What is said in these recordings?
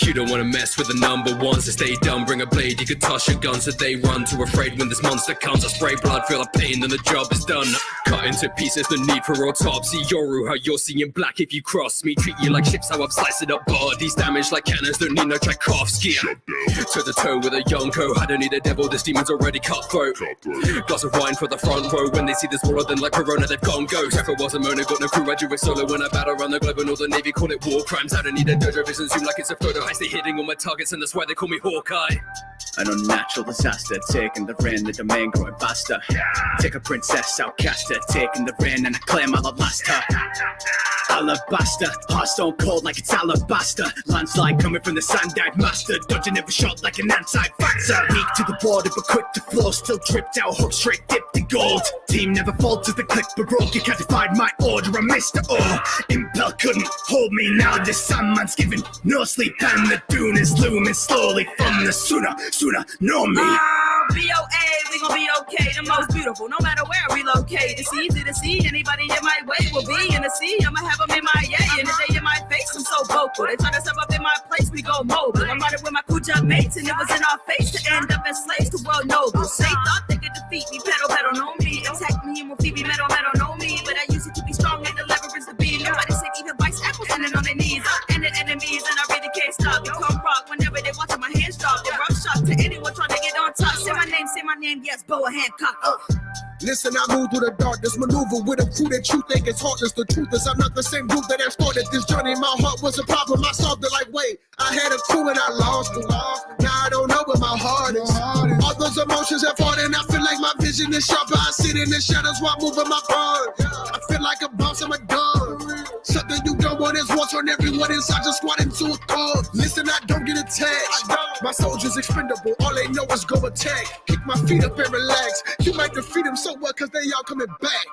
You don't wanna mess with the number ones, so stay dumb, bring a blade, you can toss your guns, so they run too afraid when this monster comes. I spray blood, feel the pain, then the job is done. Cut into pieces, the need for autopsy. Yoru, how you're seeing black if you cross me. Treat you like ships, how I'm slicing up bodies. Damage like cannons, don't need no Tchaikovsky. To the toe with a Yonko, I don't need a devil, this demon's already cutthroat. Glass of wine for the front row, when they see this war, then like Corona, they've gone ghost. If it was a Mona, got no crew, I do it solo when I battle around the globe, and all the Navy call it war crimes. I don't need a dojo vision, zoom like it's a photo. I stay hitting all my targets, and that's why they call me Hawkeye. An unnatural disaster, taking the reign, the domain growing faster. Take a princess, outcast her, taking the reign, and I claim I'll outlast her. Alabaster, heart stone cold like it's alabaster. Landslide coming from the sand-eyed master, dodging every shot like an anti-vaxxer. Weak to the border but quick to floor, still dripped out, hook straight dipped in gold. Team never falters, the click baroque, you can't defy my order, I'm Mr. O. Impel couldn't hold me now, this Sandman's giving no sleep, and the dune is looming slowly from the sooner, know me. BOA, we gon' be okay, the most beautiful, no matter where we locate. It's easy to see, anybody in my way will be in the sea, I'ma have them in my yay, and the day in my face, I'm so vocal. They try to step up in my place, we go mobile. I'm riding with my Kuja mates, and it was in our face to end up as slaves to world nobles. They thought they could defeat me, pedal, know me. Attack me and will feed me, metal, know me. But I use it to be strong and the leverage to be. Nobody said even vice apples standing on their knees. I ended enemies, and I really can't stop. You come rock whenever they watching my hands drop. They rough shot to anyone trying to get on top. Say my name, yes, Boa Hancock. Listen, I move through the darkness, maneuver with a crew that you think is heartless. The truth is I'm not the same group that started this journey. My heart was a problem, I solved it like, wait, I had a crew and I lost it. Now I don't know where my heart is. All those emotions have fought and I feel like my vision is sharper. I sit in the shadows while moving my bar. I feel like a boss, I'm a gun. Something you don't want is what's on everyone inside, just squat into a call. Listen, I don't get attached. My soldiers expendable, all they know is go attack. Kick my feet up and relax. You might defeat them, so what, cause they all coming back.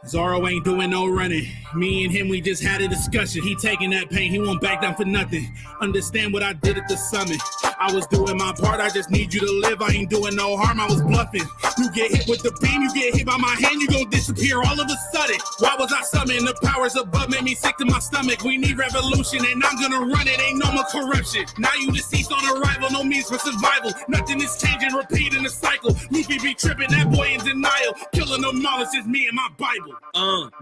Zoro ain't doing no running. Me and him, we just had a discussion. He taking that pain, he won't back down for nothing. Understand what I did at the summit. I was doing my part, I just need you to live. I ain't doing no harm, I was bluffing. You get hit with the beam, you get hit by my hand, you gon' disappear all of a sudden. Why was I summoned? The powers above made me sick to my stomach. We need revolution and I'm gonna run it, ain't no more corruption. Now you deceased on arrival, no means for survival. Nothing is changing, repeating the cycle. Luffy be tripping, that boy in denial. Killing them all, it's just me and my Bible.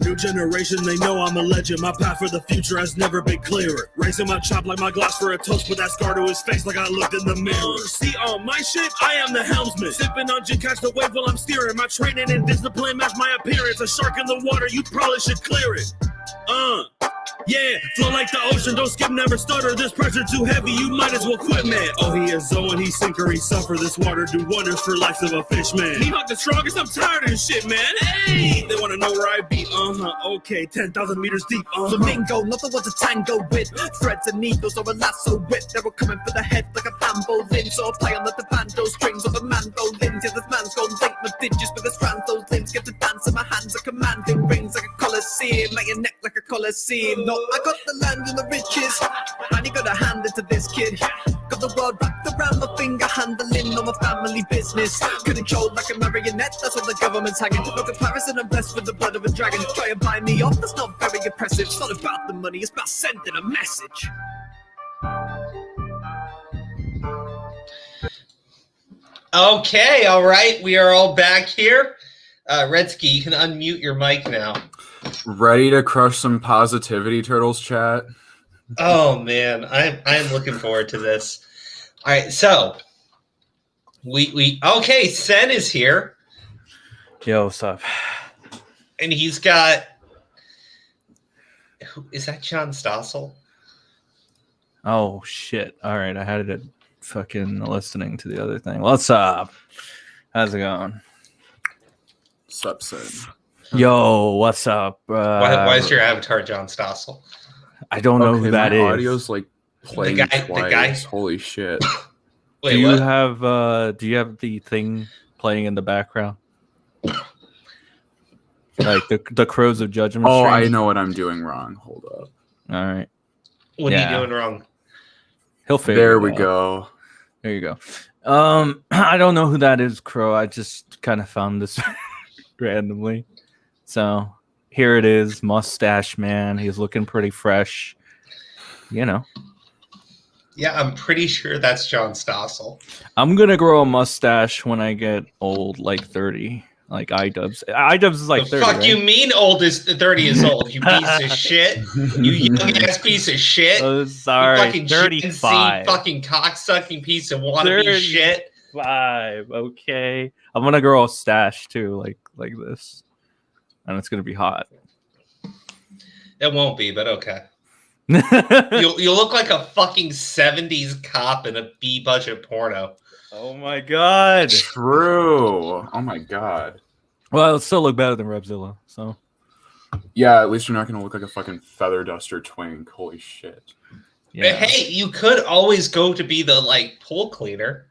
New generation, they know I'm a legend. My path for the future has never been clearer. Raising my chop like my glass for a toast, put that scar to his face like I looked in the mirror. See on my ship, I am the helmsman. Sipping on gin, catch the wave while I'm steering. My training and discipline match my appearance. A shark in the water, you probably should clear it. Yeah, flow like the ocean, don't skip, never stutter. This pressure too heavy, you might as well quit, man. Oh, he is Zoe, he sinker, he suffer. This water do wonders for life of a fish, man. He not the strongest, I'm tired of this shit, man. Hey, they wanna know where I be, okay, 10,000 meters deep, Flamingo, nothing was a tango with threads and needles or a lasso whip. They were coming for the head like a bamboline. So I play on the banjo strings of a mandolin. Yeah, this man's gone link my digits with the strands, those limbs get to dance in my hands are commanding rings like a coliseum, like your neck like a coliseum. No, I got the land and the riches, and you gotta hand it to this kid. Got the world wrapped around my finger, handling all my family business. Controlled like a marionette, that's what the government's hanging. No comparison, I'm blessed with the blood of a dragon. Try and buy me off, that's not very impressive. It's not about the money, it's about sending a message. Okay, all right, we are all back here. Redski, you can unmute your mic now. Ready to crush some positivity, Turtles chat? Oh man, I'm looking forward to this. All right, so we okay. Sen is here. Yo, what's up? And he's got. Is that John Stossel? Oh shit! All right, I had it fucking listening to the other thing. What's up? How's it going? What's up, Sen? Yo, what's up? Why is your avatar John Stossel? I don't know who that is. Audio's like playing the twice. guy. Holy shit! Wait, do you what? have the thing playing in the background? Like the Crows of Judgement. Oh, stream? I know what I'm doing wrong. Hold up. All right. What are you doing wrong? He'll figure There it we out. go. There you go. I don't know who that is, Crow. I just kind of found this randomly. So here it is, Mustache Man. He's looking pretty fresh. You know. Yeah, I'm pretty sure that's John Stossel. I'm gonna grow a mustache when I get old, like 30, like iDubbbz. iDubbbz is like The 30. fuck right? you mean old is 30 years old? You piece of shit. You young ass piece of shit. Oh, sorry, You fucking Gen Z 35. fucking cocksucking piece of wannabe shit. 35. Okay, I'm gonna grow a stash too, like this, and it's gonna be hot. It won't be, but okay. You'll look like a fucking 70s cop in a B budget porno. Oh my god. True. Oh my god. Well, it'll still look better than Repzilla. So Yeah, at least you're not gonna look like a fucking feather duster twink. Holy shit. yeah. But hey, you could always go to be the like pool cleaner.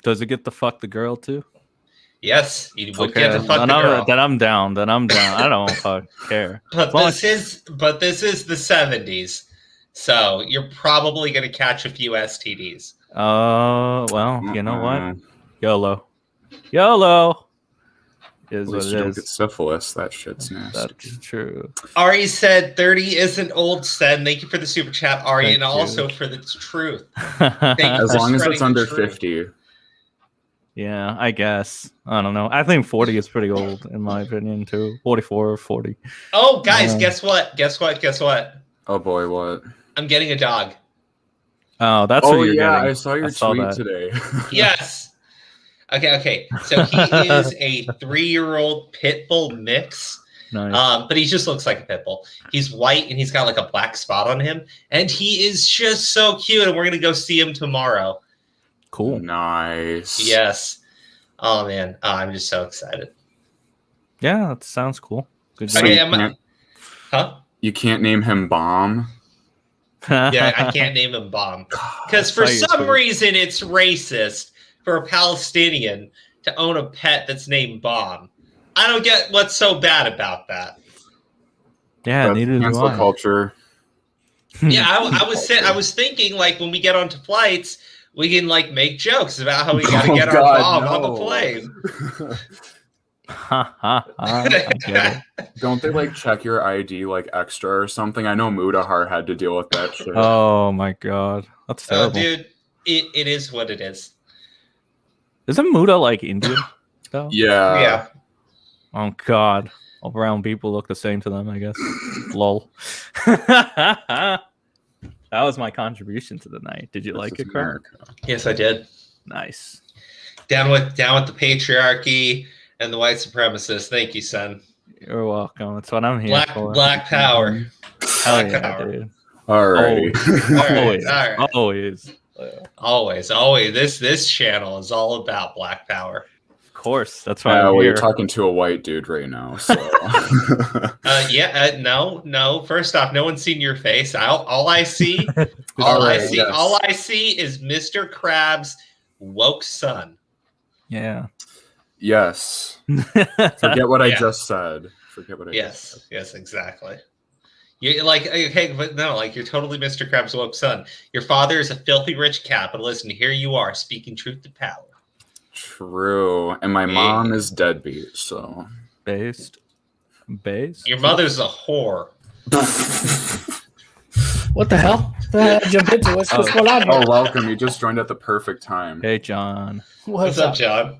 Does it get to fuck the girl too? Yes, you would Okay, get to fuck then the I'm, girl. then I'm down. I don't fuck care. But As long this is the 70s, so you're probably gonna catch a few STDs. Well, you know what? YOLO. YOLO is At what least you it don't get is. syphilis. That shit's nasty. That's true. Ari said 30 isn't old, Sen. Thank you for the super chat, Ari, Thank and you. also for the truth. Thank you As for long as spreading it's the under truth. 50. Yeah, I guess. I don't know. I think 40 is pretty old in my opinion too. 44 or 40. Oh, guys, guess what? Guess what? Oh boy, what? I'm getting a dog. Oh, that's Oh what you're yeah, getting. I saw your saw tweet that. today. Yes. Okay. So he is a 3-year-old pit bull mix. Nice. But he just looks like a pit bull. He's white and he's got like a black spot on him, and he is just so cute. And we're gonna go see him tomorrow. Cool. Nice. Yes. Oh man, I'm just so excited. Yeah, that sounds cool. Good So job. Okay, huh? you can't name him Bomb. Yeah, I can't name him Bomb because for saw your some tweet. reason it's racist for a Palestinian to own a pet that's named Bomb. I don't get what's so bad about that. Yeah, That's neither do cancel I. culture. Yeah, I was thinking like when we get onto flights, we can like make jokes about how we gotta Oh, get God, our bomb on no. the plane. I get it. Don't they like check your ID like extra or something? I know Mudahar had to deal with that shit. Oh my god, that's Oh, terrible. dude, it is what it is. Isn't Muda like Indian? Though? Yeah. Yeah. Oh god, all brown people look the same to them. I guess. Lol. That was my contribution to the night. Did you This like is it, Carl? America. Yes, I did. Nice. Down with the patriarchy and the white supremacists. Thank you, son. You're welcome. That's what I'm here for. Black power. Hell Black yeah, power. dude. Alrighty. Always. Always. This channel is all about black power. Of course. That's why I'm Well, here. you're talking to a white dude right now, so. No. First off, no one's seen your face. All I see, All right, yes. all I see is Mr. Krabs' woke son. Yeah. Yes. Forget what I Yeah. just said. Forget what I just said. Yes, exactly. You like okay, but no, like you're totally Mr. Krabs' woke son. Your father is a filthy rich capitalist, and here you are speaking truth to power. True. And my mom is deadbeat, so. Based. Your mother's a whore. What the hell? Jump into what's going on Oh, here? welcome. You just joined at the perfect time. Hey, John. What's up, John?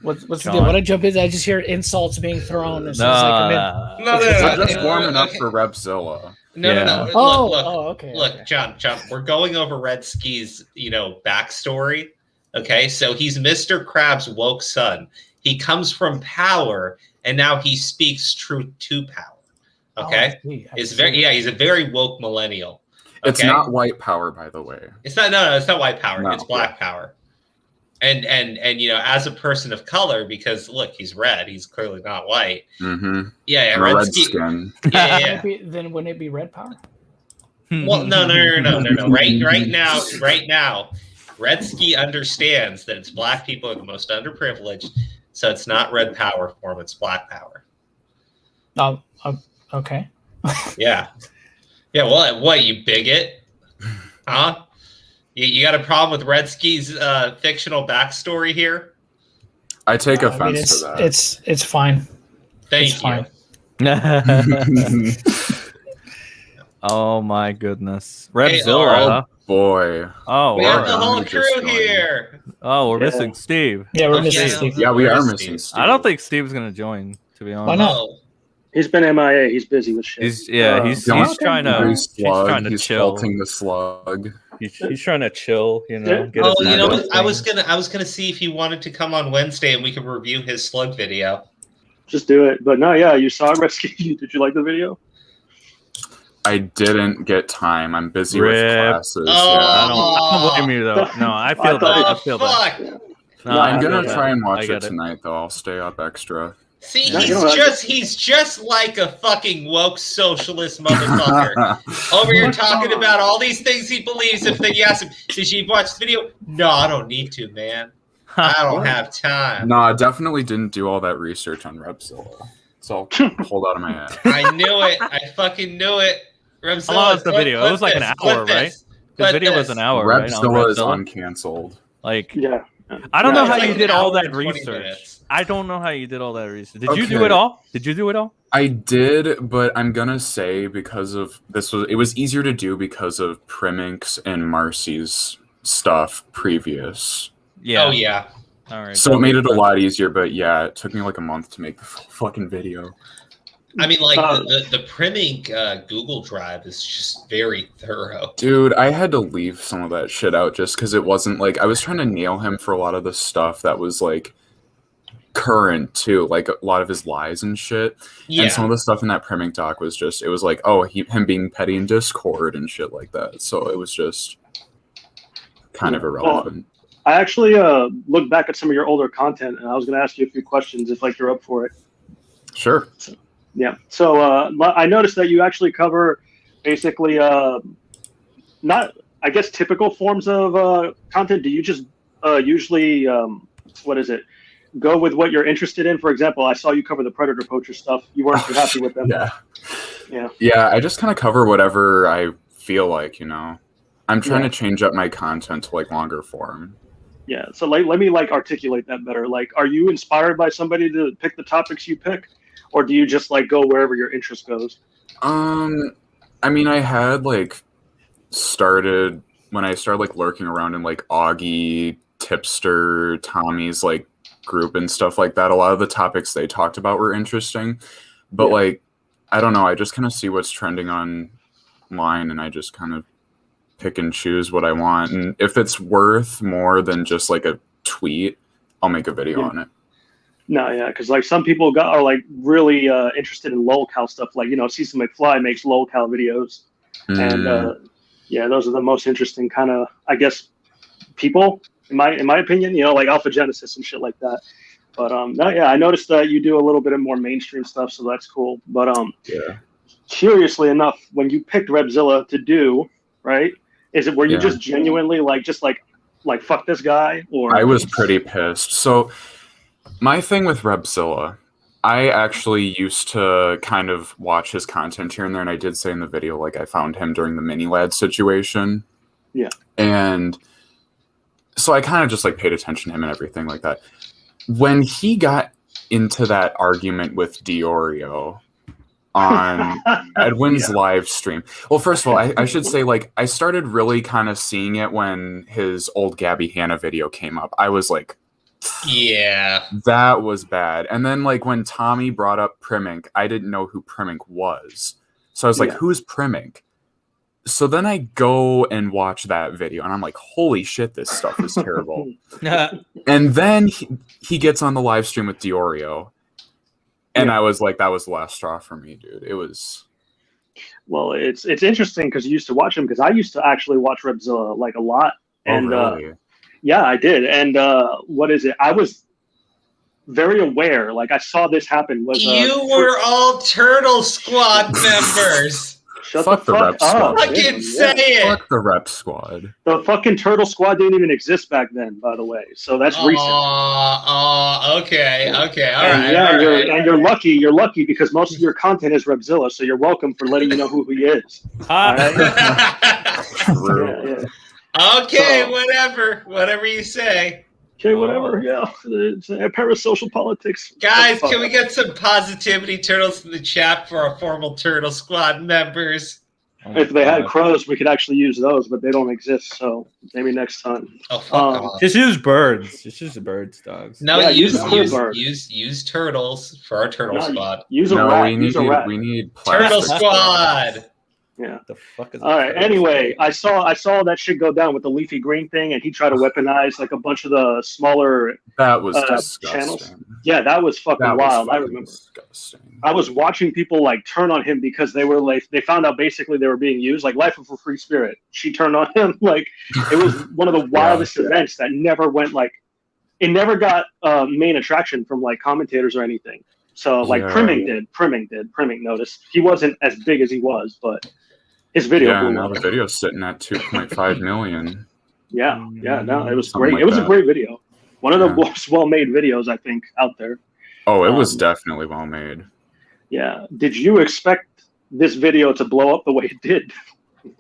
What's the John. deal? When I jump in, I just hear insults being thrown. As soon as I come in. No, We're no, just warming up okay. for Repzilla. No. Yeah. Look, Okay. look, okay. John, we're going over Redski's, backstory. Okay, so he's Mr. Krabs' woke son. He comes from power, and now he speaks truth to power. Okay, Oh, I see. he's a very woke millennial. It's Okay? not white power, by the way. It's not. It's not white power. No, It's black power. And as a person of color, because look, he's red. He's clearly not white. Mm-hmm. Yeah, I'm a red Redski. skin. Yeah. Then wouldn't it be red power? Well, no. Right now, Redski understands that it's black people are the most underprivileged, so it's not red power form, it's black power. Okay. Yeah. Yeah, what, you bigot? Huh? You got a problem with Redski's fictional backstory here? I take offense I mean, to that. it's fine. Thank It's you. fine. Oh my goodness. Hey, Repzilla. Oh boy. Oh, We have wow. the whole Just crew going. here. Oh, we're Yeah. missing Steve. Yeah, we're Oh, missing yeah. Steve. Yeah, we are Where's missing Steve? Steve. I don't think Steve's gonna join, to be honest. Why not? Oh, He's been MIA. He's busy with shit. He's Don't trying to He's slug. He's chill. faulting the slug. He's trying to chill, you know. Yeah. Get his you know mental what? I was thing. gonna see if he wanted to come on Wednesday and we could review his slug video. Just do it. But no, yeah, you saw Redski. Did you like the video? I didn't get time. I'm busy Rip. with classes. Oh. I don't blame you though. No, I feel I that. I Oh, feel that. fuck. No, Yeah. I'm I gonna feel try that. and I watch get it tonight, though. I'll stay up extra. See, No, you don't have he's just like a fucking woke socialist motherfucker. Over here talking about all these things he believes. If they ask him, did you watch the video? No, I don't need to, man. I don't have time. No, I definitely didn't do all that research on Repzilla. It's all pulled out of my ass. I knew it. I fucking knew it. Repzilla, How long was the video? It was like an hour, right? The video was an hour, right? on Repzilla is Repzilla? uncancelled. Like, Yeah. I don't know Yeah, how it's you like did an all hour that and 20 research. minutes. I don't know how you did all that research. Did you do Okay. it all? Did you do it all? I did, but I'm gonna say because of it was easier to do because of Primink's and Marcy's stuff previous. Yeah. Oh yeah. All right. So it made it a lot easier, but yeah, it took me like a month to make the fucking video. I mean, like Uh, the Primink Google Drive is just very thorough. Dude, I had to leave some of that shit out just because it wasn't like I was trying to nail him for a lot of the stuff that was like current too, like a lot of his lies and shit. Yeah. And some of the stuff in that Primink doc was just, it was like, oh, him being petty in Discord and shit like that. So it was just kind of irrelevant. I actually looked back at some of your older content, and I was going to ask you a few questions if like you're up for it. Sure. Yeah. So I noticed that you actually cover basically not, I guess, typical forms of content. Do you just usually, what is it, go with what you're interested in? For example, I saw you cover the Predator Poacher stuff. You weren't too happy with them. Yeah. Yeah. Yeah, I just kind of cover whatever I feel like, you know. I'm trying to change up my content to like longer form. Yeah. So like, let me like articulate that better. Like, are you inspired by somebody to pick the topics you pick, or do you just like go wherever your interest goes? I mean, I had like started when I started like lurking around in like Augie, Tipster, Tommy's like group and stuff like that. A lot of the topics they talked about were interesting, but like, I don't know. I just kind of see what's trending online, and I just kind of pick and choose what I want. And if it's worth more than just like a tweet, I'll make a video on it. No, yeah, because like some people are like really interested in lolcow stuff. Like, you know, Cecil McFly makes lolcow videos, and yeah, those are the most interesting kind of, I guess, people in my opinion. You know, like Alpha Genesis and shit like that. But no, yeah, I noticed that you do a little bit of more mainstream stuff, so that's cool. But yeah, curiously enough, when you picked Repzilla to do, right, is it were you just genuinely like fuck this guy, or I was pretty pissed. So my thing with Repzilla, I actually used to kind of watch his content here and there, and I did say in the video, like, I found him during the mini lad situation. Yeah. And so I kind of just like paid attention to him and everything like that. When he got into that argument with Diorio on Edwin's live stream. Well, first of all, I should say, like, I started really kind of seeing it when his old Gabby Hanna video came up. I was like, yeah, that was bad. And then like when Tommy brought up Primink, I didn't know who Primink was. So I was like, who's Primink? So then I go and watch that video and I'm like, holy shit, this stuff is terrible. And then he gets on the live stream with Diorio. And I was like, that was the last straw for me, dude. It was. Well, it's interesting because you used to watch him, because I used to actually watch Repzilla like a lot. And really? yeah, I did. And what is it? I was very aware. Like, I saw this happen. You were all Turtle Squad members. Shut Fuck the fuck Rep Squad. up. Fucking say it. Fuck the Rep Squad. The fucking Turtle Squad didn't even exist back then, by the way. So that's recent. Okay, all And right. and you're lucky. You're lucky because most of your content is Repzilla, so you're welcome for letting you know who he is. True. Yeah. Okay, So- whatever you say. Okay, whatever. Yeah, it's parasocial politics. Guys, That's can we fine. get some positivity turtles in the chat for our formal Turtle Squad members? If they had crows, we could actually use those, but they don't exist. So maybe next time. Oh, fuck off. Just use birds. Just use the birds, dogs. No, Yeah, use use a cool bird. turtles for our Turtle No, Squad. Use a No, rat. we need Use a rat. Turtle plastic. Squad. Yeah. The fuck is All right. Anyway, I saw that shit go down with the leafy green thing, and he tried to weaponize like a bunch of the smaller. That was channels. disgusting. Yeah, that was fucking That was wild. I fucking remember. disgusting. I was watching people like turn on him because they were like they found out basically they were being used. Like Life of a Free Spirit, she turned on him. Like it was one of the wildest events that never went like it never got main attraction from like commentators or anything. So like Yeah. Primming noticed. He wasn't as big as he was, but his video Yeah, blew now up. the video's sitting at 2.5 million. Yeah, no, it was Something great. like It was a that. great video. One of the Yeah. most well-made videos I think out there. Oh, it was Um, definitely well made. Yeah. Did you expect this video to blow up the way it did?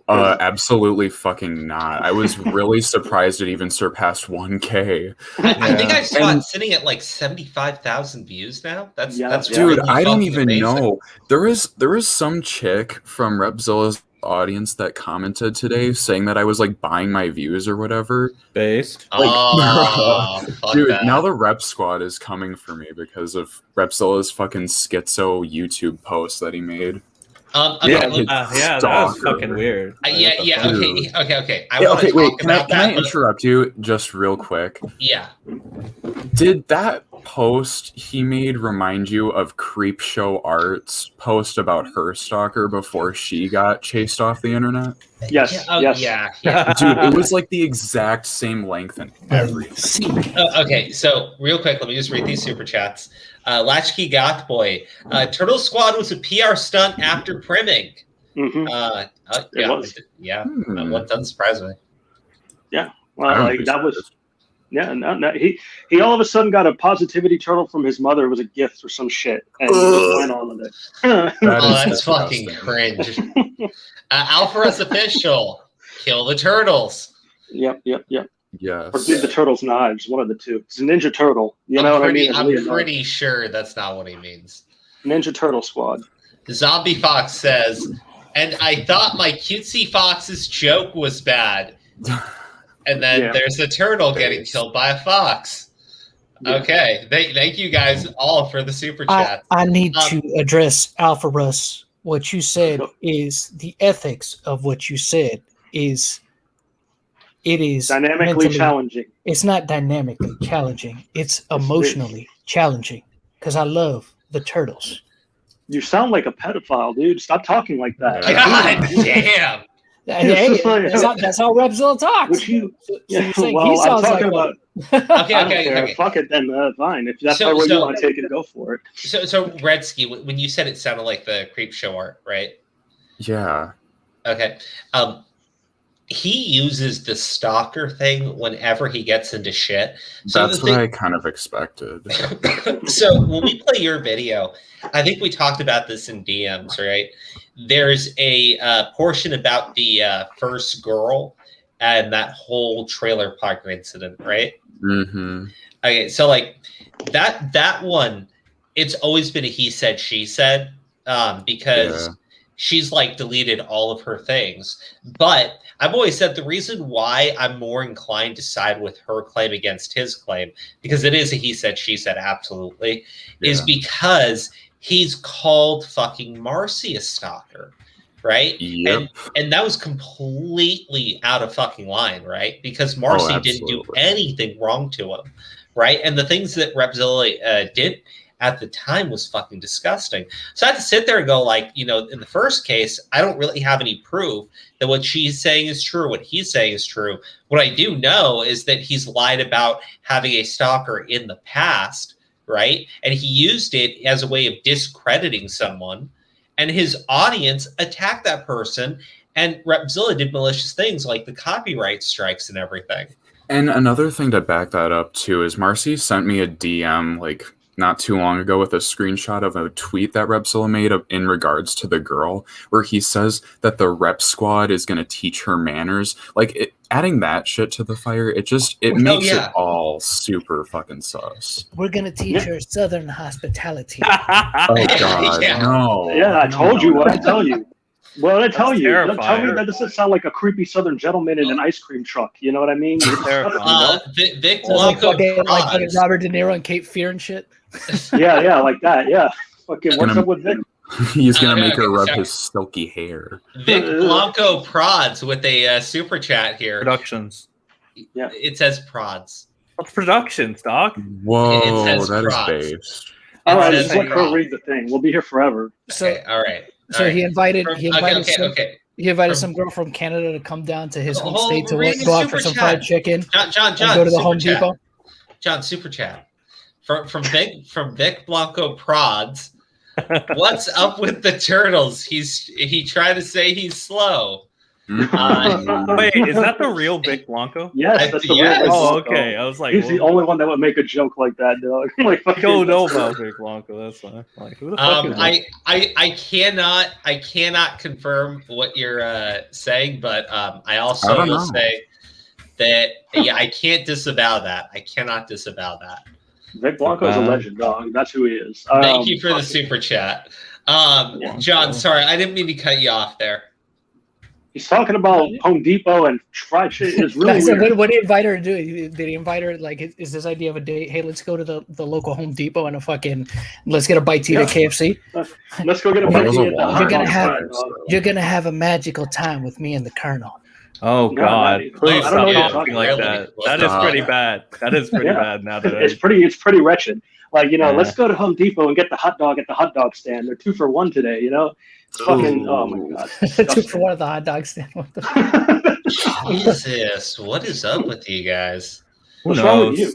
Absolutely fucking not. I was really surprised it even surpassed 1K. I think I saw And- it sitting at like 75,000 views now. That's Yeah. Dude, really I don't fucking even amazing. know. There is some chick from Repzilla's audience that commented today saying that I was like buying my views or whatever. Based. Oh, fuck Dude, that. now the Rep Squad is coming for me because of Repzilla's fucking schizo YouTube post that he made. Okay, Yeah, look, that was Stalker. fucking weird. yeah, Dude. okay. I Yeah, want to okay, talk wait, can I about that. but- interrupt you just real quick? Yeah. Did that post he made remind you of Creepshow Art's post about her stalker before she got chased off the internet? Yes. Yeah, oh, yes. yeah. Dude, it was like the exact same length and everything. Okay, so real quick, let me just read these super chats. Latchkey Goth Boy. Turtle Squad was a PR stunt after primming. hmm It was. Yeah, Hmm. what doesn't surprise me. I Well, don't like think that so. was. Yeah, no. He all of a sudden got a positivity turtle from his mother. It was a gift or some shit, and he just went on with it. That Oh, is that's fucking disgusting. cringe. Alpharus Official. Kill the turtles. Yep. Or Yes. give the turtles knives. One of the two. It's a Ninja Turtle. You know what I mean? It's I'm really annoying. pretty sure that's not what he means. Ninja Turtle Squad. Zombie Fox says, and I thought my cutesy fox's joke was bad. And then Yeah. there's a turtle getting killed by a fox. Yeah. Okay. Thank you guys all for the super chat. I need Um, to address Alpha Russ. What you said is the ethics of what you said is it is Dynamically mentally- challenging. It's not dynamically challenging. It's emotionally challenging because I love the turtles. You sound like a pedophile, dude. Stop talking like that. God damn. Hey, just like- that's how Repzilla talks. Would you? So Yeah, you're saying well, he I'm sounds like talking one. about. Okay, I don't care. okay. Fuck it then. Fine. If that's So- how so- you want to take it, go for it. So Redski, when you said it sounded like the creep show art, right? Yeah. Okay. He uses the stalker thing whenever he gets into shit. So That's the what thing- I kind of expected. So when we play your video, I think we talked about this in DMs, right? There's a portion about the first girl and that whole trailer park incident, right? Mm-hmm. Okay, so like that one, it's always been a he said, she said, because Yeah. she's like deleted all of her things. But I've always said the reason why I'm more inclined to side with her claim against his claim, because it is a he said, she said, absolutely, is Yeah. because he's called fucking Marcy a stalker, right? Yep. And that was completely out of fucking line, right? Because Marcy didn't do absolutely. anything wrong to him, right? And the things that Repzilla did at the time was fucking disgusting. So I had to sit there and go, like, you know, in the first case, I don't really have any proof that what she's saying is true, what he's saying is true. What I do know is that he's lied about having a stalker in the past, right? And he used it as a way of discrediting someone, and his audience attacked that person, and Repzilla did malicious things like the copyright strikes and everything. And another thing to back that up too is Marcy sent me a DM like not too long ago with a screenshot of a tweet that Repzilla made in regards to the girl, where he says that the rep squad is going to teach her manners. Like, adding that shit to the fire, it makes it all super fucking sus. We're gonna teach her Southern hospitality. Oh God, no! Yeah, I told you what I tell you. Well, I tell you, tell me terrifying. that doesn't sound like a creepy Southern gentleman in an ice cream truck. You know what I mean? Vic like Blanco fucking prods. Robert De Niro and Cape Fear and shit. Yeah, like that. Yeah. Fucking, what's up with Vic? He's gonna make her rub his silky hair. Vic Blanco prods with a super chat here. Productions. Yeah. It says prods. What's productions, dog? Whoa, says that is prods. based. All right, says just let prods. her read the thing. We'll be here forever. So, Okay, all right. so he invited Okay. he invited some girl from Canada to come down to his home Hold- state to read the go out for super some chat. fried chicken. John, and go to the super Home chat. Depot. John, super chat. From Vic Blanco prods. What's up with the turtles? He tried to say he's slow. Wait, is that the real Vic Blanco? Yes, that's the Yes. real Oh, Vic Blanco. okay. I was like, He's the only one that would make a joke like that, dog. Like, I fucking, don't know about Vic Blanco. That's fine. Like, who the fuck is that? I cannot confirm what you're saying, but I I also don't will know. say that I can't disavow that. I cannot disavow that. Vic Blanco is a legend, dog. That's who he is. Thank you for the super chat. John, sorry, I didn't mean to cut you off there. He's talking about Home Depot and fried shit. It's really Guys, weird. what did he invite her to do? Did he invite her, like, is this idea of a date? Hey, let's go to the local Home Depot and let's get a bite to eat at KFC. Let's go get a That bite was to a eat at the Walmart. You're gonna have a magical time with me and the Colonel. Oh No, God! I Please don't know stop what you're talking talking like about. that. That is pretty bad. That is pretty Yeah. bad. Now that It's pretty wretched. Like, let's go to Home Depot and get the hot dog at the hot dog stand. They're 2 for 1 today. It's fucking. Oh my god. 2 for 1 at the hot dog stand. What the Jesus, what is up with you guys? What's wrong with you?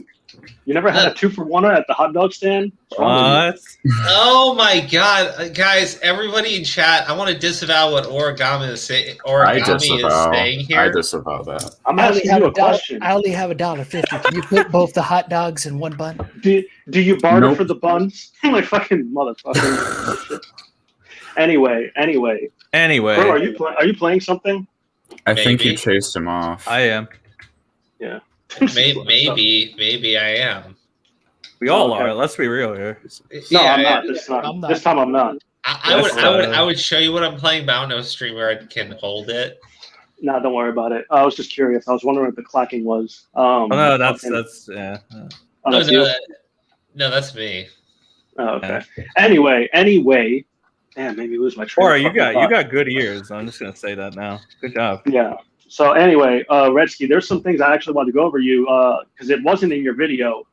You never had a 2 for 1 at the hot dog stand? What's wrong with you? What? Oh my god, guys! Everybody in chat, I want to disavow what Origami is saying here. I disavow that. I'm I only asking have you a $1. question. I only have $1.50. Can you put both the hot dogs in one bun? Do you barter Nope. for the buns? Like fucking motherfucker. Anyway. Bro, are you playing something? I think Maybe. you chased him off. I am. Yeah. Maybe I am. We all Okay. are. Let's be real here. No, Yeah, I'm not. This time. I'm not. This time I'm not. I would show you what I'm playing, but I don't know if streamer can hold it. No, don't worry about it. I was just curious. I was wondering what the clacking was. Oh no, that's Oh, No, that's you? no, that's me. Oh, okay. Anyway. Damn, maybe lose my train. Or of you fucking got thought. good ears. I'm just gonna say that now. Good job. Yeah. So anyway, Redski, there's some things I actually wanted to go over you because it wasn't in your video,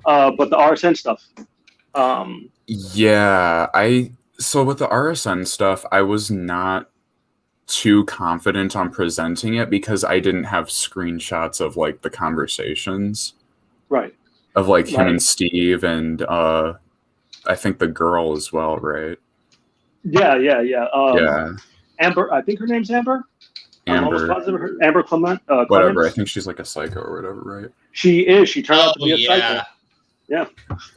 but the RSN stuff. Yeah, so with the RSN stuff, I was not too confident on presenting it because I didn't have screenshots of like the conversations Right. of like him Right. and Steve and I think the girl as well, right? Yeah. Yeah, Amber, I think her name's Amber. I'm almost Amber, positive. Amber Clement. whatever. I Clements. think she's like a psycho or whatever, right? She is. She turned out to Oh be a psycho. yeah. Yeah,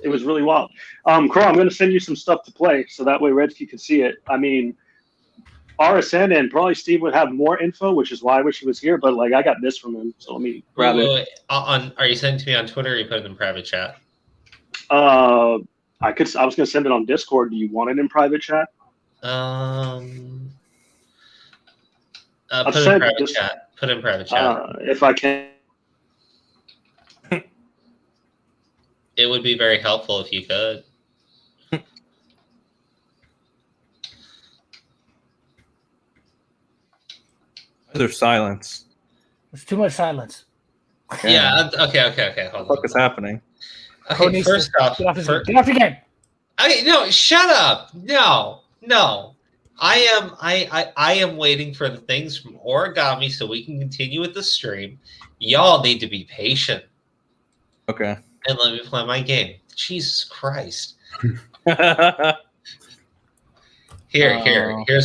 it was really wild. Crow, I'm going to send you some stuff to play so that way Redski can see it. I mean, RSN and probably Steve would have more info, which is why I wish he was here. But like, I got this from him, so let me grab it. Wait. Are you sending it to me on Twitter or you put it in private chat? I was going to send it on Discord. Do you want it in private chat? Put I've it in said private this- chat. Put it in private chat. If I can. It would be very helpful if you could. There's silence. There's too much silence. Yeah. Okay. Hold What the fuck on. is happening? Code Okay. needs First to off, get off his game. Get off your game. no, shut up. No. I am waiting for the things from Origami so we can continue with the stream. Y'all need to be patient Okay. and let me play my game. Jesus Christ. Here's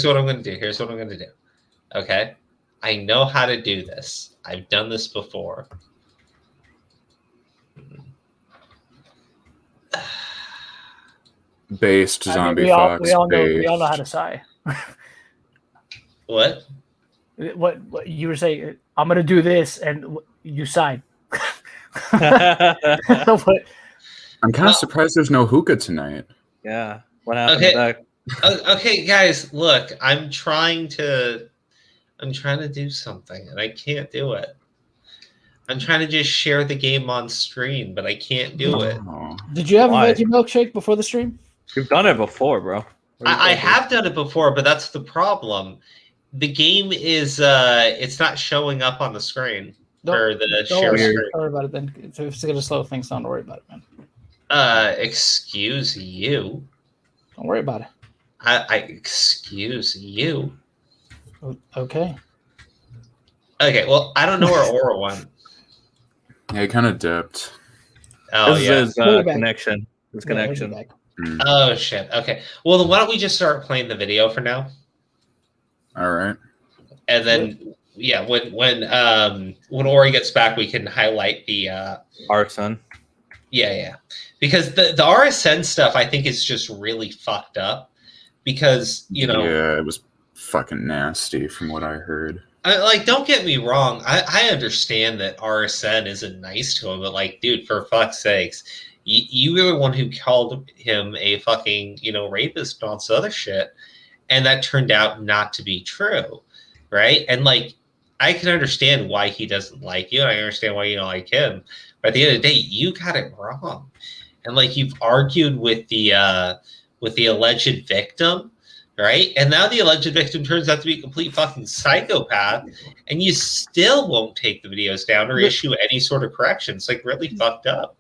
what I'm gonna do. Okay. I know how to do this. I've done this before. Based zombie we all fox. we all know based. we all know how to sigh. What? What you were saying? I'm gonna do this, and you sign. What? I'm kind of surprised there's no hookah tonight. Yeah. What happened Okay. to that? Okay, guys, look, I'm trying to do something and I can't do it. I'm trying to just share the game on screen, but I can't do it. Oh. Did you have Why? a veggie milkshake before the stream? You've done it before, bro. What are you I talking have done it before, but that's the problem. The game is it's not showing up on the screen for the Don't share worry, screen. don't worry about it then. If it's gonna slow things down, don't worry about it, man. Excuse you. Don't worry about it. I excuse you. Okay. Okay, well, I don't know where Aura went. Yeah, he kind of dipped. Oh, This yeah. is We'll be back. connection. His Yeah, here's the connection. back. Oh, shit. Okay. Well, then why don't we just start playing the video for now? All right. And then, yeah, when Ori gets back, we can highlight the... Arson. Yeah. Because the RSN stuff, I think, is just really fucked up. Because, you know... Yeah, it was fucking nasty from what I heard. Like, don't get me wrong. I understand that RSN isn't nice to him, but, like, dude, for fuck's sakes, you were the one who called him a fucking, rapist and all this other shit, and that turned out not to be true, right? And, like, I can understand why he doesn't like you, and I understand why you don't like him, but at the end of the day, you got it wrong. And, like, you've argued with the alleged victim, right? And now the alleged victim turns out to be a complete fucking psychopath, and you still won't take the videos down or issue any sort of correction. It's like really fucked up.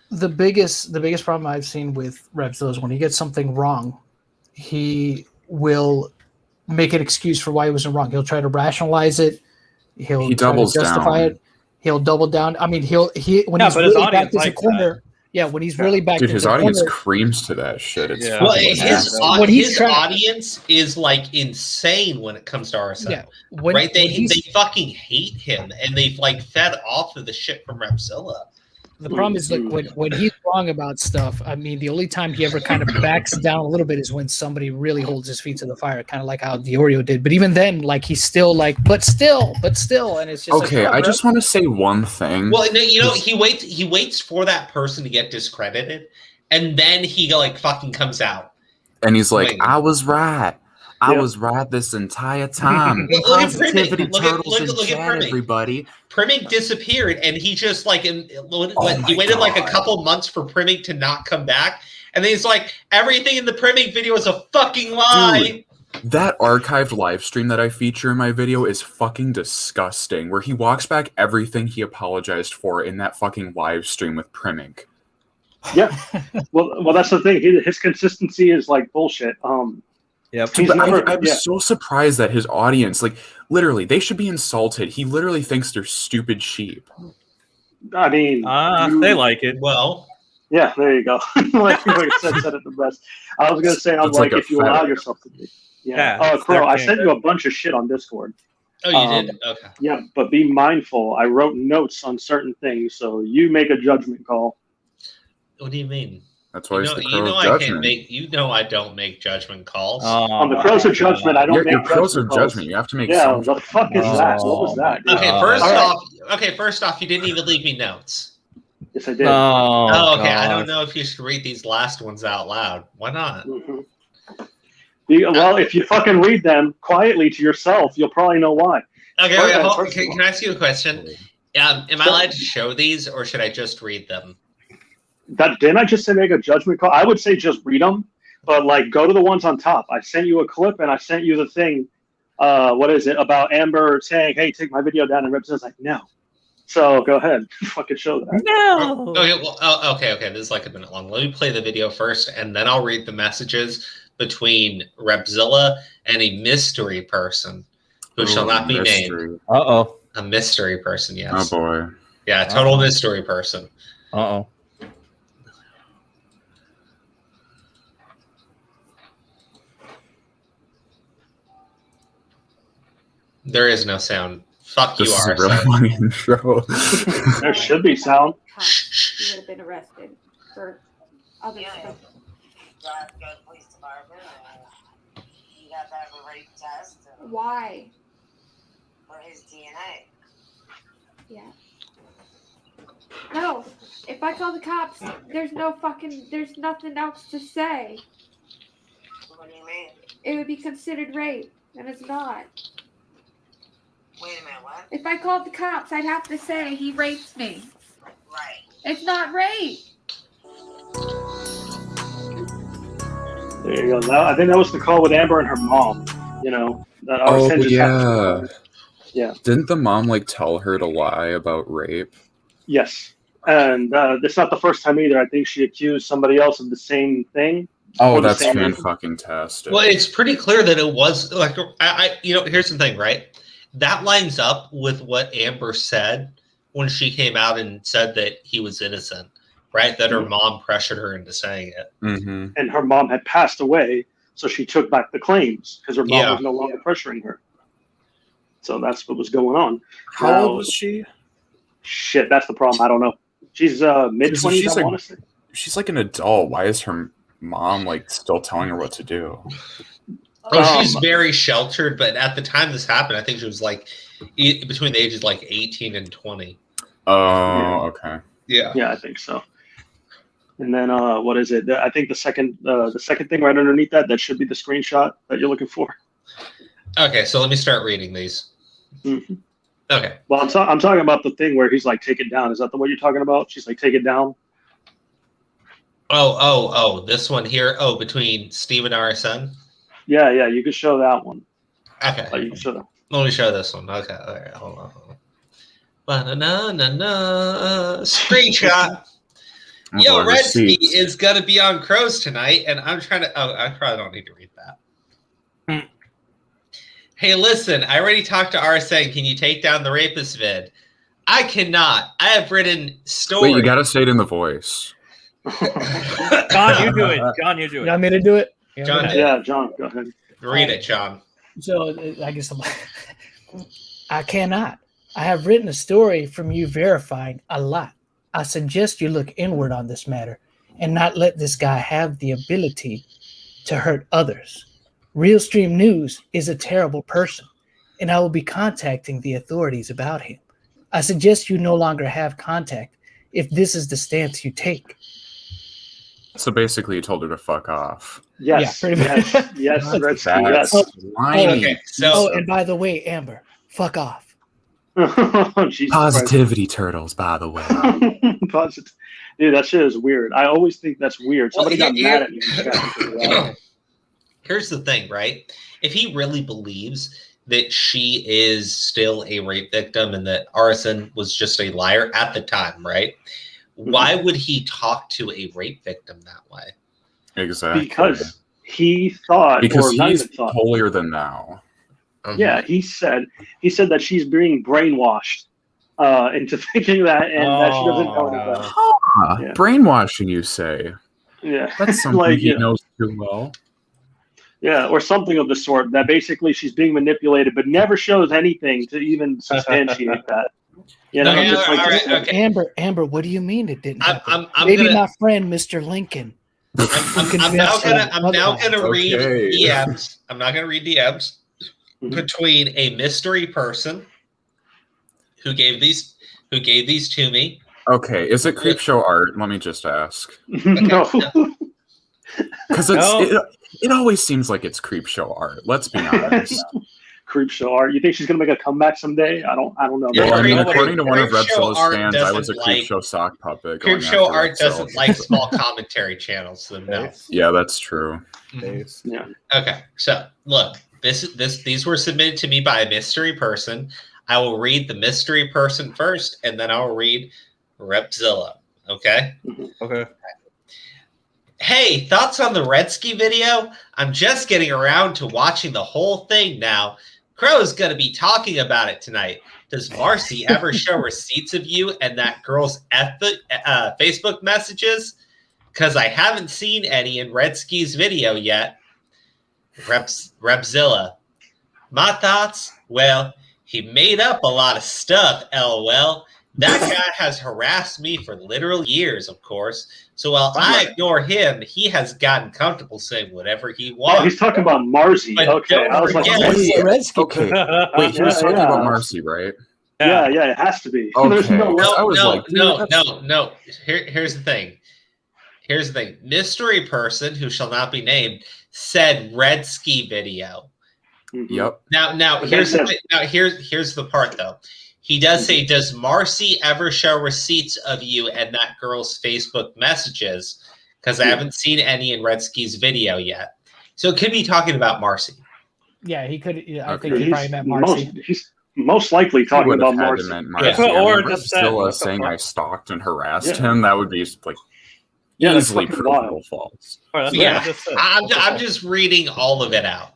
The biggest problem I've seen with Repzilla is when he gets something wrong, he will make an excuse for why he wasn't wrong. He'll try to rationalize it. He doubles justify down. it. He'll double down. I mean, when Yeah, he's but his really audience backed as a likes corner. Yeah, when he's really backed Dude, as his a audience corner. creams to that shit. It's Yeah. Well, fucking his nasty. When he's trying- audience is like insane when it comes to RSN. Yeah, Right? They fucking hate him, and they've like fed off of the shit from Repzilla. The problem is like when he's wrong about stuff. I mean, the only time he ever kind of backs down a little bit is when somebody really holds his feet to the fire, kind of like how Diorio did. But even then, like he's still like, but still, and it's just Okay, like, oh, I bro. just want to say one thing. Well, no, he waits for that person to get discredited, and then he like fucking comes out. And he's like, Wait. I was right. I was right this entire time. Look at Positivity Primmick. Look turtles at in chat, Primmick. everybody. Primmick disappeared, and he just like he my waited like a God. couple months for Primmick to not come back, and then he's like, everything in the Primmick video is a fucking lie. Dude, that archived live stream that I feature in my video is fucking disgusting. Where he walks back everything he apologized for in that fucking live stream with Primmick. Yeah. Well, that's the thing. His consistency is like bullshit. Yep. He's But never, I'm yeah. so surprised that his audience, like, literally, they should be insulted. He literally thinks they're stupid sheep. I mean, They like it. Well, yeah, there you go. Like you said it the best. I was gonna say, I'm It's like, like a if you allow fetish. yourself to be. Yeah, Oh, it's Crow, their I king. sent you a bunch of shit on Discord. oh, you did? Okay. Yeah, but be mindful. I wrote notes on certain things, so you make a judgment call. What do you mean? That's why he's the You crow know of I can't judgment. make. You know I don't make judgment calls. On the crows of judgment, I don't make You're crows of judgment calls. judgment. You have to make Yeah, some. the fuck is that? What was that? dude? Okay, first off, you didn't even leave me notes. Yes, I did. Oh, okay. I God. don't know if you should read these last ones out loud. Why not? Mhm. Well, if you fucking read them quietly to yourself, you'll probably know why. Okay, Okay, hold- first of can all. I ask you a question? Am I allowed to show these, or should I just read them? Didn't I just say make a judgment call? I would say just read them, but like go to the ones on top. I sent you a clip and I sent you the thing. What is it about Amber saying, "Hey, take my video down," and Repzilla's like, "No." So go ahead, fucking show that. No. Okay, well, okay. This is like a minute long. Let me play the video first, and then I'll read the messages between Repzilla and a mystery person who shall not be named. Uh-oh. A mystery person, yes. Oh boy. Yeah, a total mystery person. Uh-oh. There is no sound. Fuck This you, is a RSN. really long intro. There should be sound. You would have been arrested for other stuff. have to go to the police department and you'd have to have a rape test. Why? For his DNA. Yeah. No, if I call the cops, there's nothing else to say. What do you mean? It would be considered rape, and it's not. Wait a minute, what? If I called the cops, I'd have to say he raped me. Right. It's not rape. There you go. I think that was the call with Amber and her mom. You know. That our Yeah. Didn't the mom like tell her to lie about rape? Yes. And it's not the first time either. I think she accused somebody else of the same thing. Oh, that's fan-fucking-tastic. Well, it's pretty clear that it was like here's the thing, right? That lines up with what Amber said when she came out and said that he was innocent, right? That her mom pressured her into saying it. Mm-hmm. And her mom had passed away, so she took back the claims because her mom was no longer pressuring her. So that's what was going on. How old was she? Shit, that's the problem. I don't know. She's mid-20s, I want to say. She's like an adult. Why is her mom like still telling her what to do? Oh, she's very sheltered, but at the time this happened, I think she was like between the ages like 18 and 20. Oh, okay. Yeah. Yeah, I think so. And then what is it? I think the second thing right underneath that should be the screenshot that you're looking for. Okay, so let me start reading these. Mm-hmm. Okay. Well, I'm talking about the thing where he's like, take it down. Is that the one you're talking about? She's like, take it down. Oh, this one here. Oh, between Steve and RSN? Yeah, you can show that one. Okay. You can show that. Let me show this one. Okay, all right, hold on. Ba-na-na-na-na. Screenshot. Yo, Redski is going to be on Crows tonight, and I'm trying to... Oh, I probably don't need to read that. Hey, listen, I already talked to RSN. Can you take down the rapist vid? I cannot. I have written stories. Wait, you got to say it in the voice. John, you do it. John, you do it. You want me to do it? John, John, go ahead. Read it, John. So I guess I cannot. I have written a story from you verifying a lot. I suggest you look inward on this matter and not let this guy have the ability to hurt others. Realstream News is a terrible person, and I will be contacting the authorities about him. I suggest you no longer have contact if this is the stance you take. So basically, you told her to fuck off. Yes, yeah, pretty much. Yes, Redski, yes. Okay, so and by the way, Amber, fuck off. Positivity turtles, by the way. Dude, that shit is weird. I always think that's weird. Somebody got mad at me. Here's the thing, right? If he really believes that she is still a rape victim and that RSN was just a liar at the time, right? Why would he talk to a rape victim that way? Exactly. Because he thought, because or he's thought, holier than thou. Yeah, he said that she's being brainwashed into thinking that, and that she doesn't know that. Yeah. Brainwashing, you say? Yeah, that's something he knows too well. Yeah, or something of the sort. That basically she's being manipulated, but never shows anything to even substantiate that. You know, just like, okay. Amber, what do you mean it didn't happen? I'm Maybe gonna, my friend, Mr. Lincoln. I'm now gonna read DMs. I'm not gonna read DMs between a mystery person who gave these to me. Okay, is it Creepshow art? Let me just ask. No. Because it always seems like it's Creepshow art. Let's be honest. Creepshow art. You think she's gonna make a comeback someday? I don't know. Yeah, I mean, according to one of Repzilla's fans, I was a Creepshow sock puppet. Creepshow art doesn't like small commentary channels, so no. Yeah, that's true. Yeah. Okay, so look, these were submitted to me by a mystery person. I will read the mystery person first, and then I will read Repzilla. Okay. Okay. Hey, thoughts on the Redski video? I'm just getting around to watching the whole thing now. Crow's going to be talking about it tonight. Does Marcy ever show receipts of you and that girl's Facebook messages? Because I haven't seen any in Redski's video yet. Repzilla. My thoughts? Well, he made up a lot of stuff, LOL. That guy has harassed me for literal years, of course. So while I ignore him, he has gotten comfortable saying whatever he wants. Oh, he's talking about Marcy. But Okay, don't I was like, forget- Redski. Okay, wait, he was talking about Marcy, right? Yeah, it has to be. Okay. There's no way. I was no, like, dude, no. Here's the thing. Here's the thing. Mystery person who shall not be named said Redski video. Yep. Now here's the part though. He does say, "Does Marcy ever show receipts of you and that girl's Facebook messages?" Because I haven't seen any in Redski's video yet. So it could be talking about Marcy. Yeah, he could. Yeah, I Okay. think he probably meant Marcy. He's most likely talking about Marcy. Or just just that. still What the saying fuck? I stalked and harassed Yeah. him. That would be like Yeah, that's easily fucking provable wild. false. Or that's what Yeah, I just said. I'm just reading all of it out.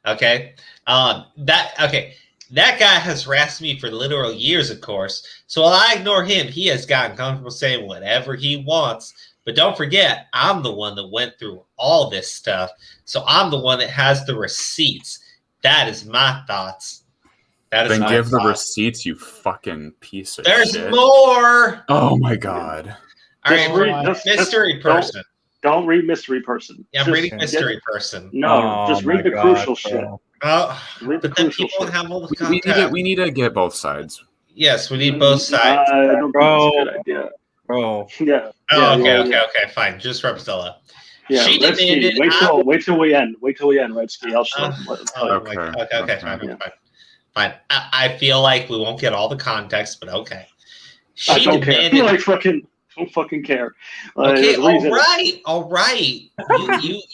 Okay. That guy has harassed me for literal years, of course. So while I ignore him, he has gotten comfortable saying whatever he wants. But don't forget, I'm the one that went through all this stuff. So I'm the one that has the receipts. That is my thoughts. That is Then my give the thoughts. receipts, you fucking piece of There's shit. more. Oh my god. All Just right, read- just- mystery person. Don't read mystery person. Yeah, I'm Just reading get- mystery person. No, just read the crucial shit. Oh, Read the but then crucial people shit. have all the We content. need to get both sides. Yes, we need both sides. I don't think that's a good idea. Bro. Yeah. Oh, yeah, okay, fine. Just Repzilla. Yeah, She Redski, demanded. wait till we end. Wait till we end, Redski. I'll show him. Okay, fine. I feel like we won't get all the context, but okay. I She don't care. demanded. Like don't fucking care. Okay, there's a reason. all right.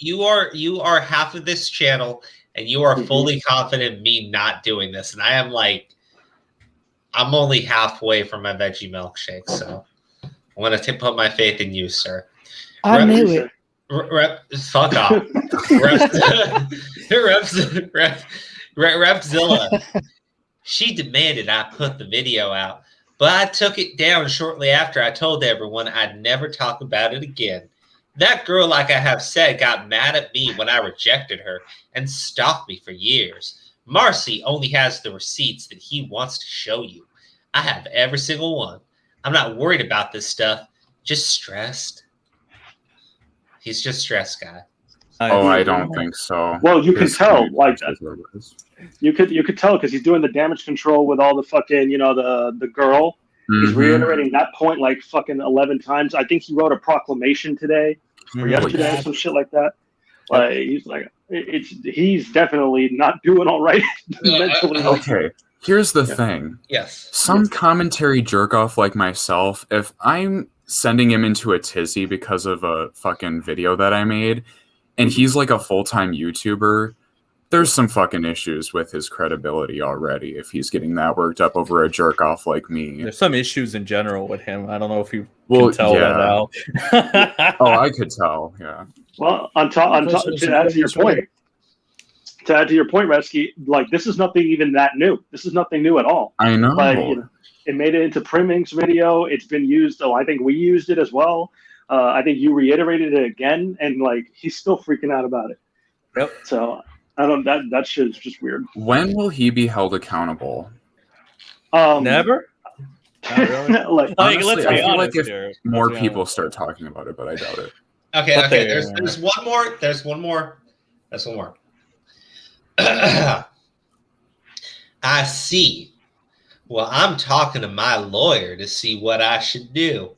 You are half of this channel, and you are fully confident in me not doing this, and I am like, I'm only halfway from my veggie milkshake, so I'm gonna put my faith in you, sir. I knew it. Fuck off. Repzilla. She demanded I put the video out, but I took it down shortly after I told everyone I'd never talk about it again. That girl, like I have said, got mad at me when I rejected her and stalked me for years. Marcy only has the receipts that he wants to show you. I have every single one. I'm not worried about this stuff, just stressed. He's just stressed, guy. I don't think so. Well, you can His tell, like communication is- you could tell because he's doing the damage control with all the fucking, the girl. He's Mhm. reiterating that point like fucking 11 times. I think he wrote a proclamation today or Mhm. yesterday, some shit like that. Like he's definitely not doing all right mentally. Okay, here's the thing. Yes. Some commentary jerk off like myself, if I'm sending him into a tizzy because of a fucking video that I made, and he's like a full-time YouTuber, there's some fucking issues with his credibility already if he's getting that worked up over a jerk off like me. There's some issues in general with him. I don't know if you Well, can tell yeah. that out. Oh, I could tell, yeah. Well, to add to your point, Redski, like this is nothing even that new. This is nothing new at all. I know. Like, it made it into Priming's video. It's been used. Oh, I think we used it as well. I think you reiterated it again, and like he's still freaking out about it. Yep. So I don't. That shit is just weird. When will he be held accountable? Never? Not really. like, Like, let's Honestly, be I feel honest like if here. more Let's be people honest. start talking about it, but I doubt it. Okay. But There's one more. There's one more. I see. Well, I'm talking to my lawyer to see what I should do.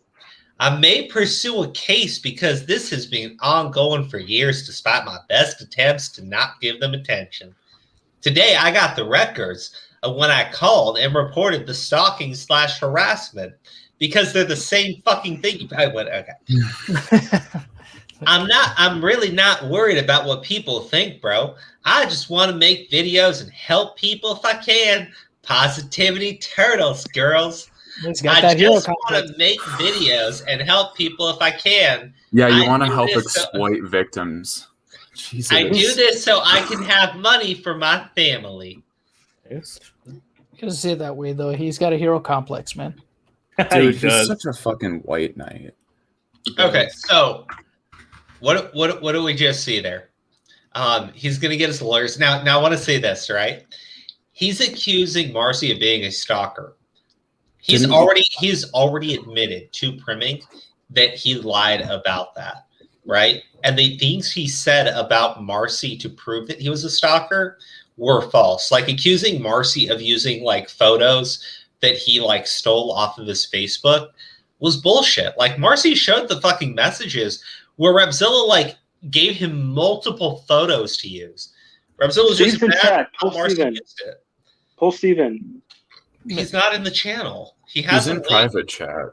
I may pursue a case because this has been ongoing for years despite my best attempts to not give them attention. Today, I got the records of when I called and reported the stalking / harassment because they're the same fucking thing. I went, okay. I'm really not worried about what people think, bro. I just want to make videos and help people if I can. Positivity turtles, girls. He's got I that hero just want complex. to make videos and help people if I can. Yeah, you I want to do help this so- exploit victims. Jesus. I do this so I can have money for my family. You can see it that way though. He's got a hero complex, man. Dude, he's such a fucking white knight. Okay, so what do we just see there? He's gonna get his lawyers now. I want to say this, right? He's accusing Marcy of being a stalker. He's already admitted to Primink that he lied about that, right? And the things he said about Marcy to prove that he was a stalker were false. Like accusing Marcy of using like photos that he like stole off of his Facebook was bullshit. Like Marcy showed the fucking messages where Repzilla like gave him multiple photos to use. Repzilla was just mad how Marcy used it. Pull Steven. He's not in the channel. He's in private chat.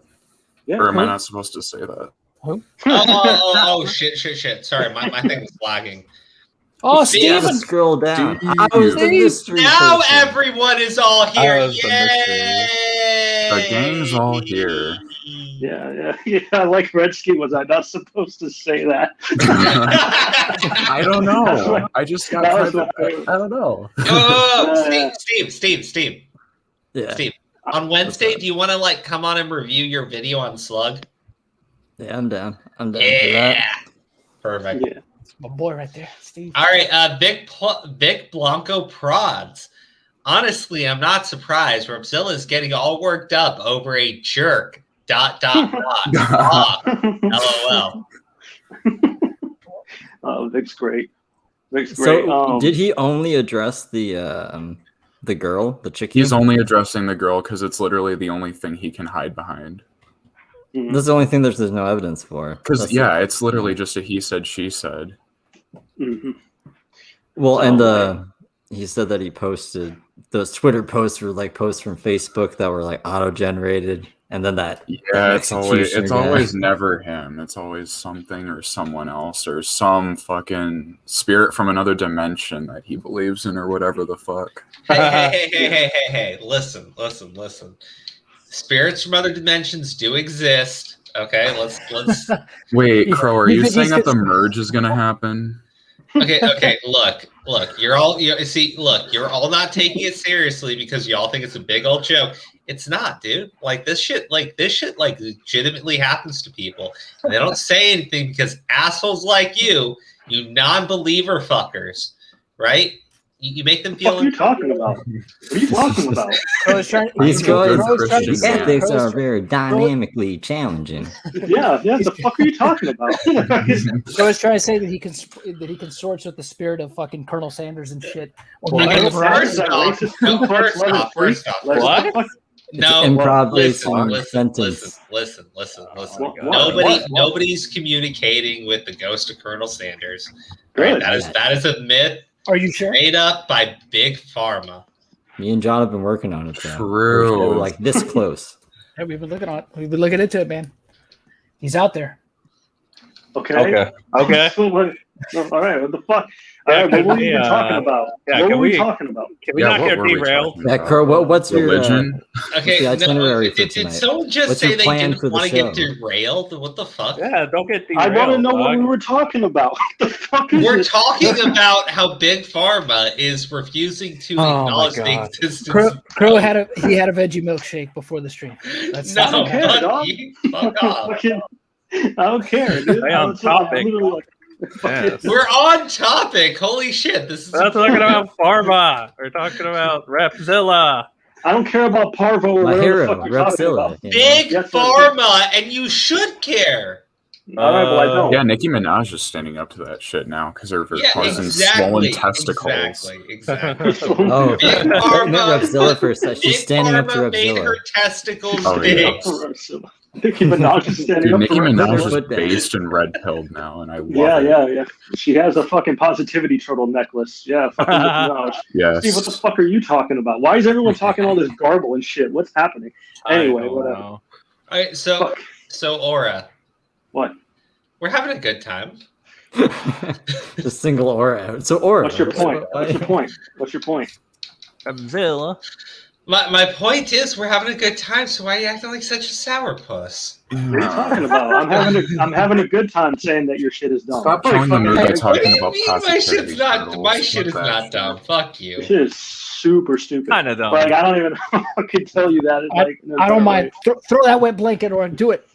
Yeah, or am I not supposed to say that? Oh, shit. Sorry, my thing was lagging. Oh, Steven! Steven! Scroll down. Dude. I was the mystery Now person. everyone is all here. The gang's all here. Yeah. Like Redski, was I not supposed to say that? I don't know. I just got private. I don't know. Steve. Yeah. Steve, on Wednesday, do you want to like come on and review your video on Slug? Yeah, I'm down. I'm down for that. Perfect. Yeah. My boy right there, Steve. All right, Vic Blanco prods. Honestly, I'm not surprised. Repzilla is getting all worked up over a jerk. ... LOL. Oh, Vic's great. So, did he only address the girl, the chick? He's only addressing the girl because it's literally the only thing he can hide behind. That's the only thing there's no evidence for. Because it's literally just a he said, she said. Mm-hmm. Well, and he said that he posted those Twitter posts were like posts from Facebook that were like auto-generated, and then that it's always never him. It's always something or someone else or some fucking spirit from another dimension that he believes in or whatever the fuck. Hey! Listen. Spirits from other dimensions do exist. Okay, let's. Wait, Crow, are you saying that the merge is gonna happen? Okay. Look. You're all not taking it seriously because y'all think it's a big old joke. It's not, dude. This shit legitimately happens to people. And they don't say anything because assholes like you non-believer fuckers, right? You make them feel. What are you talking about? What are you talking about? These guys' ethics are very dynamically challenging. Yeah. The fuck are you talking about? So I was trying to say that he consorts with the spirit of fucking Colonel Sanders and shit. First off, what? No, improvisation sentence. Listen. Nobody's communicating with the ghost of Colonel Sanders. Really? That is a myth. Are you sure? Made up by Big Pharma. Me and John have been working on it. Though. True. We're like this close. Hey, we've been looking into it, man. He's out there. Okay. Okay. All right. What the fuck? All right. What were we even talking about? What were we talking about? Can we not get derailed? Crow, what's religion? Okay. the itinerary for Did tonight? someone just What's say your they plan didn't for the want to get show? derailed? What the fuck? Yeah, don't get derailed. I want to know what dog. we were talking about. What the fuck is We're this? talking about how Big Pharma is refusing to acknowledge the existence. Crow had a veggie milkshake before the stream. That's I don't care, fuck dog. you. Fuck off. I don't care, dude. Stay on topic. We're on topic. Holy shit! This is. We're not talking about Pharma. We're talking about Repzilla. I don't care about Parvo or My whatever hero, the fuck you're talking Repzilla. about. Big Yes, Pharma, and you should care. All right, well, I don't. Yeah, Nicki Minaj is standing up to that shit now because her Yeah, causing exactly. swollen testicles. Exactly. Oh, Big I meant Pharma. Repzilla for a second. She's Big standing up to Pharma made Repzilla. her testicles Oh, big. yeah. Nicki Minaj is standing Dude, up Nicki for Minaj Repzilla. is based and red pilled now, and I love Yeah, it. yeah. She has a fucking positivity turtle necklace. Yeah, fucking Nicki Minaj. Yes. Steve, what the fuck are you talking about? Why is everyone talking all this garble and shit? What's happening? Anyway, whatever. All right, so Aura, What? we're having a good time. The single aura. So aura. What's your point? What's your point? What's your point? Repzilla. My point is we're having a good time, so why are you acting like such a sourpuss? What are you talking about? I'm having a good time saying that your shit is dumb. Stop killing the mood by talking about My shit's not. turtles. My shit is What not that dumb. Fuck you. Shit is super stupid. Kind of dumb. Like I don't even fucking tell you that. I don't mind. Throw that wet blanket or do it.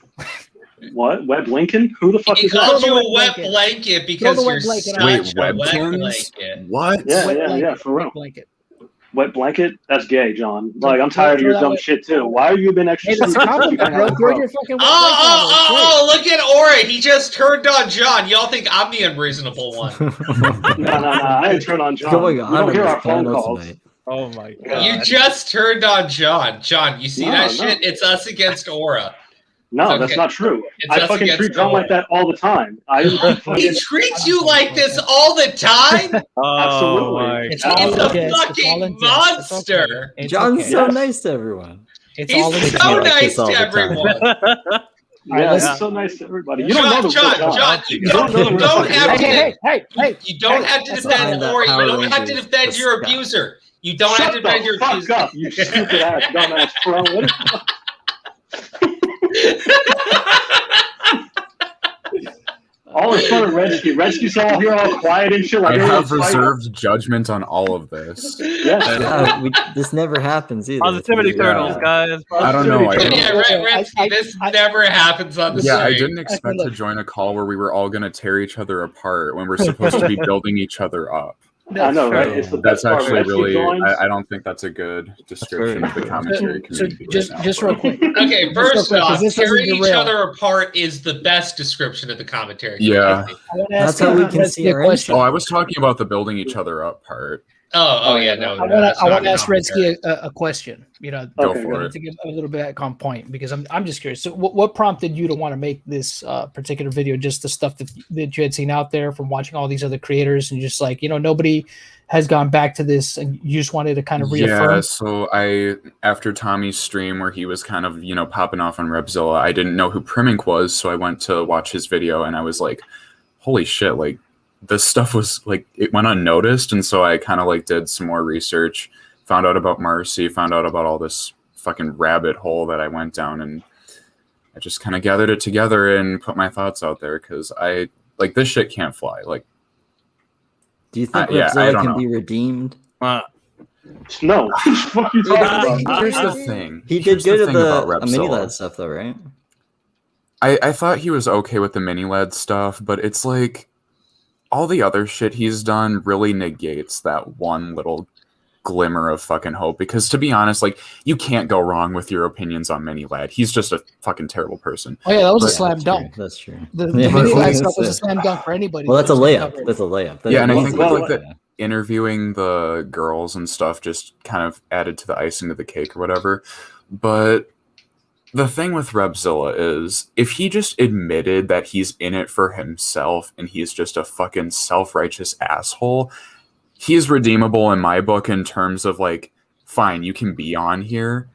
What? Web Lincoln? Who the fuck He is that? called you a wet wet blanket. blanket because Throw the you're wet blanket such out. Wait, a wet webkins? blanket. What? Yeah, Wet yeah, blanket. yeah, for real. Blanket. Wet blanket? That's gay, John. Like, I'm tired of your dumb shit too. Why have you been extra? Hey, that's a compliment, bro. Throw your fucking Look at Aura. He just turned on John. Y'all think I'm the unreasonable one. No. I didn't turn on John. Going You on don't with hear this our phone panel calls. tonight. Oh my god! You just turned on John. John, you see that No. shit? It's us against Aura. No, Okay. that's not true. It's I us fucking against treat John Aura. like that all the time. He treats you like this all the time? Absolutely. It's He's all a in jest. It's all fucking in jest. It's monster. okay. It's John's okay. so nice to everyone. It's He's all in jest. so like nice this all to the time. everyone. Yeah, listen. he's so nice to everybody. You don't know the John, real John, you You don't know the don't real have to. Hey! You don't have to That's defend behind that Ori. You Power don't have to Rangers defend your disgust. abuser. You don't have to Shut defend your the fuck abuser. up, you stupid ass dumbass pro. What all in front of Redski. Redski's all here, all quiet and shit. Like I have everyone's fighting. reserved judgment on all of this. Yes. This never happens either. Positivity It's weird. turtles, guys. I don't know. Yeah, Redski, this never happens on the Yeah, I stream. didn't expect to join a call where we were all going to tear each other apart when we're supposed to be building each other up. I know, right? It's the That's best part. actually Redski really. joins. I don't think that's a good description of the commentary So community. just real quick. Okay, first real quick, 'cause off, this doesn't tearing each derail. other apart is the best description of the commentary. Yeah. community. I want to That's ask how we you can see our question. Oh, I was talking about the building each other up part. Oh yeah, no. I that's want not to ask commentary. Redski a question. You know, Go for it. to get a little bit back on point because I'm just curious. So, what prompted you to want to make this particular video? Just the stuff that you had seen out there from watching all these other creators, and just like nobody has gone back to this, and you just wanted to kind of reaffirm. Yeah, so after Tommy's stream where he was kind of, popping off on Repzilla, I didn't know who Primink was, so I went to watch his video and I was like, holy shit, like this stuff was like, it went unnoticed. And so I kind of like did some more research, found out about Marcy, found out about all this fucking rabbit hole that I went down, and I just kind of gathered it together and put my thoughts out there because this shit can't fly. Like, Do you think I Repzilla don't can know. be redeemed? No. What are you talking about? Here's the thing. He Here's did good the at thing the about mini Repzilla. lad stuff, though, right? I thought he was okay with the mini LED stuff, but it's like all the other shit he's done really negates that one little glimmer of fucking hope. Because to be honest, like, you can't go wrong with your opinions on mini LED. He's just a fucking terrible person. Oh yeah, that was a But- slam dunk. That's true. The Yeah. mini lad stuff was a slam dunk for anybody. Well, that's a who's layup. covered. That's a layup. That's Yeah, and I easy. think that, like, the interviewing the girls and stuff just kind of added to the icing of the cake or whatever. But the thing with Repzilla is, if he just admitted that he's in it for himself and he's just a fucking self-righteous asshole, he is redeemable in my book in terms of, like, fine, you can be on here.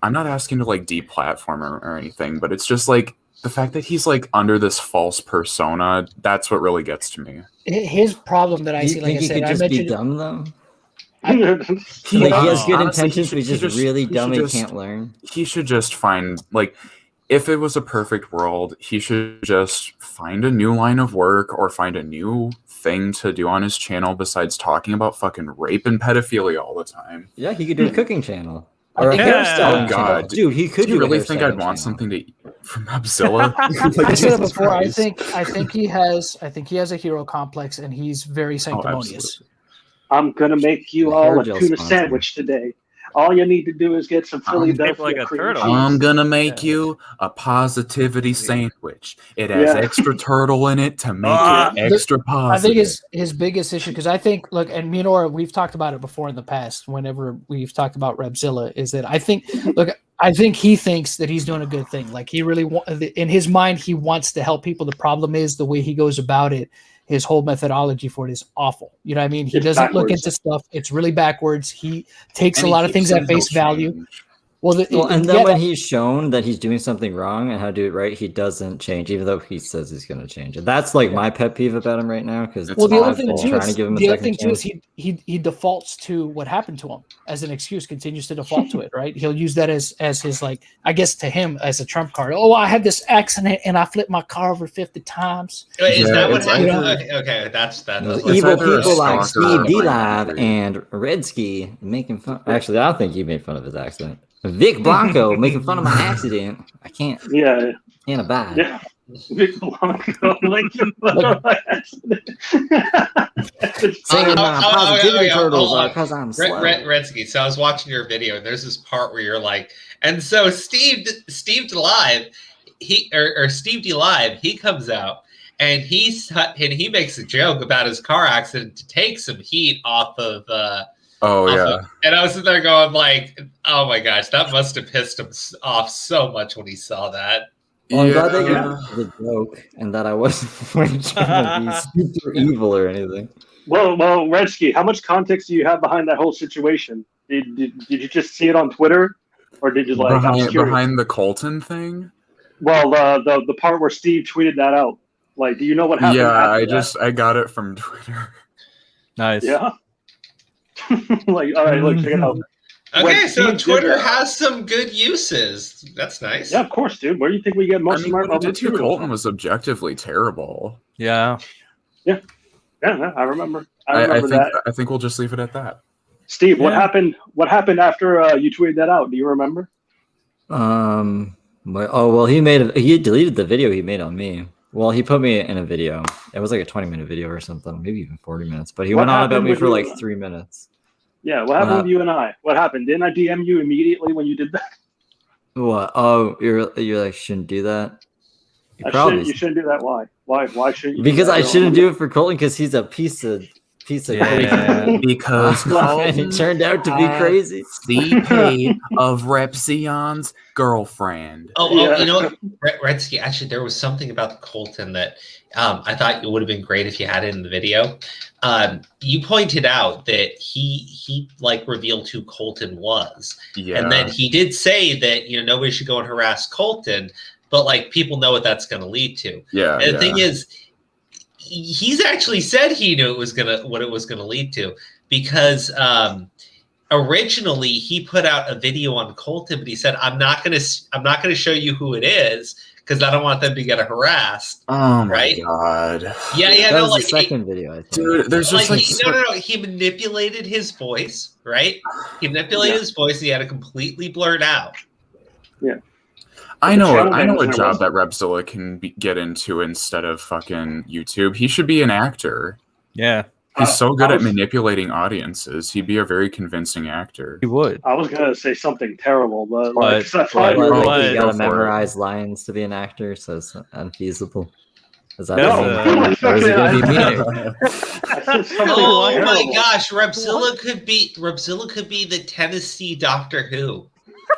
I'm not asking to, like, deplatform or anything, but it's just, like, the fact that he's, like, under this false persona, that's what really gets to me. His problem that I Do you see, like think I he said, could I just be mentioned. dumb, though? I, Like, he has good Honestly, intentions, but he he's just really dumb should and can't learn. He should just find, like, if it was a perfect world, he should just find a new line of work or find a new thing to do on his channel besides talking about fucking rape and pedophilia all the time. Yeah, he could do a cooking channel. Or a Yeah. hairstyling Oh, God. channel. Dude, he could Do you do a really think I'd hairstyling want channel. something to eat from Repzilla? I said it before. I Christ. think he has a hero complex, and he's very sanctimonious. absolutely. I'm gonna make you The all hair a gel tuna sponsor. sandwich today. All you need to do is get some Philadelphia like a cream turtle. cheese. I'm gonna make you a positivity sandwich. It has Yeah. extra turtle in it to make Ah. it extra I positive. think his biggest issue, because I think, look, and me and Nora, we've talked about it before in the past. Whenever we've talked about Repzilla, is that I think he thinks that he's doing a good thing. Like, he really in his mind, he wants to help people. The problem is the way he goes about it. His whole methodology for it is awful. You know what I mean? He It's doesn't look backwards. into stuff. It's really backwards. He takes And a he lot of keeps things at saying he'll face value. change. Well, And then yeah, when he's shown that he's doing something wrong and how to do it right, he doesn't change, even though he says he's going to change. And that's like my pet peeve about him right now. Because well, the other I've thing been too trying is to give him a the other second thing too is chance. he defaults to what happened to him as an excuse. Continues to default to it, right? He'll use that as his, like, I guess to him as a trump card. Oh, I had this accident and I flipped my car over 50 times. Wait, is Yeah, that what it's happened? either- Okay, that's that. Those That's evil either a people like stalker Steve or a DeLive murderer. and Redski making fun. Actually, I don't think you made fun of his accident. Vic Blanco making fun of my accident. I can't Yeah, abide. yeah. Big Blanco. Like, Saying positivity turtles because I'm slow. Redski, so I was watching your video, and there's this part where you're like, and so Steve DeLive, Steve DeLive, he comes out and he makes a joke about his car accident to take some heat off of. And I was sitting there going like, oh my gosh, that must have pissed him off so much when he saw that. Well, I'm glad they got the joke and that I wasn't trying to be super evil or anything. Well, Redski, how much context do you have behind that whole situation? Did you just see it on Twitter, or did you like behind the Colton thing? Well, the part where Steve tweeted that out. Like, do you know what happened? Yeah, I got it from Twitter. Nice. Yeah. Like, all right, look, check it out. Okay, so Twitter has some good uses. That's nice. Yeah, of course, dude. Where do you think we get most of our material? Colton was objectively terrible. Yeah. Yeah, I remember. I remember that. I think we'll just leave it at that. Steve, what happened? What happened after you tweeted that out? Do you remember? He deleted the video he made on me. Well, he put me in a video. It was like a 20-minute video or something, maybe even 40 minutes. But he went on about me for like 3 minutes. Yeah, what happened with you and I? What happened? Didn't I DM you immediately when you did that? What? Oh, you're like, shouldn't do that? You shouldn't do that. Why? Why shouldn't you? Because I shouldn't do it for Colton because he's a piece of crazy. Because it turned out to be crazy. CP of Repzillon's girlfriend. You know what, Redski, actually, there was something about the Colton that I thought it would have been great if you had it in the video. You pointed out that he like revealed who Colton was. Yeah. And then he did say that, nobody should go and harass Colton, but like people know what that's going to lead to. Yeah. And the thing is, he's actually said he knew what it was gonna lead to, because originally he put out a video on Colton, but he said, I'm not gonna show you who it is because I don't want them to get harassed. Oh my god. Yeah. That was the second video, I think. Dude, there's just no. He manipulated his voice, right? He manipulated his voice, and he had it completely blurred out. Yeah. I know a job that Repzilla can get into instead of fucking YouTube. He should be an actor. Yeah. He's so good at manipulating audiences. He'd be a very convincing actor. He would. I was gonna say something terrible, but you gotta memorize lines to be an actor, so it's unfeasible. Is that or is it gonna be me? Oh my gosh, Repzilla could be the Tennessee Doctor Who.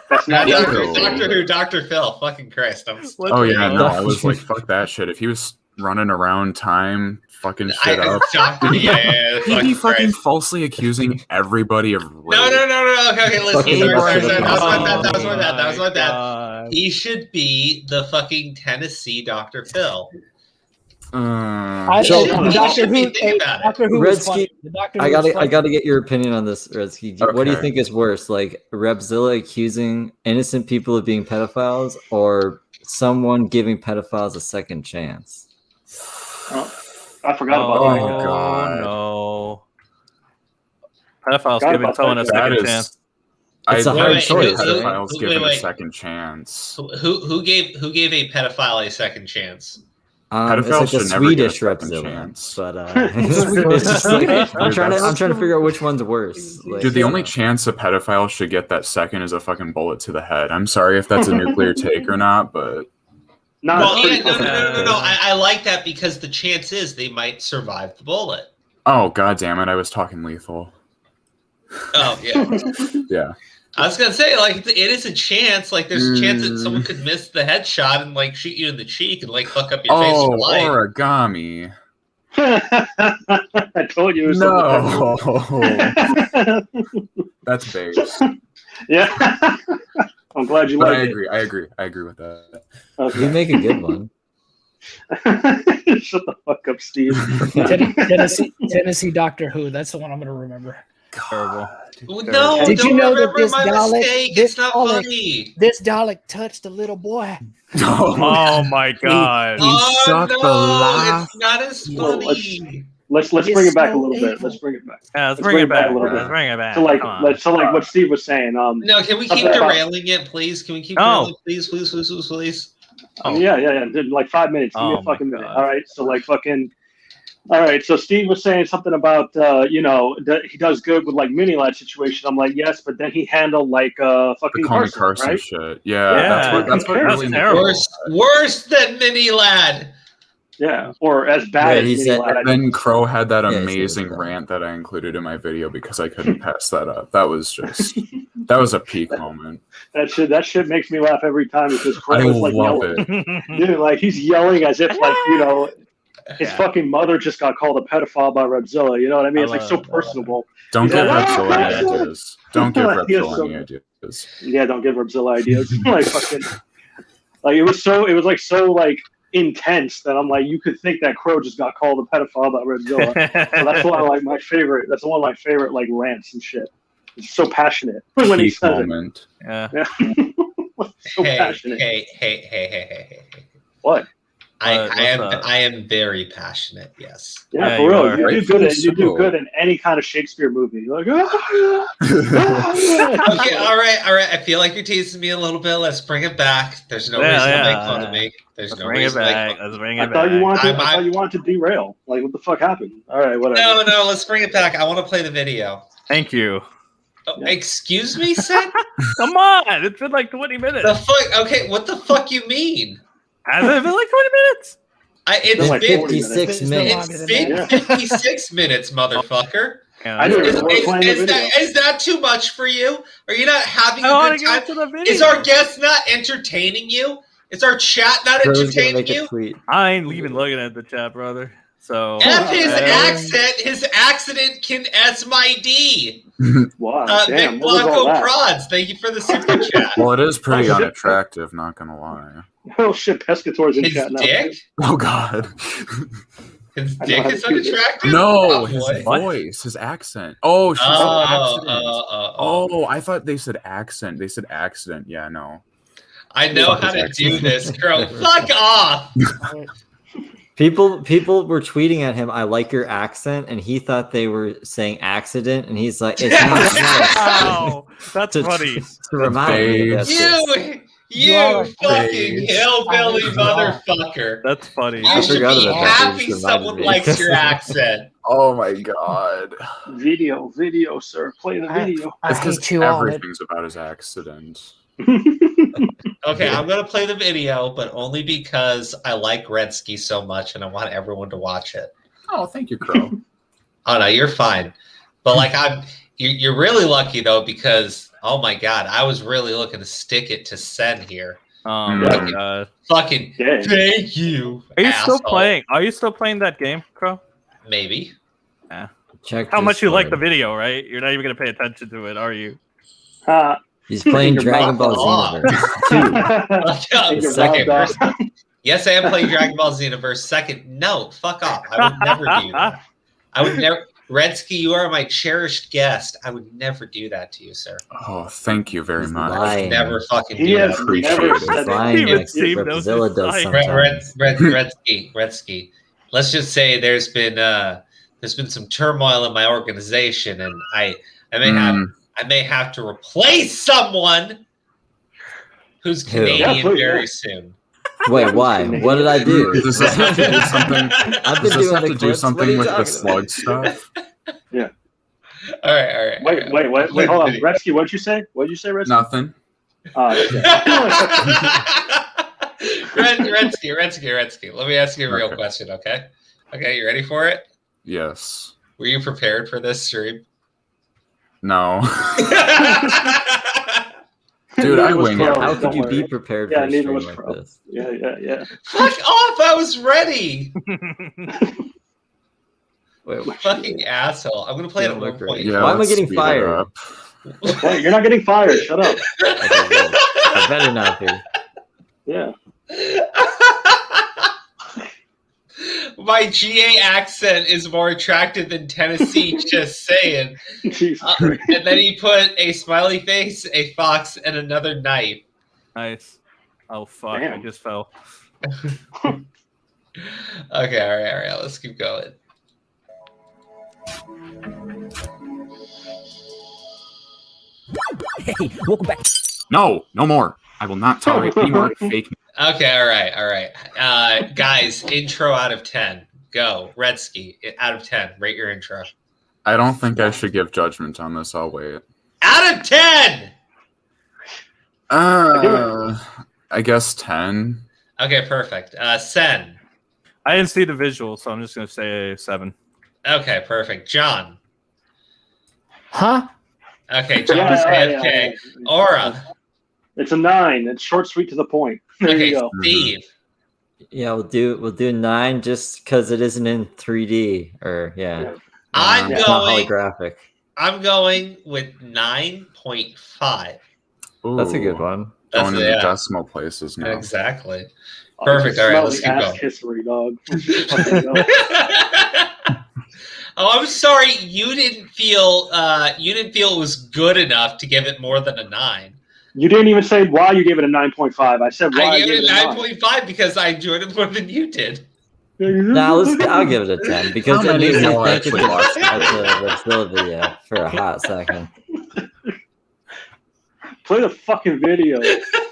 That's not Doctor Who, Dr. Phil. Fucking Christ. I was like, fuck that shit. If he was running around time, fucking shit up. He'd be fucking falsely accusing everybody of rape. No. Okay, listen. That was my bad. He should be the fucking Tennessee Dr. Phil. Doctor Who. Redski, I gotta get your opinion on this, Redski. Okay. What do you think is worse, like Repzilla accusing innocent people of being pedophiles, or someone giving pedophiles a second chance? I forgot about that. Oh my god! No, pedophiles giving someone a second chance. It's a hard choice. Pedophiles giving a second chance. Who gave a pedophile a second chance? It's like the Swedish Repzilla, but it's just like I'm trying to figure out which one's worse. Like, dude, the only chance a pedophile should get that second is a fucking bullet to the head. I'm sorry if that's a nuclear take or not, but no. I like that because the chance is they might survive the bullet. Oh god damn it! I was talking lethal. Oh yeah, yeah. I was gonna say, like, it is a chance. Like, there's a chance that someone could miss the headshot and like shoot you in the cheek and like fuck up your face for life. Origami. I told you. It was that's base. Yeah. I'm glad you like it. I agree with that. Okay. You make a good one. Shut the fuck up, Steve. Tennessee Doctor Who. That's the one I'm gonna remember. Terrible. No, did you know that this Dalek touched a little boy? Oh my god! It's not as funny. Let's bring it back a little bit. Let's bring it back. Yeah, let's bring it back a little bit. So like what Steve was saying. No, can we keep derailing it, please? Can we keep derailing, please? Yeah. Did like 5 minutes. Give me a fucking minute. All right. So like fucking. All right. So Steve was saying something about he does good with like mini lad situation. I'm like, yes, but then he handled like fucking Carson, right? shit. Yeah. That's what really worse than mini lad. Yeah, or as bad as mini lad. Then Crow had that amazing rant that I included in my video because I couldn't pass that up. That was a peak moment. That shit makes me laugh every time because Crow I is like love yelling. Dude, like he's yelling as if like his fucking mother just got called a pedophile by Repzilla. You know what I mean? It's like so personable. Don't give Repzilla any ideas. Don't give Repzilla any ideas. Yeah, don't give Repzilla ideas. Like fucking, like it was so intense that I'm like, you could think that Crow just got called a pedophile by Redzilla. So that's one of like my favorite. That's one of my favorite like rants and shit. It's so passionate when he says it. Yeah. So passionate. Hey. What? I am very passionate. Yes. Yeah, for real. You do good in any kind of Shakespeare movie. You're like, okay, all right. I feel like you're teasing me a little bit. Let's bring it back. There's no reason to make fun of me. There's no reason to make fun. Let's bring I thought you wanted to derail. Like, what the fuck happened? All right, whatever. No. Let's bring it back. I want to play the video. Thank you. Oh, excuse me, Sid? Come on. It's been like 20 minutes. The fuck? Okay, what the fuck you mean? Has it been like 20 minutes? It's like been 56 minutes. It's been 56 minutes, motherfucker. Is that too much for you? Are you not having a good time? Is our guest not entertaining you? Is our chat not entertaining you? I ain't even looking at the chat, brother. So F his accent. His accident can S my D. Wow. Big Blanco Prods. Thank you for the super chat. Well, it is pretty unattractive, not gonna lie. Oh shit, Pescator's in chat now. Dick? Oh god. His dick is unattractive? No, his voice, his accent. Oh, she said accident. Oh, I thought they said accent. They said accident. Yeah, no. I know how to do this, girl. Fuck off. People were tweeting at him, "I like your accent," and he thought they were saying accident, and he's like, "It's not." Wow, that's funny. To remind me of You fucking hillbilly motherfucker. That's funny. You should be happy someone likes your accent. Oh my god. Video, sir. Play the video. I hate you all. Everything's about his accident. Okay, I'm gonna play the video, but only because I like Redski so much and I want everyone to watch it. Oh, thank you, Crow. Oh no, you're fine. But like you're really lucky though, because oh my god, I was really looking to stick it to Sen here. Oh my god. Fucking thank you. Are you still playing? Are you still playing that game, Crow? Maybe. Yeah. Check how much you like the video, right? You're not even gonna pay attention to it, are you? He's playing Dragon Ball Xenoverse 2. Yes, I am playing Dragon Ball Xenoverse 2. No, fuck off. I would never do that. I would never. Redski, you are my cherished guest. I would never do that to you, sir. Oh, thank you very much. I would never fucking do that. Appreciate it. Redski. Let's just say there's been some turmoil in my organization, and I may have to replace someone who's Canadian very soon. Wait, why? What did I do? Does this have to do something? I've been doing to do something with the slug stuff? Yeah. All right. Wait, hold on. Redski, what'd you say? Redski? Nothing. Redski. Let me ask you a real question, okay? Okay, you ready for it? Yes. Were you prepared for this stream? No. Dude, I wing it. How could you be prepared for a stream like this? Yeah. Fuck off! I was ready. Wait, fucking asshole! I'm gonna play it at 1 point. Yeah, why am I getting fired? Hey, you're not getting fired. Shut up. I better not be. Yeah. My GA accent is more attractive than Tennessee, just saying. And then he put a smiley face, a fox, and another knife. Nice. Oh, fuck. Damn. I just fell. Okay, all right. Let's keep going. Hey, welcome back. No more. I will not tolerate any more fake. Okay, all right. Guys, intro out of 10. Go. Redski, out of 10. Rate your intro. I don't think I should give judgment on this. I'll wait. Out of 10! I guess 10. Okay, perfect. Sen. I didn't see the visual, so I'm just going to say 7. Okay, perfect. John. Huh? Okay, John's AFK. Aura. It's a 9. It's short, sweet, to the point. There you go. Steve. Yeah, we'll do 9 just because it isn't in 3D or I'm not going holographic. I'm going with 9.5. That's a good one. Going into decimal places now. Exactly. Perfect. All right, let's keep going. History, dog. Oh, I'm sorry. You didn't feel it was good enough to give it more than a 9. You didn't even say why you gave it a 9.5. I said why I you gave it a 9.5 9.5 because I enjoyed it more than you did. I'll give it a 10 because it makes me think actually watched it's a Redzilla video for a hot second. Play the fucking video.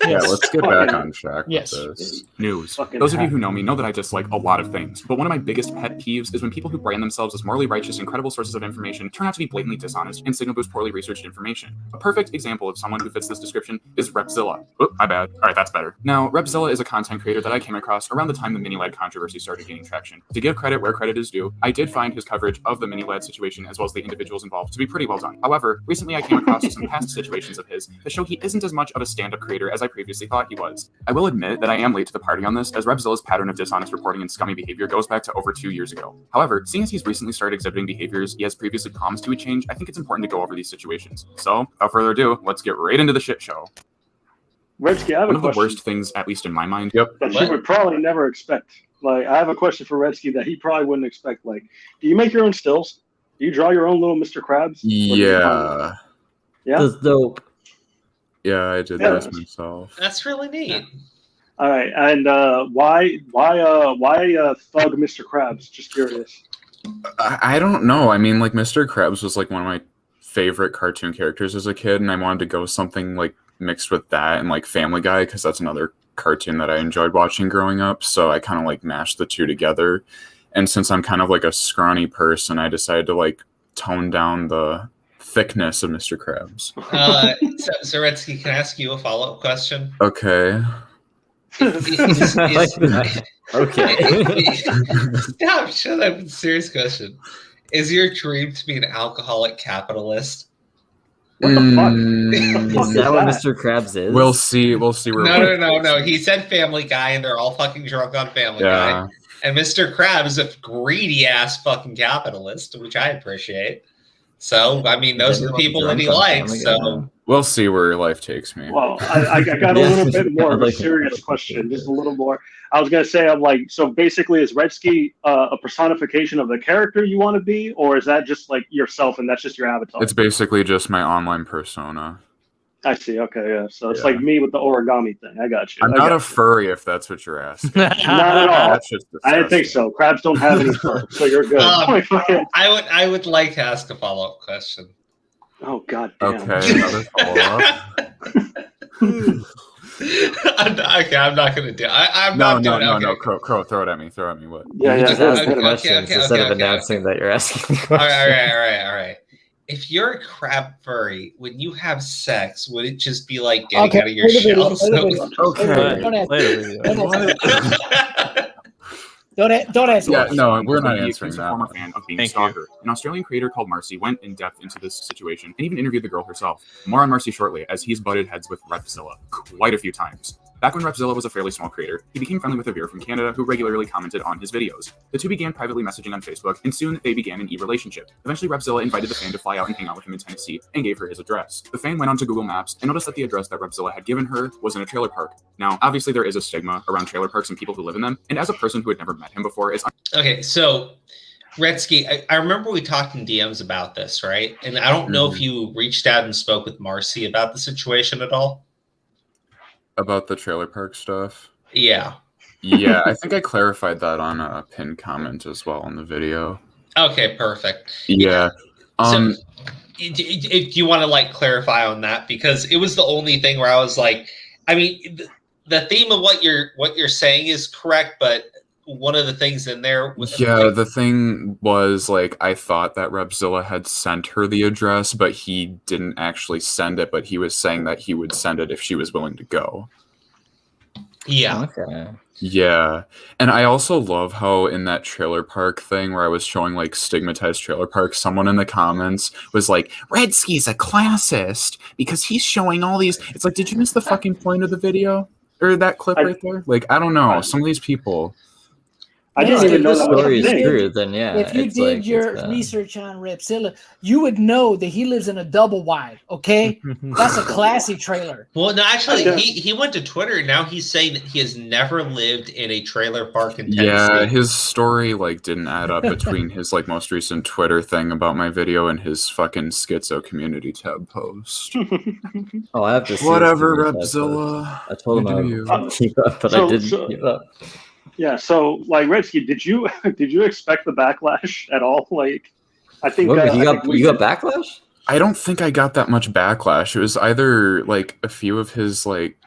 Yeah, let's get back on track with Yes. this. News. Fucking Those of you who know me know that I dislike a lot of things, but one of my biggest pet peeves is when people who brand themselves as morally righteous and credible sources of information turn out to be blatantly dishonest and signal boost poorly researched information. A perfect example of someone who fits this description is Repzilla. Oop, my bad. All right, that's better. Now, Repzilla is a content creator that I came across around the time the mini-led controversy started gaining traction. To give credit where credit is due, I did find his coverage of the mini-led situation as well as the individuals involved to be pretty well done. However, recently I came across some past situations of his that show he isn't as much of a stand-up creator as I previously thought he was. I will admit that I am late to the party on this, as Repzilla's pattern of dishonest reporting and scummy behavior goes back to over 2 years ago. However, seeing as he's recently started exhibiting behaviors he has previously promised he would change, I think it's important to go over these situations. So, without further ado, let's get right into the shit show. Redski, I have One a of the question worst things, at least in my mind, that you would probably never expect. Like, I have a question for Redski that he probably wouldn't expect. Like, do you make your own stills? Do you draw your own little Mr. Krabs? Yeah. Yeah? That's dope. Yeah, I did this myself. That's really neat. All right, and why thug Mr. Krabs? Just curious. I don't know. I mean, like, Mr. Krabs was like one of my favorite cartoon characters as a kid, and I wanted to go something like mixed with that and like Family Guy because that's another cartoon that I enjoyed watching growing up. So I kind of like mashed the two together. And since I'm kind of like a scrawny person, I decided to like tone down the thickness of Mr. Krabs. So Redski, can I ask you a follow-up question? Okay. Okay. Stop, shut up. Serious question. Is your dream to be an alcoholic capitalist? What the fuck? Is that what Mr. Krabs is? We'll see. Where No. He said Family Guy, and they're all fucking drunk on Family Guy. And Mr. Krabs is a greedy ass fucking capitalist, which I appreciate. So, I mean, those are the people that he likes. So we'll see where life takes me. Well, I got a little bit more of a serious question, just a little more. I was going to say, I'm like, so basically, is Redski a personification of the character you want to be, or is that just like yourself and that's just your avatar? It's basically just my online persona. I see. Okay, yeah. So it's like me with the origami thing. I got you. I'm not a furry, if that's what you're asking. Not at all. That's just I didn't think so. Crabs don't have any fur, so you're good. I would like to ask a follow-up question. Oh, God damn. Okay, another follow-up. I'm not going to do it. I'm not doing it. No. Crow, throw it at me. What? Yeah. Just ask the questions instead of announcing that you're asking the questions. All right. If you're a crab furry, when you have sex, would it just be like getting out of your shell? Don't answer. Yeah, no, we're not answering A that. former fan of being a stalker. An Australian creator called Marcy went in depth into this situation and even interviewed the girl herself. More on Marcy shortly, as he's butted heads with Repzilla quite a few times. Back when Repzilla was a fairly small creator, he became friendly with a viewer from Canada who regularly commented on his videos. The two began privately messaging on Facebook, and soon they began an e-relationship. Eventually, Repzilla invited the fan to fly out and hang out with him in Tennessee, and gave her his address. The fan went onto Google Maps and noticed that the address that Repzilla had given her was in a trailer park. Now, obviously there is a stigma around trailer parks and people who live in them, and as a person who had never met him before is... Okay, so... Redski, I remember we talked in DMs about this, right? And I don't know if you reached out and spoke with Marcy about the situation at all. About the trailer park stuff? Yeah. Yeah, I think I clarified that on a pinned comment as well in the video. Okay, perfect. Yeah. So, do you want to like clarify on that? Because it was the only thing where I was like, I mean, the theme of what you're saying is correct, but one of the things in there was the thing was like I thought that Repzilla had sent her the address, but he didn't actually send it, but he was saying that he would send it if she was willing to go. Yeah. Okay. Yeah. And I also love how in that trailer park thing where I was showing like stigmatized trailer parks, someone in the comments was like, Redski's a classist because he's showing all these. It's like, did you miss the fucking point of the video? Or that clip right there? Like, I don't know. Some of these people. I didn't even know the that was story a is thing. true. Then yeah, If you it's did like, your research on Repzilla, you would know that he lives in a double wide. Okay, that's a classy trailer. Well, no, actually, he went to Twitter and now he's saying that he has never lived in a trailer park in Tennessee. Yeah, his story like didn't add up between his like most recent Twitter thing about my video and his fucking schizo community tab post. Oh, I have to see whatever, his community tab Repzilla. post. I told him I would keep up, but I didn't keep up. Yeah, so like Redski, did you expect the backlash at all? Like, I think you got backlash. I don't think I got that much backlash. It was either like a few of his like.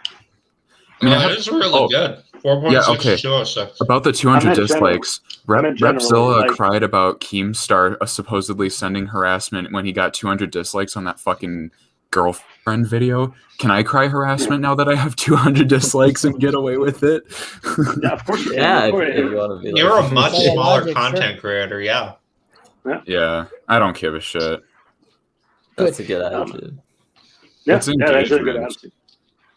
I mean, it was really good. 4.6 yeah, okay. About the 200 dislikes, Repzilla cried about Keemstar supposedly sending harassment when he got 200 dislikes on that fucking girlfriend video. Can I cry harassment now that I have 200 dislikes and get away with it? Yeah, of course. Yeah, if you want to be. You're a much smaller content creator, yeah. Yeah, I don't give a shit. That's a good attitude. That's a good attitude.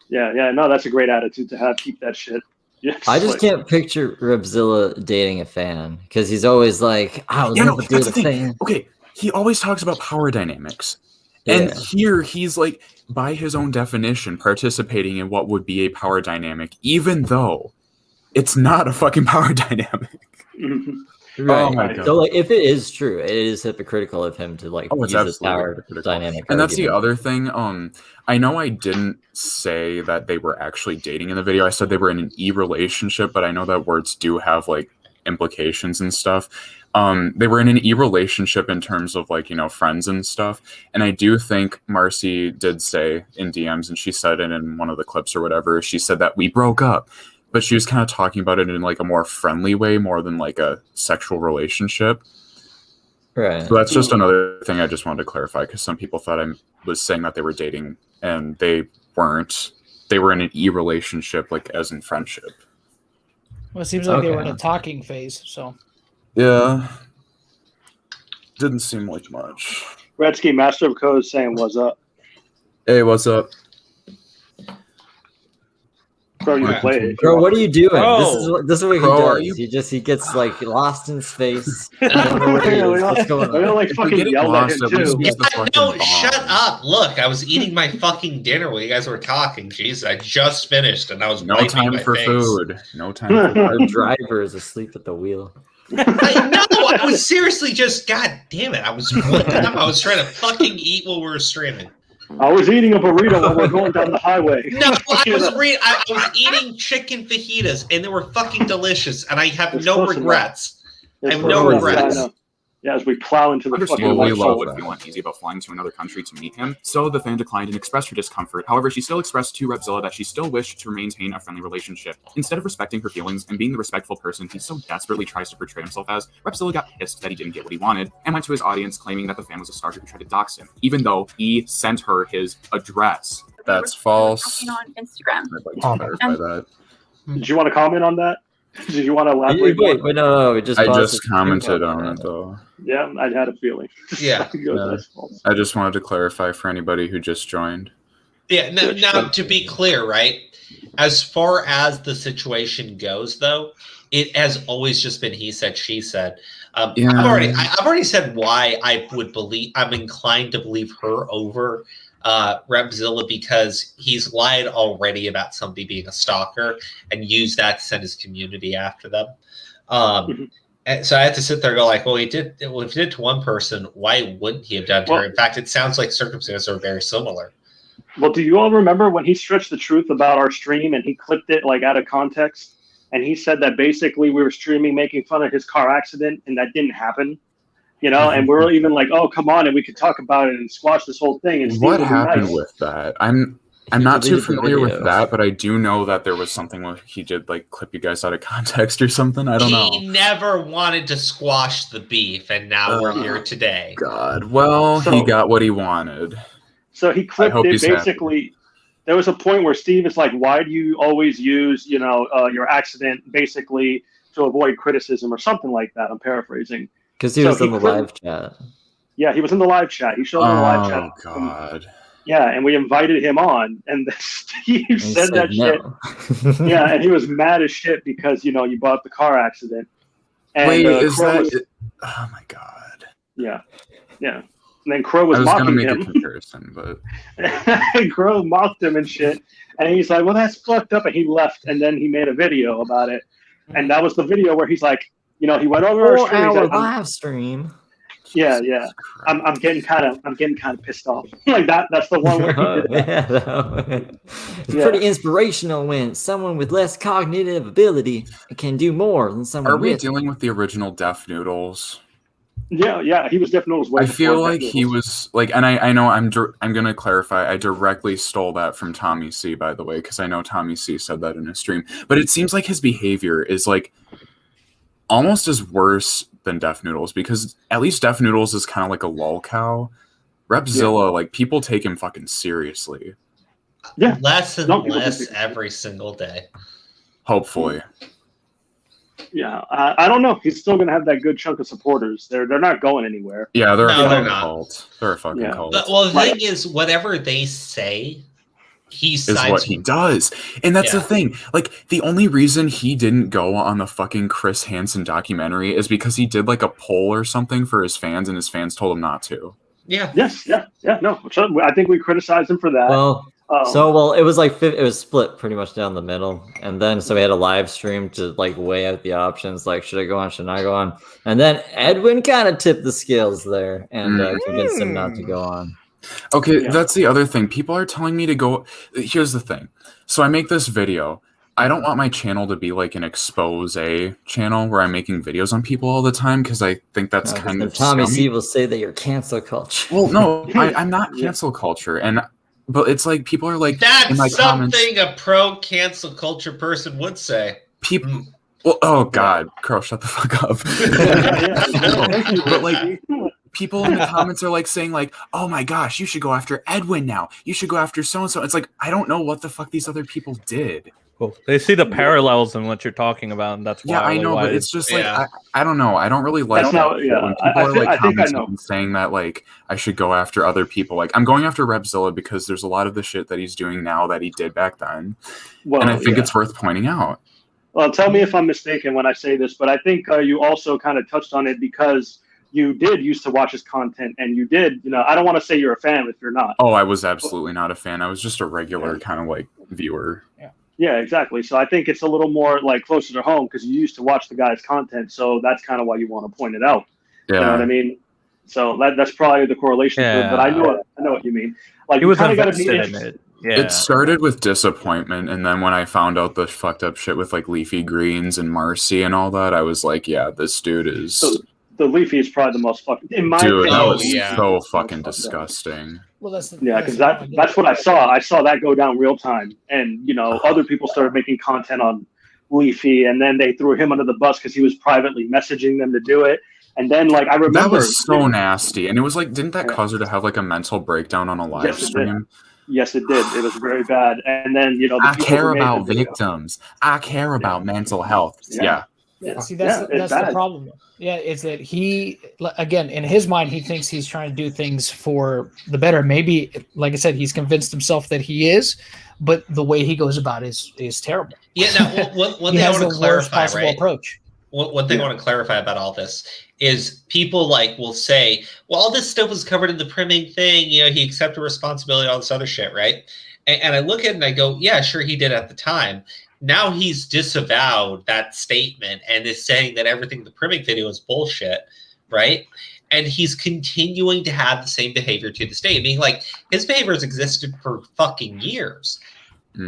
Yeah, no, that's a great attitude to have. Keep that shit. Yes, I just can't picture Repzilla dating a fan because he's always like, "I'll never do the thing." Okay, he always talks about power dynamics. And here he's like, by his own definition, participating in what would be a power dynamic, even though it's not a fucking power dynamic. Right. Oh my God. So, like, if it is true, it is hypocritical of him to like use this power dynamic. And that's the other thing. I know I didn't say that they were actually dating in the video. I said they were in an e-relationship, but I know that words do have like implications and stuff. They were in an e-relationship in terms of like, you know, friends and stuff. And I do think Marcy did say in DMs, and she said it in one of the clips or whatever, she said that we broke up, but she was kind of talking about it in like a more friendly way, more than like a sexual relationship. Right. So that's just another thing I just wanted to clarify, because some people thought I was saying that they were dating and they weren't. They were in an e-relationship, like as in friendship. Well, it seems like they were in a talking phase, so. Yeah. Didn't seem like much. Redski, Master of Code, saying what's up. Hey, what's up? Bro, you can play it. Bro, what are you doing? Bro. This is what he Bro, does. He gets like lost in space. I don't know what he is. What's going on? We're like fucking yell at him too. No, shut up. Look, I was eating my fucking dinner while you guys were talking. Jeez, I just finished and I was no wiping time my for face. food. No time for Our driver is asleep at the wheel. I was seriously just, god damn it. I was trying to fucking eat while we were streaming. I was eating a burrito while we're going down the highway. No, I was eating chicken fajitas and they were fucking delicious, and I have no regrets. I have no regrets. Yeah, as we plow into the fucking we love would feel uneasy about flying to another country to meet him. So the fan declined and expressed her discomfort. However, she still expressed to Repzilla that she still wished to maintain a friendly relationship. Instead of respecting her feelings and being the respectful person he so desperately tries to portray himself as, Repzilla got pissed that he didn't get what he wanted and went to his audience claiming that the fan was a stalker who tried to dox him, even though he sent her his address. That's false. On Instagram. I'd like to clarify that. Did you want to comment on that? Did you want to elaborate? Wait, no. I just commented on it though. Yeah, I had a feeling. Yeah. I just wanted to clarify for anybody who just joined. Yeah, now to be clear, right? As far as the situation goes, though, it has always just been he said, she said. I've already said why I'm inclined to believe her over Repzilla, because he's lied already about somebody being a stalker and used that to send his community after them. And so I had to sit there and go like, well, if he did it to one person, why wouldn't he have done it to her? In fact, it sounds like circumstances are very similar. Well, do you all remember when he stretched the truth about our stream and he clipped it like out of context? And he said that basically we were streaming making fun of his car accident and that didn't happen. You know, and we're even like, oh, come on, and we could talk about it and squash this whole thing. And what happened with that? I'm not too deleted the familiar with video. that, but I do know that there was something where he did like clip you guys out of context or something. I don't know. He never wanted to squash the beef, and now we're here today. God, well, he got what he wanted. So he clipped it basically. There was a point where Steve is like, "Why do you always use, your accident basically to avoid criticism or something like that?" I'm paraphrasing. Because he was in the live chat. Yeah, he was in the live chat. He showed up in the live chat. Oh God. Yeah, and we invited him on, and Steve said that no. shit. Yeah, and he was mad as shit because you brought up the car accident. And, Wait, is Crow that? Oh my God. Yeah, yeah. And then Crow was I was gonna mocking make him. a comparison, but And Crow mocked him and shit, and he's like, "Well, that's fucked up," and he left, and then he made a video about it, and that was the video where he's like, he went over our stream. He's like, live stream. Yeah, yeah. I'm getting kind of pissed off. Like that's the one where he did that. It's pretty inspirational when someone with less cognitive ability can do more than someone. Are we with. dealing with the original Deaf Noodles? Yeah, he was Deaf Noodles. I feel like he was like, and I know I'm gonna clarify. I directly stole that from Tommy C, by the way, because I know Tommy C said that in his stream. But it seems like his behavior is like almost as worse than Deaf Noodles, because at least Deaf Noodles is kind of like a lol cow. Repzilla, like people take him fucking seriously. Yeah, less and less every single day. Hopefully. Yeah, I don't know. He's still going to have that good chunk of supporters. They're not going anywhere. Yeah, they're they're a not. cult. They're a fucking cult. Well, the thing is, whatever they say, is what he does. And that's the thing. Like, the only reason he didn't go on the fucking Chris Hansen documentary is because he did like a poll or something for his fans, and his fans told him not to. Yeah. Yes. Yeah. No. I think we criticized him for that. Well, it was like it was split pretty much down the middle, and then so we had a live stream to like weigh out the options, like should I go on, should I go on, and then Edwin kind of tipped the scales there and convinced him not to go on. Okay, that's the other thing. People are telling me to go. Here's the thing. So I make this video. I don't want my channel to be like an expose channel where I'm making videos on people all the time, because I think that's kind of Tommy scummy. C will say that you're cancel culture. Well, no, I'm not cancel culture, but it's like people are like, that's in my comments, something a pro cancel culture person would say. People. Well, oh God, Crow, shut the fuck up. But like, people in the comments are like saying like, "Oh my gosh, you should go after Edwin now. You should go after so and so." It's like, I don't know what the fuck these other people did. Well, they see the parallels in what you're talking about, and that's why. Yeah, I know, but it's just like I don't know. I don't really like That's that. not- yeah, When people are like I think I commenting know. and saying that like I should go after other people. Like, I'm going after Repzilla because there's a lot of the shit that he's doing now that he did back then, Well, and I think yeah. it's worth pointing out. Well, tell me if I'm mistaken when I say this, but I think you also kind of touched on it because you did used to watch his content, and you did. I don't want to say you're a fan if you're not. Oh, I was absolutely not a fan. I was just a regular kind of like viewer. Yeah, exactly. So I think it's a little more like closer to home because you used to watch the guy's content, so that's kind of why you want to point it out. Yeah. You know what I mean? So that's probably the correlation to it. But I know what you mean. Like, He was kind of got to be invested in it. Yeah. It started with disappointment, and then when I found out the fucked up shit with like Leafy Greens and Marcy and all that, I was like, yeah, this dude is. So the Leafy is probably the most fucking. In my Dude, opinion, that was so fucking disgusting. Well, that's because that's what I saw. I saw that go down real time, and other people started making content on Leafy, and then they threw him under the bus because he was privately messaging them to do it. And then, like, I remember That was so nasty, and it was like, didn't that cause her to have like a mental breakdown on a live stream? Yes, it did. It was very bad. And then the I people care who made about the video- victims. I care about mental health. Yeah. Yeah, see, that's it's the bad. problem. Yeah, is that he, again, in his mind, he thinks he's trying to do things for the better. Maybe, like I said, he's convinced himself that he is, but the way he goes about it is terrible. Yeah. Now, one He thing I has want the to worst clarify, possible right? approach. One thing I want to clarify about all this is people will say, well, all this stuff was covered in the priming thing. He accepted responsibility, all this other shit, right? And I look at it and I go, yeah, sure, he did at the time. Now he's disavowed that statement and is saying that everything in the priming video is bullshit, right? And he's continuing to have the same behavior to this day. Meaning, like, his behavior has existed for fucking years.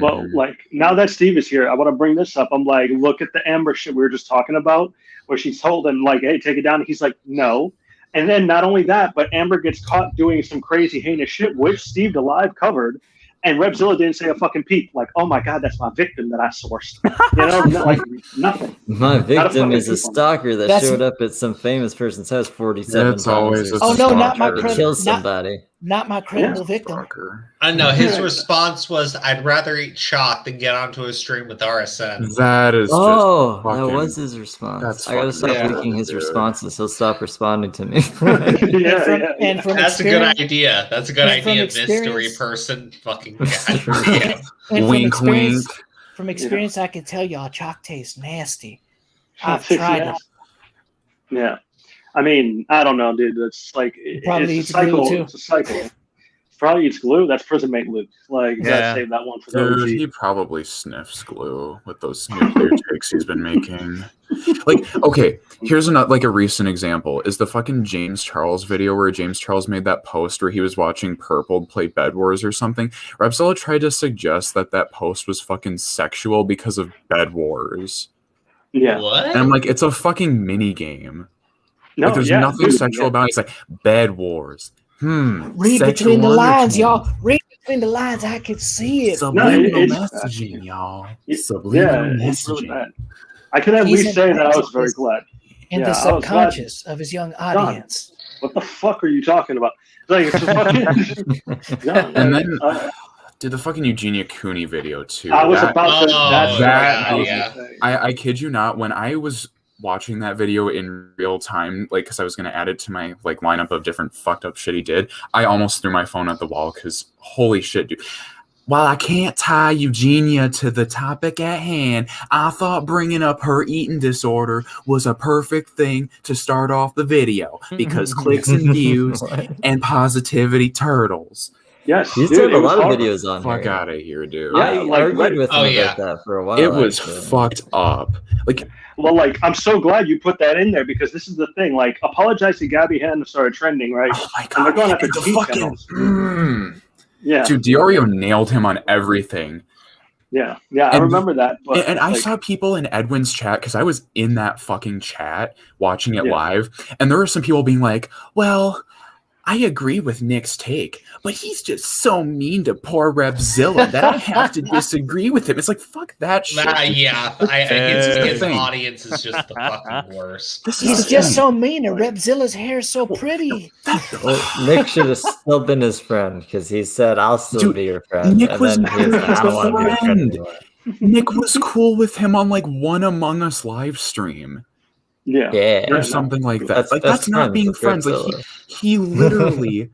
Well, like, now that Steve is here, I want to bring this up. I'm like, look at the Amber shit we were just talking about, where she's told him, like, hey, take it down. And he's like, no. And then not only that, but Amber gets caught doing some crazy heinous shit, which Steve DeLive covered. And Repzilla didn't say a fucking peep. Like, oh my god, that's my victim that I sourced. You know, like nothing. My victim is a peep on stalker that That's- showed up at some famous person's house 47 That's times. always or a Oh no, not my stalker. kill not, somebody. not my credible victim. Stalker. I know his response was, "I'd rather eat chalk than get onto a stream with RSN." That is Oh, just fucking, that was his response. that's I gotta fucking stop cool, leaking his dude. responses. He'll stop responding to me. And from That's a good experience- idea. That's a good and from idea, mystery experience- person. Fucking And from Wink, experience, wink. from experience, I can tell y'all chalk tastes nasty. I've Chalk tried tastes it. Yeah. I mean, I don't know, dude. It's like Probably it's eats a cycle. glue, too. It's a cycle. Probably eats glue. That's prison mate glue. Like, you Yeah. gotta save that one for the Dude, OG. he probably sniffs glue with those nuclear takes he's been making. Like, okay, here's a recent example is the fucking James Charles video where James Charles made that post where he was watching Purple play Bed Wars or something. Repzilla tried to suggest that post was fucking sexual because of Bed Wars. Yeah. What? And I'm like, it's a fucking mini game. No, like, there's yeah, nothing dude, sexual yeah. about it. It's like Bed Wars. Read Sexual between the lines, undertones. y'all. Read between the lines. I can see it. Subliminal it's- messaging, y'all. Yeah, Subliminal it's really messaging. bad. I can at He's least say that I was implanted very this glad. in Yeah, the I was glad. subconscious of his young audience. What the fuck are you talking about? Like, it's a fucking. John, And then uh, did the fucking Eugenia Cooney video too. I was That- about to. That's what I was yeah. gonna say. I kid you not, when I was watching that video in real time, like, because I was going to add it to my like lineup of different fucked up shit he did, I almost threw my phone at the wall because holy shit, dude. While I can't tie Eugenia to the topic at hand, I thought bringing up her eating disorder was a perfect thing to start off the video because clicks and views and positivity turtles. Yes, He's dude, done it a was lot of horrible. videos on Fuck here. out of here, dude. Yeah, I like, argued with him Oh, about yeah. that for a while. It was actually. fucked up. Like, Well, like, I'm so glad you put that in there because this is the thing. Like, Apologize to Gabby Hanna started trending, right? oh my And they're god, going after and the TV fucking channels. Yeah, dude, Diorio nailed him on everything. yeah, I And- remember that. But And I like, saw people in Edwin's chat because I was in that fucking chat watching it Yeah. live, and there were some people being like, "Well, I agree with Nick's take, but he's just so mean to poor Repzilla that I have to disagree with him." It's like, fuck that shit. Yeah, his thing. audience is just the fucking worst. This is He's the just thing. so mean, and Repzilla's hair is so pretty. Well, Nick should have still been his friend because he said, "I'll still Dude, be your friend." Nick and was then he was like, "I don't want to be your friend friend. anymore." Nick was cool with him on like one Among Us live stream yeah, Yeah, or something like that. That's Like, best that's not friends being with friends. Like, Repzilla. he literally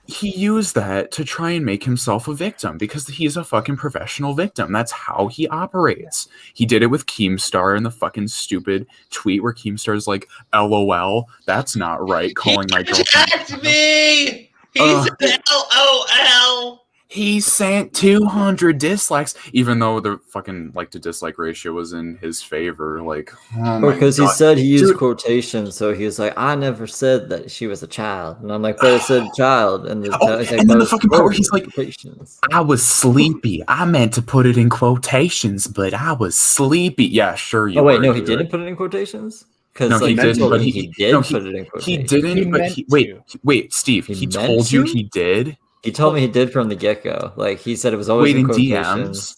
he used that to try and make himself a victim because he's a fucking professional victim. That's how he operates. He did it with Keemstar in the fucking stupid tweet where Keemstar's like, "LOL, that's not right." Calling my girlfriend. Attacked me. He's an LOL. He sent 200 dislikes, even though the fucking like to dislike ratio was in his favor. Like, oh my Because he God. said he used Dude. quotations, so he was like, "I never said that she was a child," and I'm like, "But it said child," and the Oh, he's like, and then "But the it's fucking part where he's like, quotations." "I was sleepy. I meant to put it in quotations, but I was sleepy." Yeah, sure. You Oh wait, were, no, he dude. didn't put it in quotations. Because No, like, he you didn't. told But me he did no, put it in he quotations. didn't. He but meant he, wait, to. wait, Steve. He He meant told you to? he did. He told me he did from the get go. Like he said, it was always Wait, in in quotations. DMs.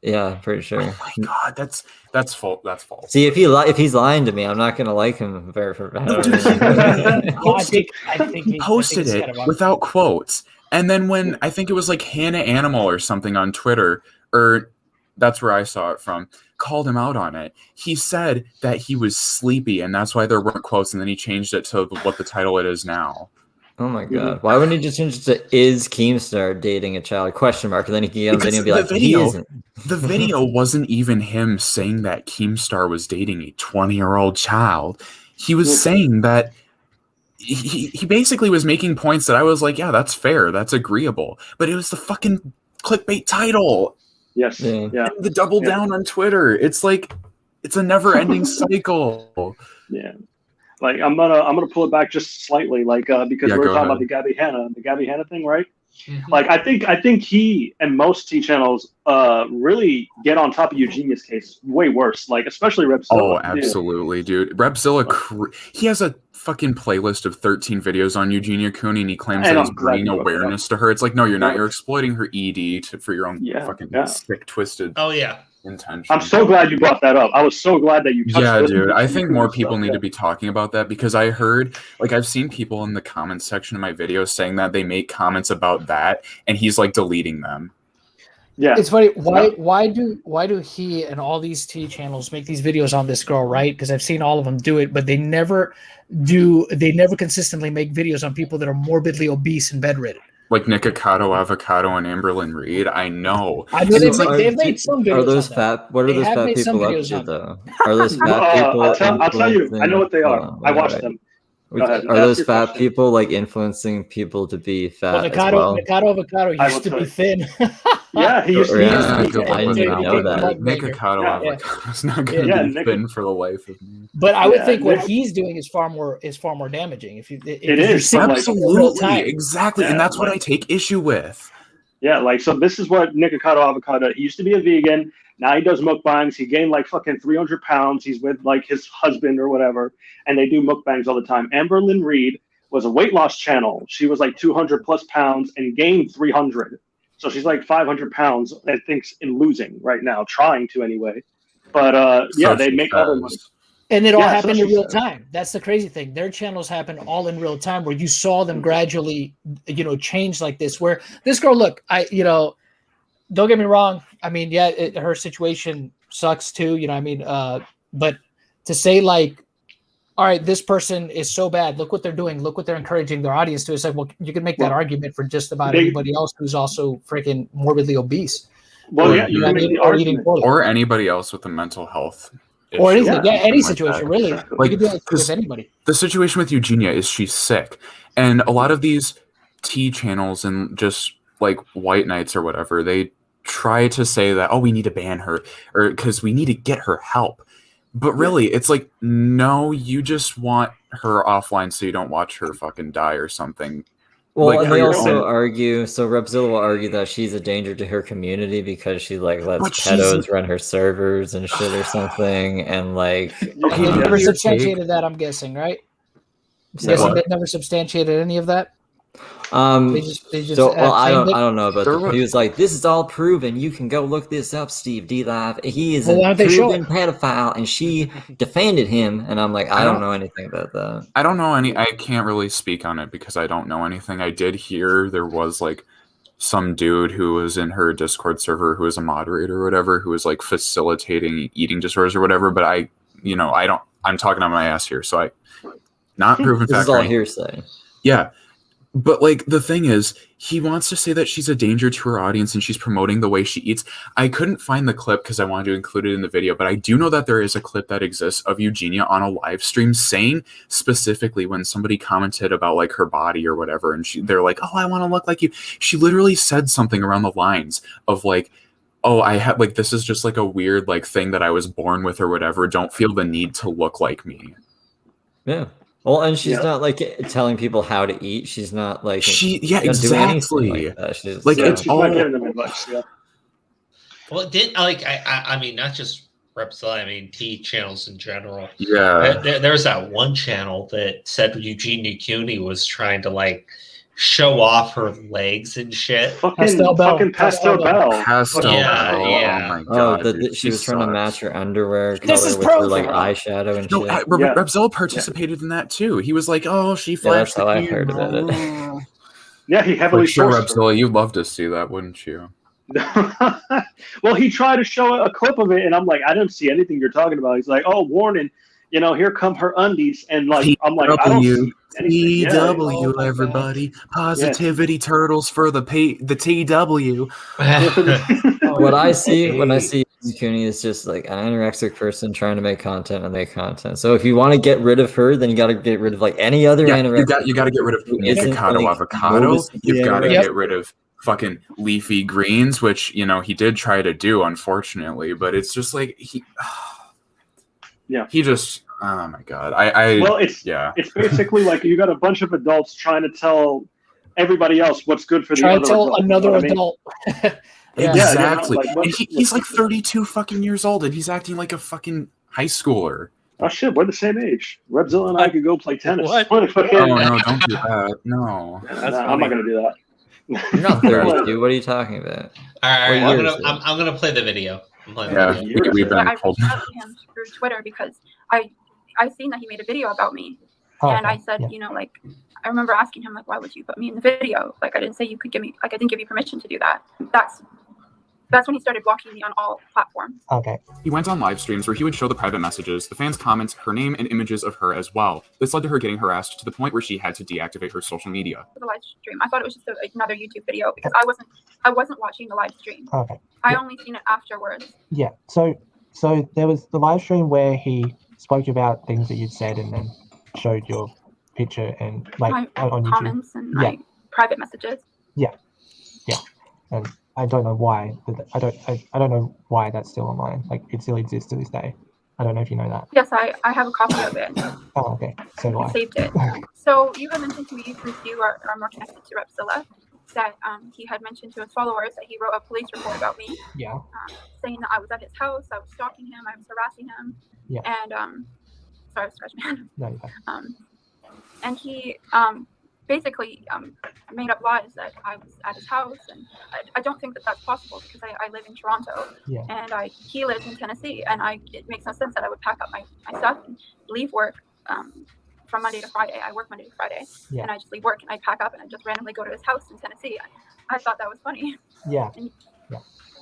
Yeah, I'm pretty sure. Oh my God, that's false. That's false. See, if he's lying to me, I'm not gonna like him very for. No, dude, he He posted it without quotes, and then when I think it was like Hannah Animal or something on Twitter, or that's where I saw it from, called him out on it. He said that he was sleepy, and that's why there weren't quotes, and then he changed it to what the title it is now. Oh my god! Why wouldn't he just change it to "Is Keemstar dating a child?" question mark, and then he can Because and be like, "He isn't." The video wasn't even him saying that Keemstar was dating a 20-year-old child. He was saying that he basically was making points that I was like, yeah, that's fair, that's agreeable. But it was the fucking clickbait title. yes, Yeah. yeah, And the double down on Twitter. It's like it's a never-ending cycle. yeah. Like I'm gonna pull it back just slightly, like because Yeah, we were go talking about ahead. the Gabby Hanna thing, right? Like I think he and most T channels really get on top of Eugenia's case way worse. Like especially Repzilla. Oh, absolutely, dude. Repzilla, he has a fucking playlist of 13 videos on Eugenia Cooney, and he claims that he's bringing awareness to her. It's like, no, you're not. You're exploiting her ED for your own fucking sick, twisted. Oh yeah. Intention. I'm so glad you brought that up. I was so glad that you touched dude. I think more people need to be talking about that, because I heard, like, I've seen people in the comments section of my videos saying that they make comments about that, and he's like deleting them. Yeah, it's funny. Why do he and all these T channels make these videos on this girl, right? Because I've seen all of them do it, but they never consistently make videos on people that are morbidly obese and bedridden. Like Nikocado Avocado and Amberlyn Reed. I know. I mean, they've made some videos. Are those fat? What are those fat people up to, though? Are those fat people? I'll tell you. I know what they are. I watched them. Are those fat people like influencing people to be fat as well? Nikocado Avocado used to be thin. Yeah, he used to be. I didn't even know that. Nikocado Avocado is not going to be thin for the life of me. But I would think what he's doing is far more damaging. If it is absolutely exactly, and that's what I take issue with. Yeah, like so. This is what Nikocado Avocado. He used to be a vegan. Now he does mukbangs. He gained like fucking 300 pounds. He's with like his husband or whatever, and they do mukbangs all the time. Amberlyn Reed was a weight loss channel. She was like 200 plus pounds and gained 300. So she's like 500 pounds, I think, in losing right now, trying to anyway. But they make all their money. And it all happened in real time. That's the crazy thing. Their channels happen all in real time, where you saw them gradually, change like this. Where this girl, look, don't get me wrong. I mean, her situation sucks too. But to say like, all right, this person is so bad. Look what they're doing. Look what they're encouraging their audience to. It's like, well, you can make that argument for just about anybody else who's also freaking morbidly obese. Well, you can make the argument. Or anybody else with a mental health issue. Or anything. Yeah, any situation, really. Like, you can do it with anybody. The situation with Eugenia is she's sick. And a lot of these T channels and just like white knights or whatever, they try to say that, we need to ban her or because we need to get her help. But really, it's like, no, you just want her offline so you don't watch her fucking die or something. Well, like, and they also argue, so Repzilla will argue that she's a danger to her community because she like lets pedos run her servers and shit or something, and like they never substantiated that, I'm guessing, right? They never substantiated any of that. They just so well, I don't know about he was like, this is all proven. You can go look this up, Steve DeLive. He is a proven pedophile, and she defended him. And I'm like, I don't know anything about that. I don't know I can't really speak on it because I don't know anything. I did hear there was like some dude who was in her Discord server who was a moderator or whatever, who was like facilitating eating disorders or whatever. But I'm talking on my ass here, so I not proven this fact. This is all hearsay. Yeah. But like the thing is, he wants to say that she's a danger to her audience and she's promoting the way she eats. I couldn't find the clip because I wanted to include it in the video, but I do know that there is a clip that exists of Eugenia on a live stream saying specifically when somebody commented about like her body or whatever, and they're like, I want to look like you. She literally said something around the lines of like, I had like, this is just like a weird like thing that I was born with or whatever. Don't feel the need to look like me. Yeah. Well, and she's not like telling people how to eat. She's not like exactly. Like that. She's not giving them advice. Yeah. Well, it did I mean, not just Repzilla. I mean, T channels in general. Yeah. There's that one channel that said Eugenia Cooney was trying to like show off her legs and shit. Pastel Bell. Pastel Bell. Yeah. Oh my god. She was trying to match her underwear color This is with her like eyeshadow and shit. Repzilla participated in that too. He was like, she flashed. That's how I heard about it. Yeah, he heavily. For sure, Repzilla, you'd love to see that, wouldn't you? Well, he tried to show a clip of it, and I'm like, I don't see anything you're talking about. He's like, warning, here come her undies, and like, I'm like, I don't see anything. TW, everybody, positivity turtles for the TW. What I see when I see Cooney is just like an anorexic person trying to make content and make content. So if you want to get rid of her, then you got to get rid of like any other anorexic. You got to get rid of Nikocado Avocado. You've got to get rid of fucking Leafy Greens, which he did try to do, unfortunately. But it's just like he just. Oh my god! It's basically like you got a bunch of adults trying to tell everybody else what's good for the Try other to tell adult. another You know what I mean? adult. Exactly. like, what- And he's like 32 fucking years old, and he's acting like a fucking high schooler. Oh shit, we're the same age. Repzilla and I could go play tennis. What? Oh no, don't do that. No. That's I'm not gonna do that. You're not 32. What are you talking about? All right, What I'm year gonna is it? I'm gonna play the video. I'm playing Yeah, the video. we've been I told. reached out to him through Twitter because I seen that he made a video about me, Oh, and I okay, said, yeah. you know, like I remember asking him like, why would you put me in the video? Like I didn't say you could give me, like I didn't give you permission to do that. That's when he started blocking me on all platforms. Okay. He went on live streams where he would show the private messages, the fans' comments, her name, and images of her as well. This led to her getting harassed to the point where she had to deactivate her social media. For the live stream, I thought it was just another YouTube video because I wasn't watching the live stream. Okay. I only seen it afterwards. Yeah. So there was the live stream where he spoke about things that you'd said and then showed your picture and like My on YouTube. comments and my private messages. Yeah. And I don't know why. I don't know why that's still online. Like it still exists to this day. I don't know if you know that. Yes, I have a copy of it. Oh, okay. So do I I. saved it. So you had mentioned to me, since you are more connected to Repzilla, that he had mentioned to his followers that he wrote a police report about me. Yeah. Saying that I was at his house, I was stalking him, I was harassing him. Yeah. And sorry, Judgement. No, you're fine. And he basically made up lies that I was at his house, and I don't think that that's possible because I live in Toronto, Yeah. and he lives in Tennessee, and it makes no sense that I would pack up my stuff and leave work from Monday to Friday. I work Monday to Friday, Yeah. and I just leave work and I pack up and I just randomly go to his house in Tennessee. I thought that was funny. Yeah.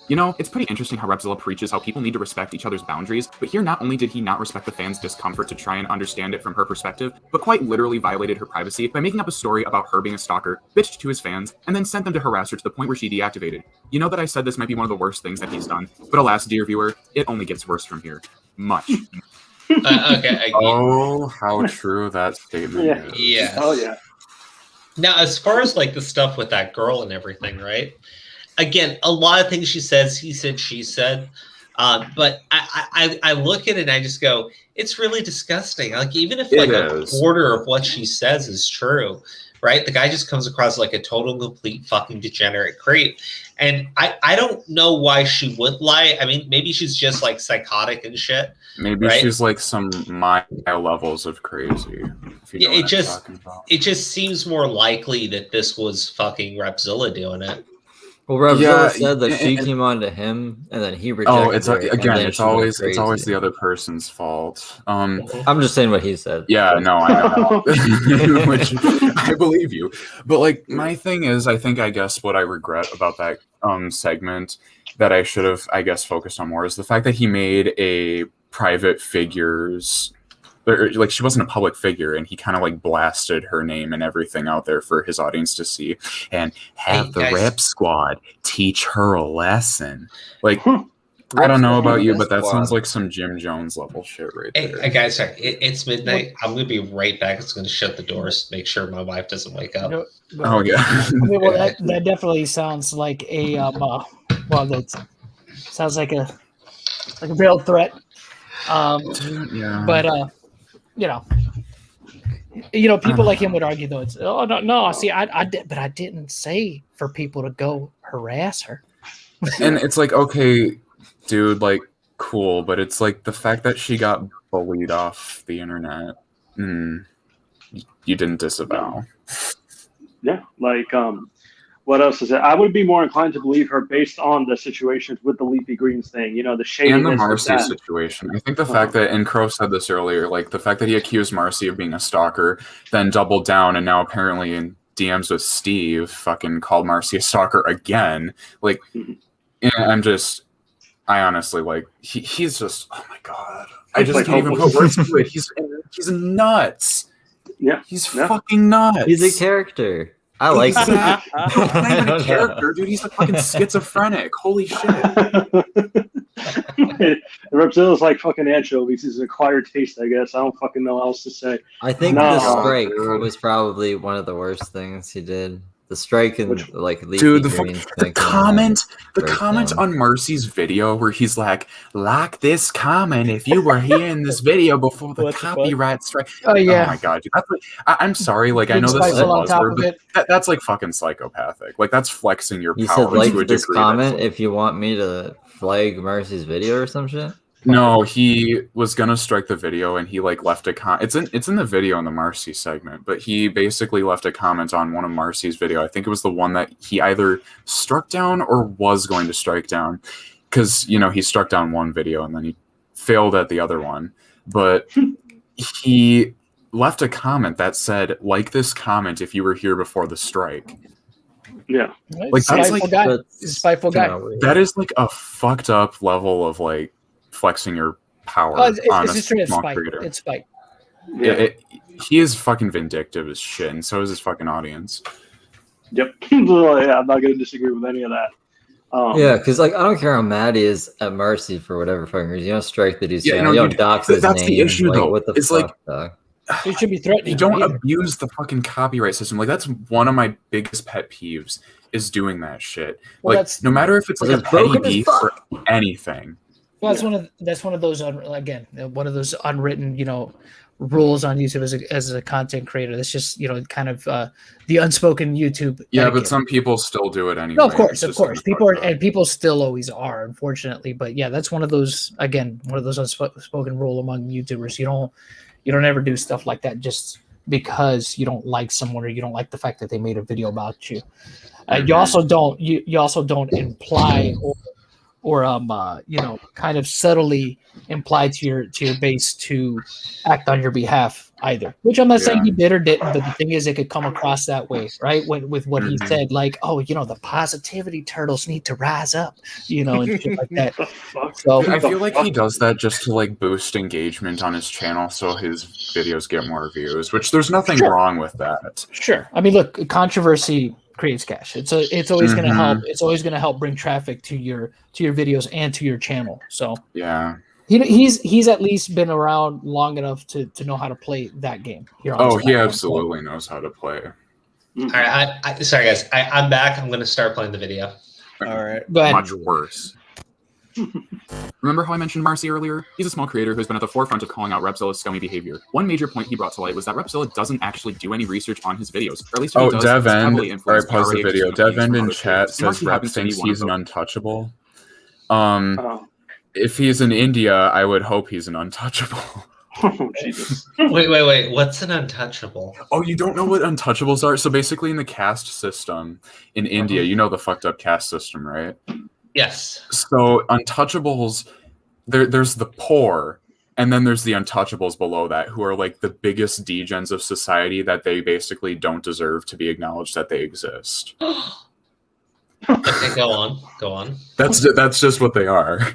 You know, it's pretty interesting how Repzilla preaches how people need to respect each other's boundaries, but here not only did he not respect the fans' discomfort to try and understand it from her perspective, but quite literally violated her privacy by making up a story about her being a stalker, bitched to his fans, and then sent them to harass her to the point where she deactivated. You know that I said this might be one of the worst things that he's done, but alas, dear viewer, it only gets worse from here. Much. Okay. Oh, how true that statement is. Yes. Oh yeah. Now, as far as like the stuff with that girl and everything, right? Again, a lot of things she says, he said, she said. But I look at it and I just go, it's really disgusting. Like, even if like a quarter of what she says is true, right? The guy just comes across like a total, complete fucking degenerate creep. And I don't know why she would lie. I mean, maybe she's just like psychotic and shit. Maybe right? she's like some mild levels of crazy. Yeah, it just seems more likely that this was fucking Repzilla doing it. Well, Repzilla said that she came on to him, and then he rejected her. It's again, it's always the other person's fault. I'm just saying what he said. Yeah, no, I know. Which I believe you. But like, my thing is, I guess what I regret about that segment that I should have, I guess, focused on more is the fact that he made a private figure's. Like, she wasn't a public figure, and he kind of like blasted her name and everything out there for his audience to see, and have the Rep Squad teach her a lesson. Like, I don't know about you, but that sounds like some Jim Jones level shit right there. Hey guys, sorry, it's midnight. I'm gonna be right back. It's gonna shut the doors, make sure my wife doesn't wake up. Oh yeah. I mean, well, that definitely sounds like a that sounds like a veiled threat. Yeah. But people like him would argue though. It's no. See, I didn't say for people to go harass her. And it's like, okay, dude, like, cool, but it's like the fact that she got bullied off the internet, you didn't disavow. Yeah, like what else is it? I would be more inclined to believe her based on the situations with the Leafy Greens thing, the shadiness. And the Marcy situation. I think the fact that, and Crow said this earlier, like the fact that he accused Marcy of being a stalker, then doubled down, and now apparently in DMs with Steve, fucking called Marcy a stalker again. Like, I honestly, like, he's just, oh my God. I just can't even put words to it. He's nuts. Yeah. He's fucking nuts. He's a character. I like him. He's not even a character, dude. He's a fucking schizophrenic. Holy shit. Repzilla's like fucking anchovies. He's an acquired taste, I guess. I don't fucking know what else to say. I think the strike was probably one of the worst things he did. The strike and like leafy Dude, the greens comment breakdown. on Marcy's video where he's like this comment if you were here in this video before the copyright strike. Oh yeah. Oh my god, dude. That's like, I'm sorry, like I Being know this is a spiteful on top buzzword, of but that's like fucking psychopathic. Like that's flexing your You power said like to a this degree. comment if you want me to flag Marcy's video or some shit. No, he was gonna strike the video, and he like left a it's in the video in the Marcy segment, but he basically left a comment on one of Marcy's video. I think it was the one that he either struck down or was going to strike down, because he struck down one video and then he failed at the other one. But he left a comment that said, "Like this comment if you were here before the strike." Yeah, like that's like spiteful guy. That is like a fucked up level of like flexing your power Oh, on it's a just straight small spite. creator. It's spite. He is fucking vindictive as shit, and so is his fucking audience. Yep. Yeah, I'm not going to disagree with any of that. Yeah, because like I don't care how mad he is at Marcy for whatever fucking reason. You don't strike the dude's channel. You don't dox his that's name. the issue, like, though. What the It's fuck, like dog? You should be threatening. You don't abuse the fucking copyright system. Like that's one of my biggest pet peeves is doing that shit. Well, like that's- no matter if it's like a petty beef or anything. Well, that's one of those one of those unwritten rules on YouTube as a content creator. That's just kind of the unspoken YouTube. Yeah, etiquette. but some people still do it anyway. No, of course, It's just people still always are, unfortunately. But yeah, that's one of those unspoken rule among YouTubers. You don't ever do stuff like that just because you don't like someone or you don't like the fact that they made a video about you. You also don't imply or kind of subtly imply to your base to act on your behalf either. Which I'm not saying he did or didn't, but the thing is, it could come across that way, right? With what he said, like, oh, the positivity turtles need to rise up, and shit like that. So I feel like he does that just to like boost engagement on his channel, so his videos get more views. Which there's nothing wrong with that. Sure, I mean, look, controversy creates cash. It's always going to help. It's always going to help bring traffic to your videos and to your channel. So yeah, he's at least been around long enough to know how to play that game. Here on he absolutely knows how to play. All right, sorry guys, I'm back. I'm going to start playing the video. All right, go ahead. Much worse. Remember how I mentioned Marcy earlier? He's a small creator who's been at the forefront of calling out Repzilla's scummy behavior. One major point he brought to light was that Repzilla doesn't actually do any research on his videos, or at least if he does, it's heavily Devend. All right, influenced pause the already video. existing opinions Devend from in other chat creators. says Marcy Rep happens to be thinks one of he's an them. untouchable. If he's in India, I would hope he's an untouchable. Jesus. Wait. What's an untouchable? Oh, you don't know what untouchables are? So basically in the caste system in India, you know the fucked up caste system, right? Yes. So untouchables, there's the poor, and then there's the untouchables below that, who are like the biggest degens of society that they basically don't deserve to be acknowledged that they exist. Okay, go on. That's just what they are.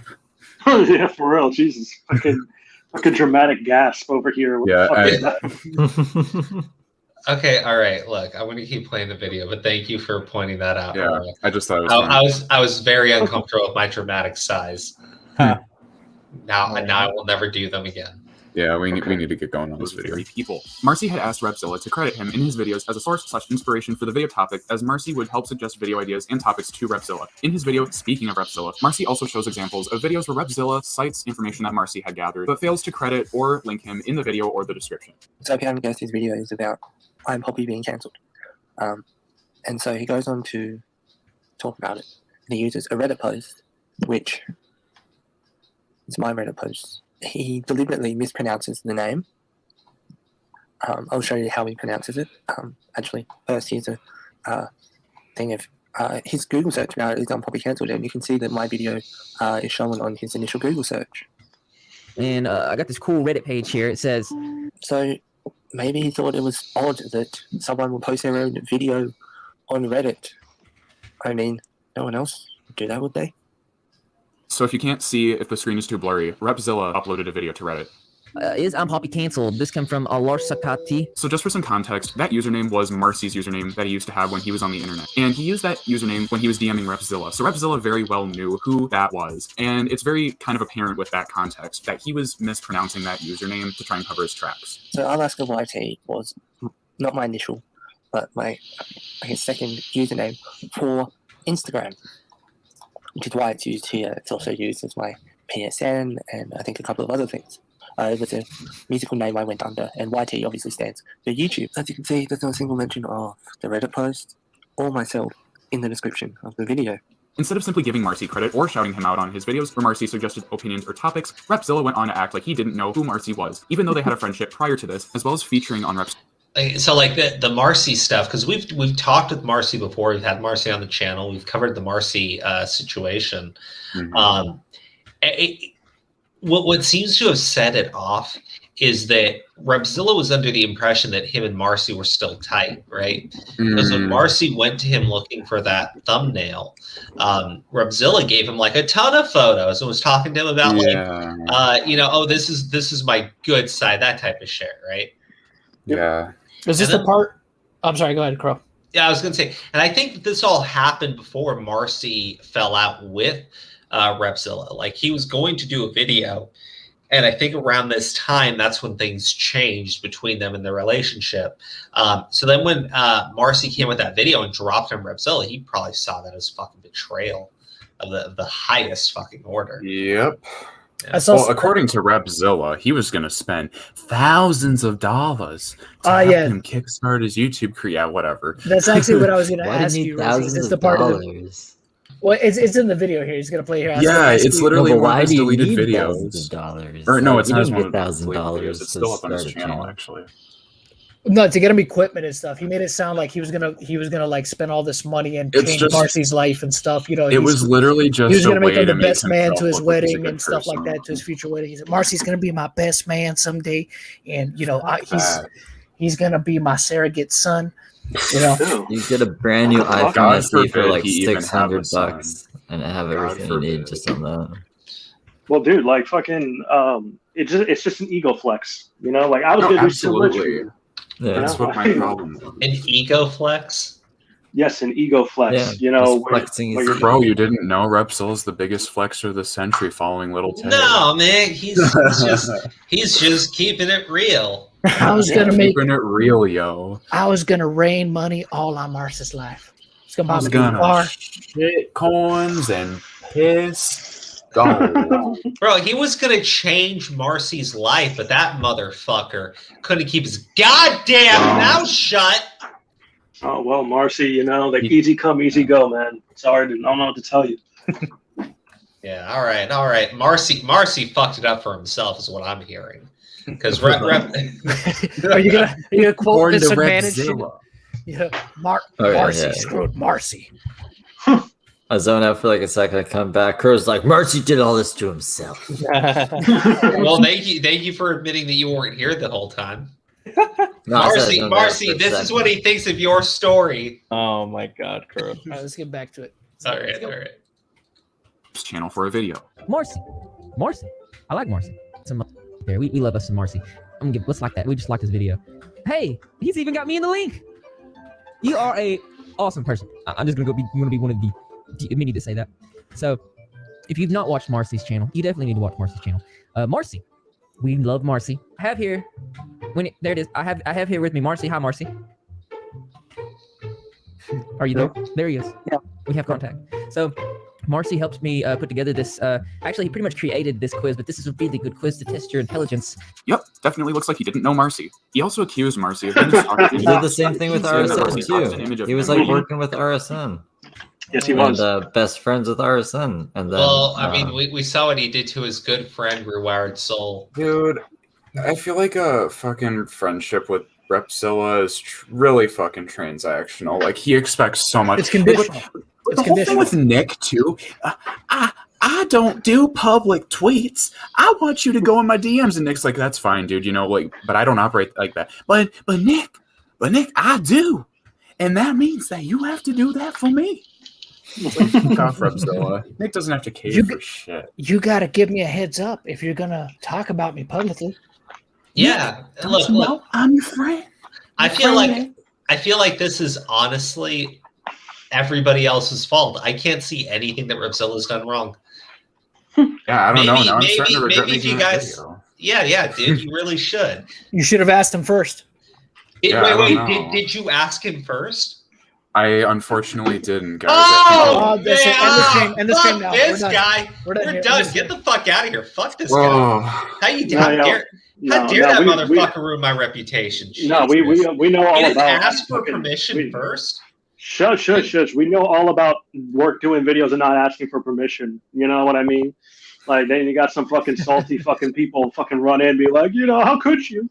Yeah, for real. Jesus. Fucking dramatic gasp over here. What the fuck is that? Okay, all right. Look, I'm going to keep playing the video, but thank you for pointing that out. Yeah, I just thought it was I was very uncomfortable with my dramatic size. Now I will never do them again. Yeah, we need to get going on this video. People. Marcy had asked Repzilla to credit him in his videos as a source/inspiration for the video topic, as Marcy would help suggest video ideas and topics to Repzilla. In his video, Speaking of Repzilla, Marcy also shows examples of videos where Repzilla cites information that Marcy had gathered, but fails to credit or link him in the video or the description. So Pound Ghost, his video is about I'm Poppy being cancelled. And so he goes on to talk about it. And he uses a Reddit post, which is my Reddit post. He deliberately mispronounces the name. I'll show you how he pronounces it. Actually, first here's a thing of his Google search about it is Poppy cancelled, and you can see that my video is shown on his initial Google search. And I got this cool Reddit page here. It says, so maybe he thought it was odd that someone would post their own video on Reddit. I mean, no one else would do that, would they? So if you can't see if the screen is too blurry, Repzilla uploaded a video to Reddit. Is I'm Poppy cancelled? This came from Alor Sakati. So just for some context, that username was Marcy's username that he used to have when he was on the internet. And he used that username when he was DMing Repzilla. So Repzilla very well knew who that was. And it's very kind of apparent with that context that he was mispronouncing that username to try and cover his tracks. So Alaska YT was not my initial but my second username for Instagram, which is why it's used here. It's also used as my PSN and I think a couple of other things. It was a musical name I went under, and YT obviously stands for YouTube. As you can see, there's no single mention of the Reddit post or myself in the description of the video. Instead of simply giving Marcy credit or shouting him out on his videos where Marcy suggested opinions or topics, Repzilla went on to act like he didn't know who Marcy was, even though they had a friendship prior to this, as well as featuring on Repzilla. So like the Marcy stuff, because we've talked with Marcy before. We've had Marcy on the channel. We've covered the Marcy situation. Mm-hmm. What seems to have set it off is that Repzilla was under the impression that him and Marcy were still tight, right? Because when Marcy went to him looking for that thumbnail, Repzilla gave him like a ton of photos and was talking to him about oh, this is my good side, that type of shit, right? Yeah. Is this the part? I'm sorry, go ahead, Crow. Yeah, I was going to say, and I think this all happened before Marcy fell out with Repzilla. Like, he was going to do a video, and I think around this time, that's when things changed between them and their relationship. So then when Marcy came with that video and dropped him Repzilla, he probably saw that as fucking betrayal of the highest fucking order. Yep. Well, according to Repzilla, he was going to spend thousands of dollars to help him kickstart his YouTube career, whatever. That's actually what I was going to ask you. Is the part of well, it's in the video here. He's going to play here. Yeah, it's literally one of his deleted videos. Or no, it's not his $1,000 videos. It's still up on his channel, actually. No, to get him equipment and stuff. He made it sound like he was gonna like spend all this money and change Marcy's life and stuff. You know, it was literally just he was gonna make him the best himself man to his look like wedding and stuff like that, to his future wedding. He said, "Marcy's gonna be my best man someday, and you know, he's gonna be my surrogate son." You know, you get a brand new iPhone SE for like $600 and have everything you need just on that. Well, dude, like fucking, it's just an ego flex, you know. Like I was gonna do so much for you. Yeah, that's what my problem was. An ego flex? Yes, an ego flex. Yeah, you know, bro, you didn't know Repzilla's the biggest flexer of the century, following Little Tay. No, man, he's just keeping it real. I was gonna keeping it real, yo. I was gonna rain money all on Marcy's life. I was gonna shit coins and piss. Bro, he was gonna change Marcy's life, but that motherfucker couldn't keep his goddamn mouth shut. Oh well, Marcy, you know, like easy come, easy go, man. Sorry, I don't know what to tell you. Yeah, all right. Marcy fucked it up for himself, is what I'm hearing. Because are you gonna quote this and manage? Yeah, Marcy screwed Marcy. I zone out for like a second. I come back. Crow's like, Marcy did all this to himself. Well, thank you for admitting that you weren't here the whole time. Marcy, this is what he thinks of your story. Oh my God, Crow. All right, let's get back to it. All right. Channel for a video. Marcy, I like Marcy. There, we love us some Marcy. Let's like that. We just like this video. Hey, he's even got me in the link. You are a awesome person. I'm just gonna be one of the. Me need to say that. So, if you've not watched Marcy's channel, you definitely need to watch Marcy's channel. Marcy, we love Marcy. I have here, there it is. I have here with me Marcy. Hi, Marcy. Are you there? There he is. Yeah. We have contact. So, Marcy helped me put together this. Actually, he pretty much created this quiz, but this is a really good quiz to test your intelligence. Yep, definitely looks like he didn't know Marcy. He also accused Marcy of being a He did the same thing with RSN too. He was like working with RSN. Yes, he was. And best friends with RSN. And then, well, I mean, we saw what he did to his good friend Rewired Soul. Dude, I feel like a fucking friendship with Repzilla is really fucking transactional. Like, he expects so much. It's conditional. The whole thing with Nick too. I don't do public tweets. I want you to go in my DMs, and Nick's like, "That's fine, dude. You know, like, but I don't operate like that. But Nick, I do, and that means that you have to do that for me." Fuck off, Repzilla. Nick doesn't have to cater for shit. You got to give me a heads up if you're gonna talk about me publicly. Yeah, look, I'm your friend. I feel like this is honestly everybody else's fault. I can't see anything that Repzilla's done wrong. Yeah, I don't know. Now I'm starting to regret maybe if you making guys, that video. yeah, dude, you really should. You should have asked him first. Did you ask him first? I unfortunately didn't, guys. Oh, man. End the stream now. This We're done. guy. We're We're done. done. Get the fuck out of here. Fuck this Whoa. guy. How dare that motherfucker ruin my reputation? No, we know all You didn't about. ask for permission first. Shush. We know all about work doing videos and not asking for permission. You know what I mean? Like, then you got some fucking salty fucking people fucking run in and be like, how could you?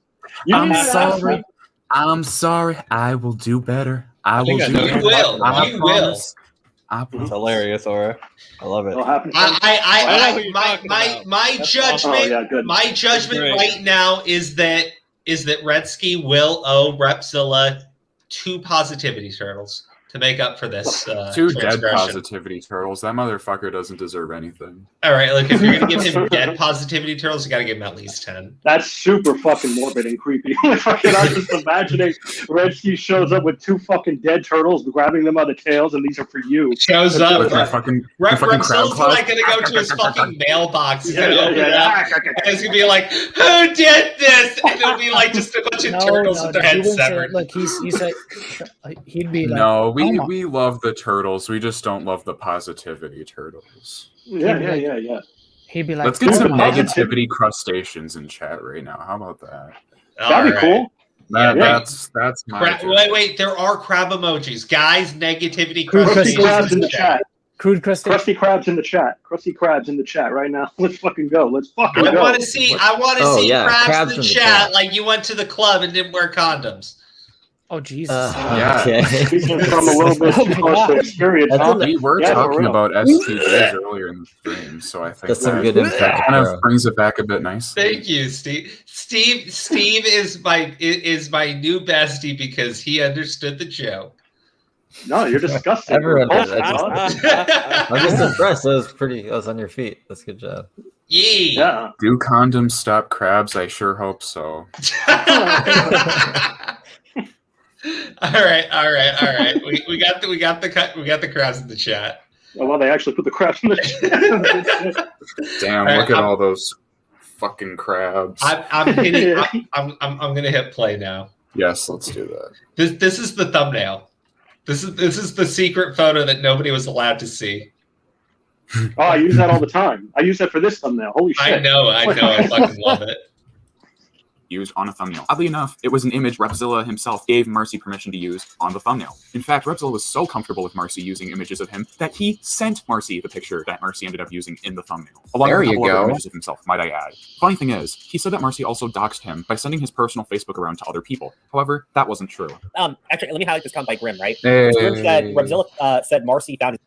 I'm sorry. I'm sorry. I will do better. I will do better. You will. I promise. It's hilarious, Aura. I love it. My judgment. My judgment right now is that Redski will owe Repzilla 2 positivity turtles to make up for this. 2 dead positivity turtles. That motherfucker doesn't deserve anything. All right, look, if you're gonna give him dead positivity turtles, you gotta give him at least 10. That's super fucking morbid and creepy. I'm just imagining Redski shows up with 2 fucking dead turtles, grabbing them by the tails, and these are for you. Shows up. With my fucking Repzilla's like gonna go to his fucking mailbox. He's gonna open it up, and it's gonna be like, "Who did this?" And it'll be like just a bunch of turtles with their heads severed. Look, he said he'd be like, No, we love the turtles. We just don't love the positivity turtles. Yeah. He'd be like, let's get some negativity crustaceans in chat right now. How about that? That'd be cool. That's my Wait. There are crab emojis, guys. Negativity Krusty crabs in the chat. Crude crustaceans. Krusty crabs in the chat. Krusty crabs in the chat right now. Let's fucking go. Let's fucking go. I want to see crabs in the chat. Like you went to the club and didn't wear condoms. Oh Jesus! Okay. From a little bit too close to experience. We were talking about STJs earlier in the stream, so I think that's some good impact. Kind of brings it back a bit nice. Thank you, Steve. Steve is my new bestie because he understood the joke. No, you're disgusting. Everyone did. I'm just impressed. That was on your feet. That's a good job. Yeah. Do condoms stop crabs? I sure hope so. All right. We got the crabs in the chat. Oh, well, they actually put the crabs in the chat. Damn! Look at all those fucking crabs. I'm gonna hit play now. Yes, let's do that. This is the thumbnail. This is the secret photo that nobody was allowed to see. Oh, I use that all the time. I use that for this thumbnail. Holy shit! I know. I fucking love it. Used on a thumbnail. Oddly enough, it was an image Repzilla himself gave Marcy permission to use on the thumbnail. In fact, Repzilla was so comfortable with Marcy using images of him that he sent Marcy the picture that Marcy ended up using in the thumbnail. Along with a couple other images of himself, might I add. Funny thing is, he said that Marcy also doxed him by sending his personal Facebook around to other people. However, that wasn't true. Actually, let me highlight this comment by Grim, right? Hey. Grim said Repzilla said Marcy found his...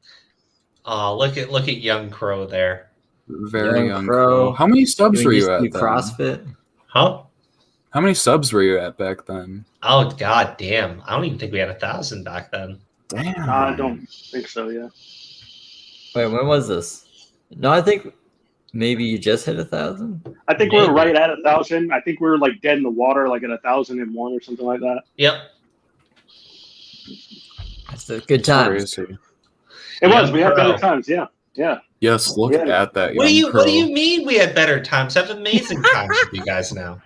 Oh, look at Young Crow there. Very young Crow. How many subs were you at? CrossFit? Huh? How many subs were you at back then? Oh god damn! I don't even think we had 1,000 back then. Damn. I don't think so. Yeah. Wait, when was this? No, I think maybe you just hit 1,000. I think we're right at 1,000. I think we're like dead in the water, like at 1,001 or something like that. Yep. That's a good time. It was. We had better times. Yeah. Yes, look at that. What do you mean we had better times? I have amazing times with you guys now.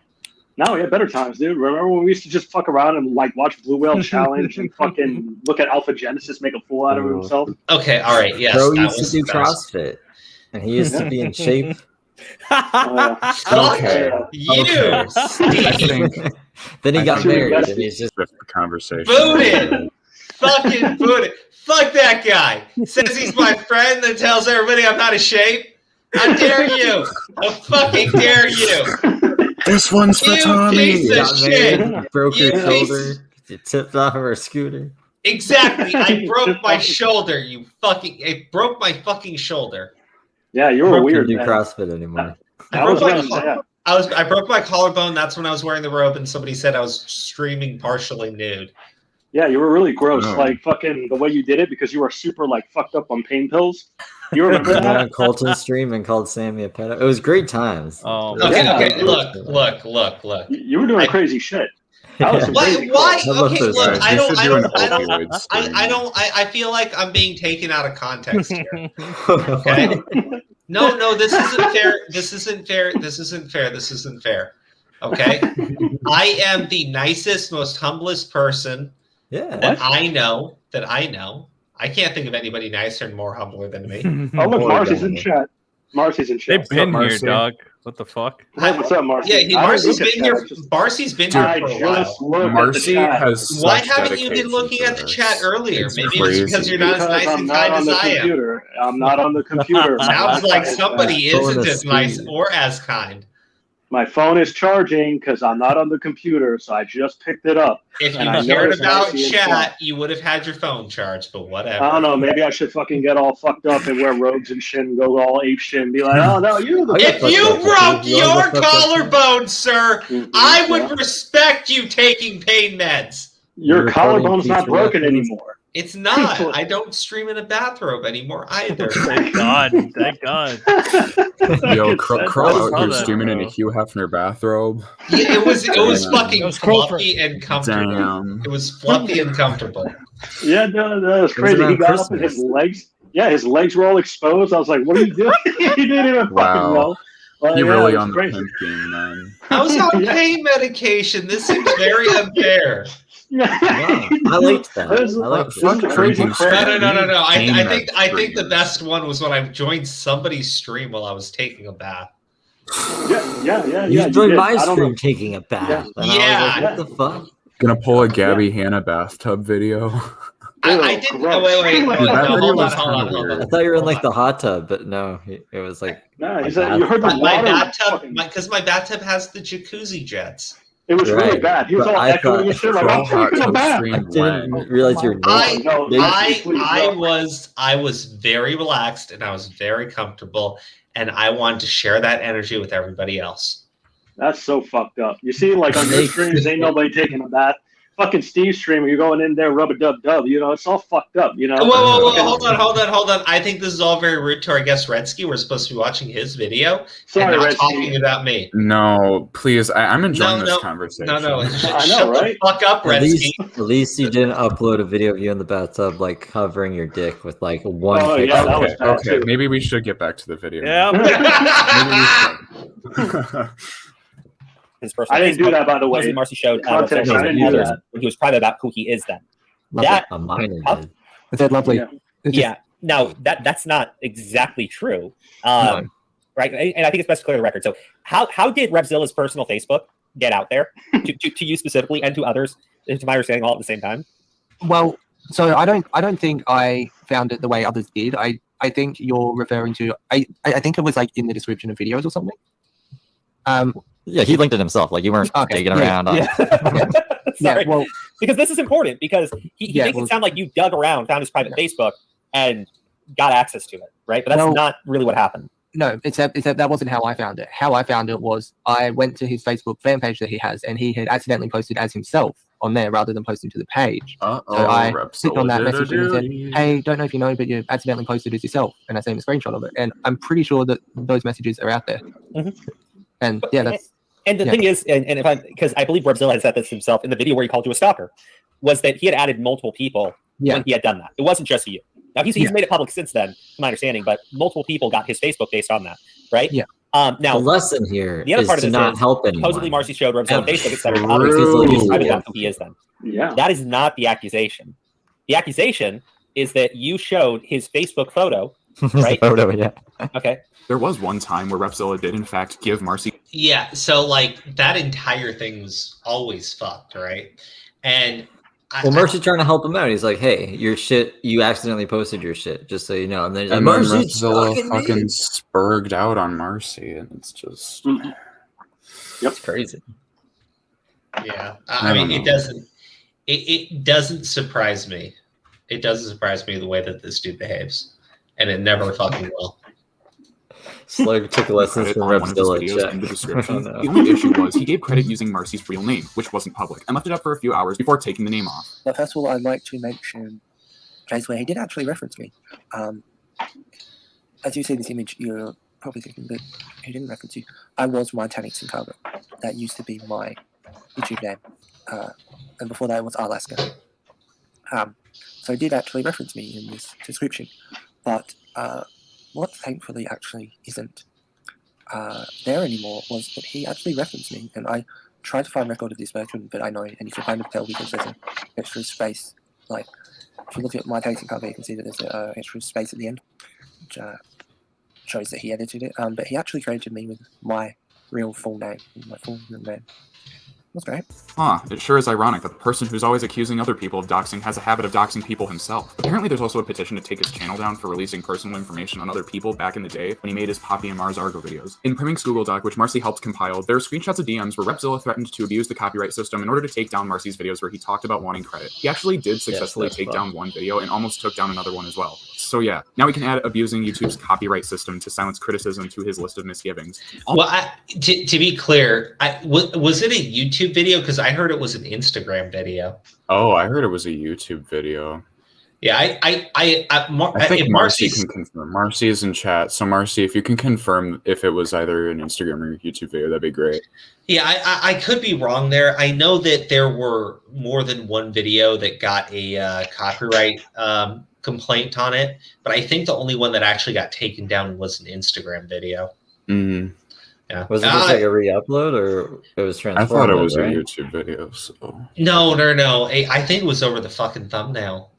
No, we had better times, dude. Remember when we used to just fuck around and like watch Blue Whale Challenge and fucking look at Alpha Genesis make a fool out of himself? Okay, all right, yes. Bro used to do CrossFit, and he used to be in shape. Okay. You, Steve. Then he got married, and he's just the conversation. Booted. Fucking booted. Fuck that guy. Says he's my friend, then tells everybody I'm not in shape. How dare you? I fucking dare you. This one's for Tommy. Piece of shit. Broke your shoulder. You tipped off her scooter. Exactly. I broke my shoulder. It broke my fucking shoulder. Yeah, you were weird. Do CrossFit anymore? I broke my collarbone. That's when I was wearing the robe, and somebody said I was streaming partially nude. Yeah, you were really gross. Like fucking the way you did it because you were super like fucked up on pain pills. You remember that? On Colton's stream and called Sammy a pedo. It was great times. Oh, okay. Look. You were doing crazy shit. Why? Okay, look. I feel like I'm being taken out of context here. Okay. No, this isn't fair. This isn't fair. Okay, I am the nicest, most humblest person that I know. I can't think of anybody nicer and more humbler than me. Oh, look, Marcy's in chat. Marcy's in chat. They've been here, dog. What the fuck? Hey, what's up, Marcy? Yeah, Marcy's been here. Marcy's been here for a while. Marcy has. Why such haven't you been dedication looking to at the this. chat earlier? It's Maybe crazy. it's because you're not as nice I'm and not kind on as the I am. computer. I'm not on the computer. Sounds like somebody Phone isn't is as nice screen. or as kind. My phone is charging because I'm not on the computer, so I just picked it up. If And I you cared noticed about Marcy in chat, you would have had your phone charged, but whatever. I don't know. Maybe I should fucking get all fucked up and wear robes and shit and go all ape shit and be like, oh, no, you. If you broke your collarbone, sir, I would respect you taking pain meds. Your collarbone's not broken anymore. It's not. I don't stream in a bathrobe anymore either. Thank God. Thank God. Yo, Crow out here that, streaming in bro. a Hugh Hefner bathrobe. Yeah, it was Damn. fucking fluffy and comfortable. Damn. It was fluffy and comfortable. Yeah, no, that was crazy. He got up and his legs, his legs were all exposed. I was like, what are you doing? He didn't even fucking know. But, You're yeah, really it was on the crazy. pimp game, man. I was on pain medication. This seems very unfair. I liked that. I liked Fuck it. crazy. No. I think the best one was when I joined somebody's stream while I was taking a bath. Yeah. You joined did. my I don't stream know. taking a bath. And I was Yeah. like, what the fuck? Gonna pull a Gabby Hanna bathtub video. I didn't. Oh, wait. Dude, that No, video hold was on, hold kinda on, hold weird. I on. thought you were in like the hot tub, but no, it was like. No, a he said bath. you heard the My water. bathtub, because my bathtub has the jacuzzi jets. It was really Right. bad. He was But all I echoing thought- and shit. Like, I'm Hot taking a tub bath. stream I didn't when? realize you were naked. I was relaxed and I was very comfortable, and I wanted to share that energy with everybody else. That's so fucked up. You see, like on your streams, ain't nobody taking a bath. Fucking Steve's stream, you're going in there, rub a dub. You know, it's all fucked up. You know. Whoa! Hold on. I think this is all very rude to our guest Redski. We're supposed to be watching his video Sorry, and not Redski. talking about me. No, please. I'm enjoying this No. conversation. No. I know, Shut right? the fuck up, At Redski. least you didn't upload a video of you in the bathtub, like covering your dick with like one. Oh, picture. yeah, that was bad, Okay, too. maybe we should get back to the video. Yeah. Maybe we should. His personal I didn't do Facebook. that, by the way. Mostly Marcy showed Context, when I didn't do that. he was private about who he is then. Lovely. That A minor did. I said lovely. Yeah. It's just- yeah. Now that's not exactly true. Right. And I think it's best to clear the record. So how did Repzilla's personal Facebook get out there to you specifically and to others, to my understanding, all at the same time? Well, so I don't think I found it the way others did. I think you're referring to I think it was like in the description of videos or something. Yeah, he linked it himself. Like you weren't digging around. Sorry. Well, because this is important because he makes it sound like you dug around, found his private Facebook, and got access to it, right? But that's not really what happened. No, except that wasn't how I found it. How I found it was I went to his Facebook fan page that he has, and he had accidentally posted as himself on there rather than posting to the page. So I clicked on that message and said, "Hey, don't know if you know, but you accidentally posted as yourself," and I sent him a screenshot of it. And I'm pretty sure that those messages are out there. And yeah, that's. And the thing is, and if because I believe Repzilla had said this himself in the video where he called you a stalker, was that he had added multiple people when he had done that. It wasn't just you. Now he's made it public since then, to my understanding, but multiple people got his Facebook based on that, right? Yeah. Now the lesson here the other is part of to this not is help anyone. supposedly Marcy showed Repzilla Facebook, etc. True. Obviously, he's private about who he is then. Yeah. That is not the accusation. The accusation is that you showed his Facebook photo, right? Photo, yeah. Okay. There was one time where Repzilla did, in fact, give Marcy. Yeah, so like that entire thing's always fucked, right? And Well, Mercy's trying to help him out. He's like, "Hey, your shit, you accidentally posted your shit, just so you know." And then, And then Mercy's Repzilla fucking fucking me. spurged out on Marcy, and it's just. Yep. It's crazy. yeah, I I mean, don't it know. doesn't. It doesn't surprise me. It doesn't surprise me the way that this dude behaves, and it never fucking will. Slug took lessons Credit from on one of his Repzilla. videos Chat. in the description. Oh, no. The only issue was he gave credit using Marcy's real name, which wasn't public, and left it up for a few hours before taking the name off. But first of all, I'd like to mention a place where he did actually reference me. As you see this image, you're probably thinking that he didn't reference you. I was Titanic in Cargo. That used to be my YouTube name. And before that, it was Alaska. So he did actually reference me in this description. But what thankfully actually isn't there anymore was that he actually referenced me, and I tried to find record of this, but I couldn't. But I know, and you can kind of tell because there's an extra space. Like, if you look at my painting cover, you can see that there's an extra space at the end, which shows that he edited it. But he actually credited me with my real full name, my full name. That's great. Huh, it sure is ironic that the person who's always accusing other people of doxing has a habit of doxing people himself. Apparently there's also a petition to take his channel down for releasing personal information on other people back in the day when he made his Poppy and Mars Argo videos. In Priming's Google Doc, which Marcy helped compile, there are screenshots of DMs where Repzilla threatened to abuse the copyright system in order to take down Marcy's videos where he talked about wanting credit. He actually did successfully take down one video and almost took down another one as well. So yeah, now we can add abusing YouTube's copyright system to silence criticism to his list of misgivings. Well, to be clear, was it a YouTube video? Because I heard it was an Instagram video. Oh, I heard it was a YouTube video. Yeah, I think Marcy can confirm. Marcy is in chat, so Marcy, if you can confirm if it was either an Instagram or YouTube video, that'd be great. Yeah, I could be wrong there. I know that there were more than one video that got a copyright complaint on it, but I think the only one that actually got taken down was an Instagram video. Mm-hmm. Yeah. Was it just like a re-upload, or it was transformed? I thought it was right? a YouTube video. So No. I think it was over the fucking thumbnail.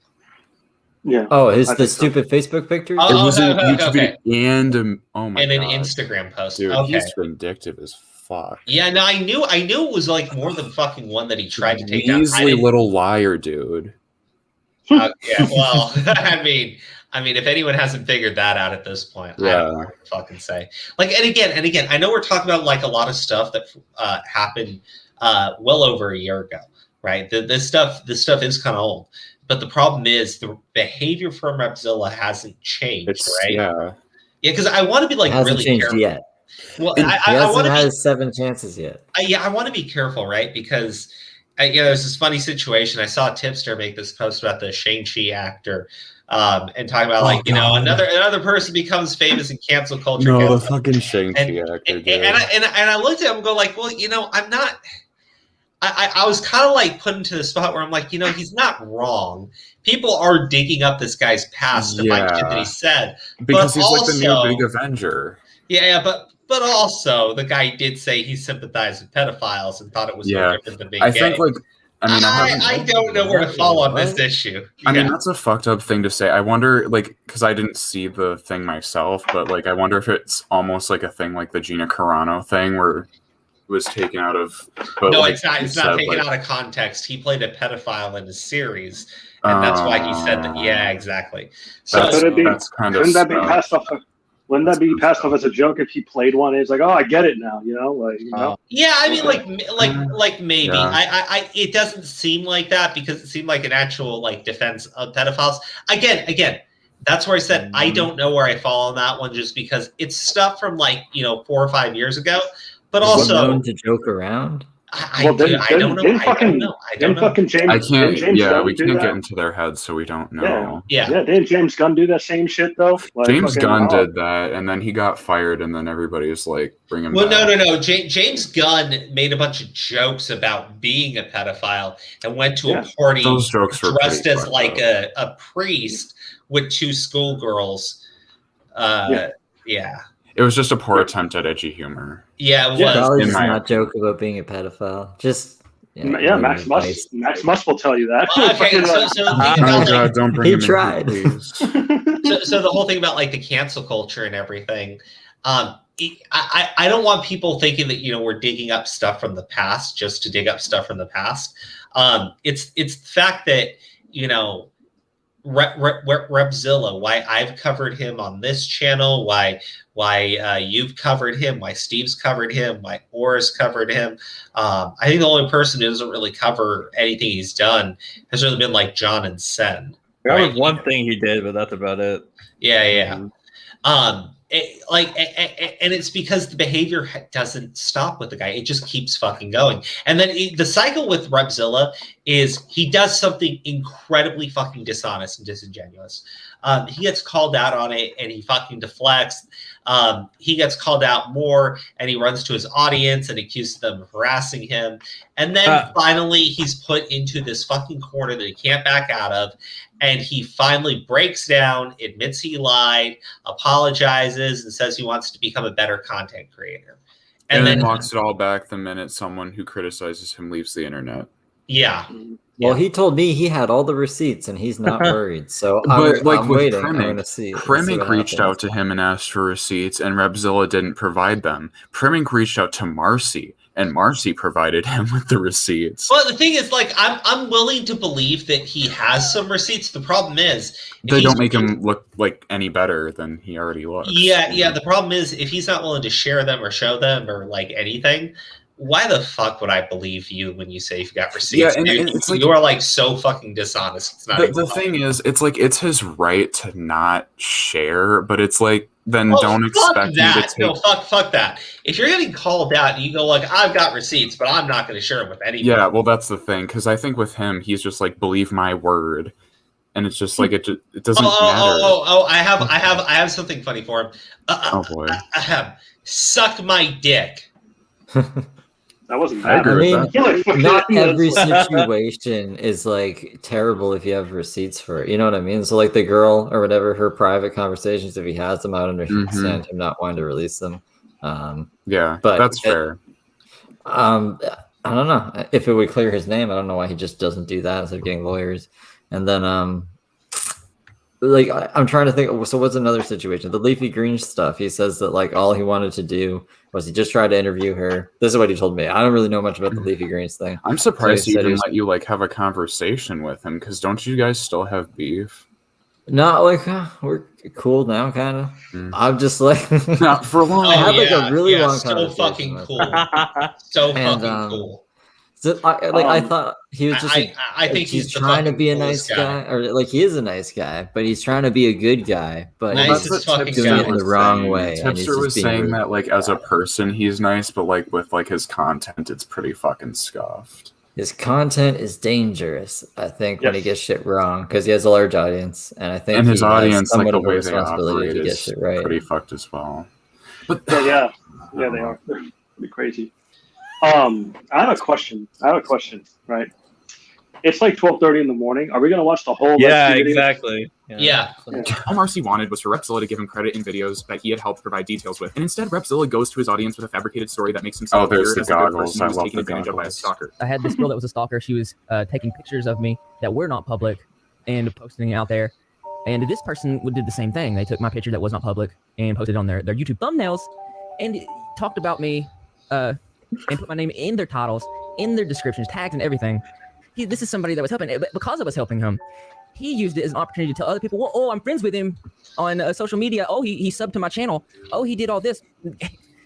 Yeah. Oh, is the stupid Facebook pictures? Oh, it was a YouTube okay. video and oh my and god, an Instagram post. Dude, okay. he's vindictive as fuck. Yeah, no, I knew it was like more than fucking one that he tried to take down. Measly little liar, dude. Yeah, well, I mean, if anyone hasn't figured that out at this point, I don't know what to fucking say. Like, and again, I know we're talking about like a lot of stuff that happened well over a year ago, right? This stuff is kind of old, but the problem is the behavior from Repzilla hasn't changed, right? Yeah, because I want to be like it hasn't really changed careful. yet. Well, He I want hasn't to had 7 chances yet. I want to be careful, right? Because there's this funny situation. I saw Tipster make this post about the Shang-Chi actor, and talking about like another person becomes famous in cancel culture. No, the fucking Shang-Chi actor. And I looked at him and go like, well, I'm not. I was kind of like put into the spot where I'm like, he's not wrong. People are digging up this guy's past to find shit that he said, because but he's also, like the new big Avenger. Yeah, but also the guy did say he sympathized with pedophiles and thought it was no different than being gay. Think like. I don't know where to fall on this issue. I mean, that's a fucked up thing to say. I wonder, like, because I didn't see the thing myself, but like, I wonder if it's almost like a thing like the Gina Carano thing where it was taken out of. But, no, like, it's not. It's said, not taken like, out of context. He played a pedophile in a series, and that's why he said that. Yeah, exactly. So Wouldn't that be passed off? Wouldn't that be passed off as a joke if he played one? And it's like, oh, I get it now, Yeah, I mean, like maybe. Yeah. It doesn't seem like that because it seemed like an actual like defense of pedophiles. Again, that's where I said I don't know where I fall on that one, just because it's stuff from like 4 or 5 years ago, but also known to joke around. I don't know. I don't know. Fucking James. I can't. James Gunn we can't that? get into their heads, so we don't know. Yeah. Didn't James Gunn do that same shit though? Like, James Gunn did that, and then he got fired, and then everybody's like, "Bring him back." No. James Gunn made a bunch of jokes about being a pedophile and went to a party dressed as like a priest with 2 schoolgirls. It was just a poor attempt at edgy humor. Yeah, it was. Probably just not joke about being a pedophile. Just Max Muss will tell you that. Okay, so don't bring him tried. In, please. so the whole thing about like the cancel culture and everything, I don't want people thinking that we're digging up stuff from the past just to dig up stuff from the past. It's the fact that Repzilla, why I've covered him on this channel, why you've covered him, why Steve's covered him, why Aura's covered him. I think the only person who doesn't really cover anything he's done has really been like John and Sen. That was one thing he did, but that's about it. Yeah. And it's because the behavior doesn't stop with the guy. It just keeps fucking going. And then the cycle with Repzilla is he does something incredibly fucking dishonest and disingenuous. He gets called out on it and he fucking deflects. He gets called out more, and he runs to his audience and accuses them of harassing him. And then finally, he's put into this fucking corner that he can't back out of. And he finally breaks down, admits he lied, apologizes, and says he wants to become a better content creator. And then walks it all back the minute someone who criticizes him leaves the internet. Yeah. Well, he told me he had all the receipts and he's not worried. So But I'm with waiting. I'm Primic, going to see. Primic reached out to him and asked for receipts, and Repzilla didn't provide them. Primic reached out to Marcy, and Marcy provided him with the receipts. Well, the thing is, like, I'm willing to believe that he has some receipts. The problem is They don't make him look like any better than he already looks. Yeah. The problem is if he's not willing to share them or show them or like anything, why the fuck would I believe you when you say you've got receipts? Yeah, and Dude, it's like, you are like so fucking dishonest. It's not the thing is, it's like it's his right to not share, but it's like then don't expect me to take. No, fuck that. If you're getting called out, you go like, I've got receipts, but I'm not going to share them with anybody. Yeah, well, that's the thing, because I think with him, he's just like, believe my word, and it's just like it doesn't matter. I have something funny for him. Oh boy, suck my dick. That wasn't I bad. mean, not every situation is like terrible if you have receipts for it. You know what I mean? So like the girl or whatever, her private conversations, if he has them, I don't understand him not wanting to release them. Yeah, but that's fair. I don't know if it would clear his name. I don't know why he just doesn't do that instead of getting lawyers. And then like I'm trying to think. So what's another situation? The Leafy Green stuff. He says that like all he wanted to do was he just tried to interview her. This is what he told me. I don't really know much about the Leafy Greens thing. I'm surprised So he said even let you like have a conversation with him, because don't you guys still have beef? Not like we're cool now, kind of. I'm just like not for long. I had like a really long so conversation. fucking with cool. him. So And, fucking cool. So I thought he was just. I think he's the trying to fucking be a coolest nice guy, or like he is a nice guy, but he's trying to be a good guy. But Nicest he's fucking doing guy. it in the wrong way. and he's Tipster just was being saying rude. that like as a person he's nice, but like with like his content, it's pretty fucking scuffed. His content is dangerous, I think, when he gets shit wrong, because he has a large audience, and I think And his he has audience, like somewhat the of a way they responsibility operate, to get is shit right. pretty fucked as well. But Yeah, they are. They're pretty crazy. I have a question. Right? It's like 12:30 in the morning. Are we gonna watch the whole? Yeah, Redski video? exactly. Yeah. All Marcy wanted was for Repzilla to give him credit in videos that he had helped provide details with, and instead Repzilla goes to his audience with a fabricated story that makes himself there's appear the as a good goggles. person who was I love taken the advantage of by a goggles. stalker. I had this girl that was a stalker. She was taking pictures of me that were not public and posting it out there. And this person did the same thing. They took my picture that was not public and posted it on their YouTube thumbnails and talked about me and put my name in their titles, in their descriptions, tags and everything. This is somebody that was helping. But because I was helping him, he used it as an opportunity to tell other people, well, oh, I'm friends with him on social media. Oh, he subbed to my channel. Oh, he did all this.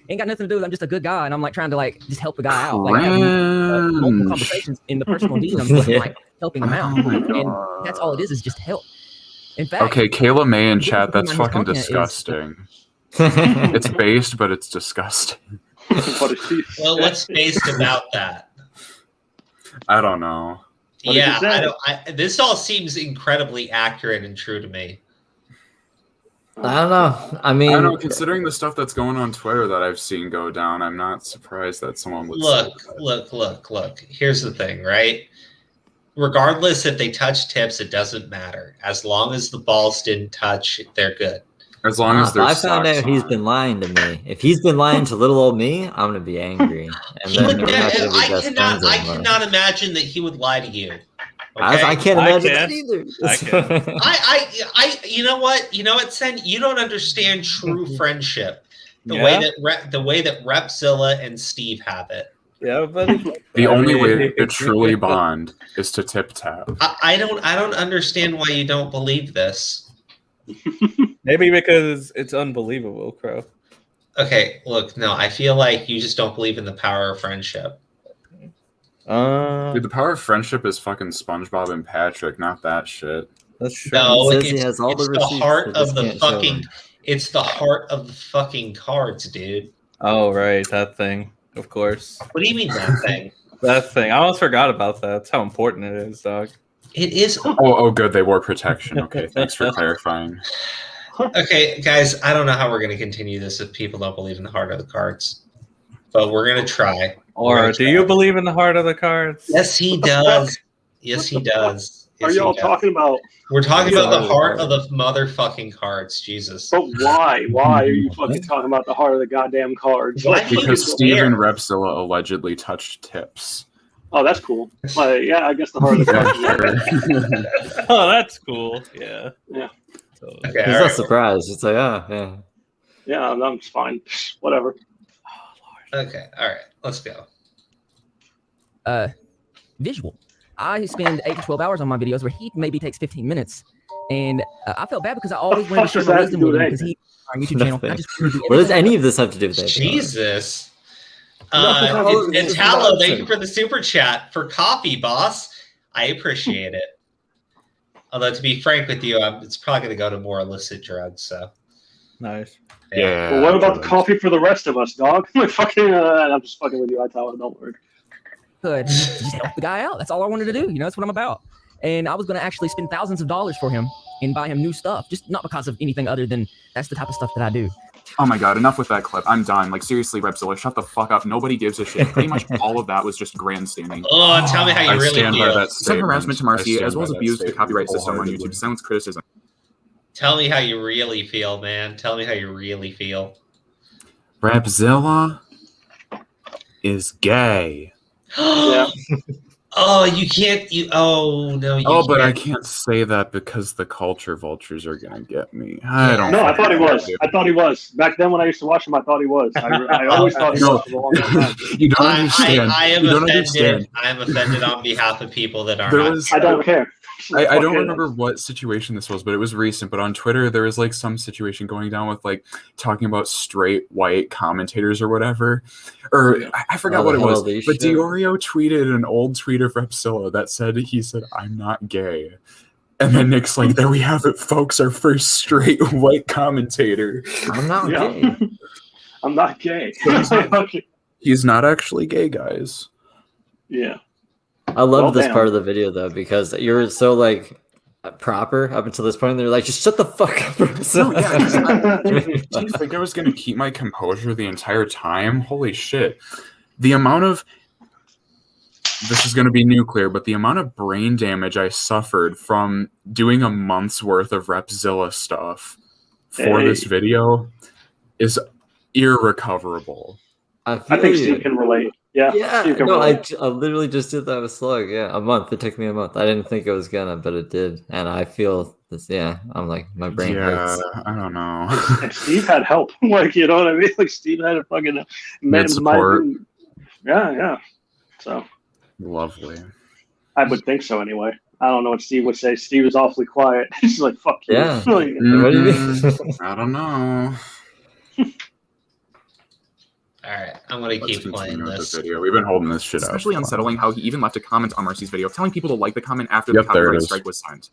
Ain't got nothing to do with it. I'm just a good guy. And I'm like trying to like just help the guy out. Like having multiple conversations in the personal DMs, like helping him out. And that's all it is just help. In fact, Okay, Kayla May in the chat, that's his fucking content is- disgusting. It's based, but it's disgusting. Well, what's based about that? I don't know. Yeah, this all seems incredibly accurate and true to me. I don't know. I mean, I don't know. Considering the stuff that's going on Twitter that I've seen go down, I'm not surprised that someone would say that. Look. Here's the thing, right? Regardless if they touch tips, it doesn't matter. As long as the balls didn't touch, they're good. As long as if there's I found out he's been lying to me. If he's been lying to little old me, I'm gonna be angry. And then we're not gonna be best friends I anymore. cannot imagine that he would lie to you. Okay? I can't imagine that either. I you know what, Sen? You don't understand true friendship. The way that Repzilla and Steve have it. Yeah, buddy. The only way to truly bond is to tip tap. I don't understand why you don't believe this. Maybe because it's unbelievable, Crow. Okay, look, no, I feel like you just don't believe in the power of friendship. Dude, the power of friendship is fucking SpongeBob and Patrick, not that shit. That's true. No, He it's, says he has all it's the the receipts, heart but of just the can't show fucking. them. It's the heart of the fucking cards, dude. Oh, right, that thing. Of course. What do you mean that thing? That thing. I almost forgot about that. That's how important it is, dog. It is. Oh, good. They wore protection. Okay, thanks for clarifying. Okay, guys, I don't know how we're going to continue this if people don't believe in the heart of the cards, but we're going to try. Or do you believe in the heart of the cards? Yes, he does. Yes, he does. Are y'all talking about? We're talking about the heart of the motherfucking cards. Jesus. But why? Why are you fucking talking about the heart of the goddamn cards? Because Steven Repzilla allegedly touched tips. Oh, that's cool. Yeah, I guess the heart of the cards. Oh, that's cool. Yeah. Yeah. Okay, He's not surprised. It's like, yeah. Yeah, I'm fine. Whatever. Okay, all right, let's go. Visual. I spend 8 to 12 hours on my videos where he maybe takes 15 minutes. And I felt bad because I always wanted to share my wisdom with him because he our YouTube channel. What does any of this have to do with that? Jesus. Italo, thank you for the super chat for coffee, boss. I appreciate it. Although, to be frank with you, it's probably going to go to more illicit drugs. So nice. Yeah. Well, what about the coffee for the rest of us, dog? I'm just fucking with you. I tell it, don't worry. Good. Just help the guy out. That's all I wanted to do. That's what I'm about. And I was going to actually spend thousands of dollars for him and buy him new stuff. Just not because of anything other than that's the type of stuff that I do. Oh my god, enough with that clip. I'm done. Like, seriously, Repzilla, shut the fuck up. Nobody gives a shit. Pretty much all of that was just grandstanding. Oh, tell me how you really stand feel. by that Some harassment to Marcy, as well as abuse the copyright system on YouTube to silence criticism. Tell me how you really feel, man. Tell me how you really feel. Repzilla is gay. Yeah. Oh, you can't. Oh no. But I can't say that because the culture vultures are gonna get me. I don't. No, I thought he was. I thought he was. Back then, when I used to watch him, I thought he was. I always thought he was for a long time. You don't understand. I am you don't offended. understand. I am offended on behalf of people that are There not. was- I don't care. I don't remember what situation this was, but it was recent. But on Twitter, there was like some situation going down with like talking about straight white commentators or whatever. Or I forgot what it was. But Diorio tweeted an old tweet of Repzilla that said, "I'm not gay." And then Nick's like, "There we have it, folks. Our first straight white commentator." I'm not gay. I'm not gay. He's not actually gay, guys. Yeah. I love this part of the video though because you're so like proper up until this point. And they're like, just shut the fuck up. No, yeah. Do you think I was going to keep my composure the entire time? Holy shit! The amount of this is going to be nuclear, but the amount of brain damage I suffered from doing a month's worth of Repzilla stuff for this video is irrecoverable. I think Steve can relate. Yeah. Steve can relate. I literally just did that with Slug. Yeah, a month. It took me a month. I didn't think it was gonna, but it did. And I feel this. Yeah, I'm like my brain hurts. I don't know. And Steve had help. Like, you know what I mean? Like Steve had a fucking support. Yeah. So lovely. I would think so anyway. I don't know what Steve would say. Steve is awfully quiet. He's like, fuck you. Yeah. Like, What do you mean? I don't know. All right, I'm gonna keep playing this video. We've been holding this shit out. Especially unsettling how he even left a comment on Marcy's video, telling people to like the comment after the copyright strike was signed.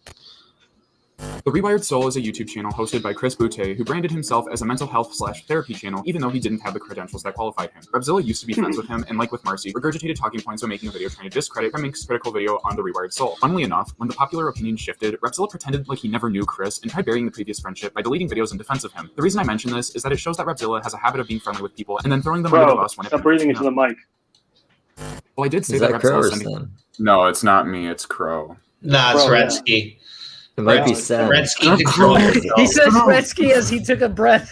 The Rewired Soul is a YouTube channel hosted by Chris Boutte, who branded himself as a mental health/therapy channel, even though he didn't have the credentials that qualified him. Repzilla used to be friends with him, and like with Marcy, regurgitated talking points when making a video trying to discredit Reming's critical video on The Rewired Soul. Funnily enough, when the popular opinion shifted, Repzilla pretended like he never knew Chris and tried burying the previous friendship by deleting videos in defense of him. The reason I mention this is that it shows that Repzilla has a habit of being friendly with people and then throwing them under the bus when stop breathing into the mic. Well, I did say Is that that Crow or Repzilla Sam? No, it's not me. It's Crow. Nah, it's Bro, yeah. Redski. It might be sad. Redski controls himself. He says Redski as he took a breath.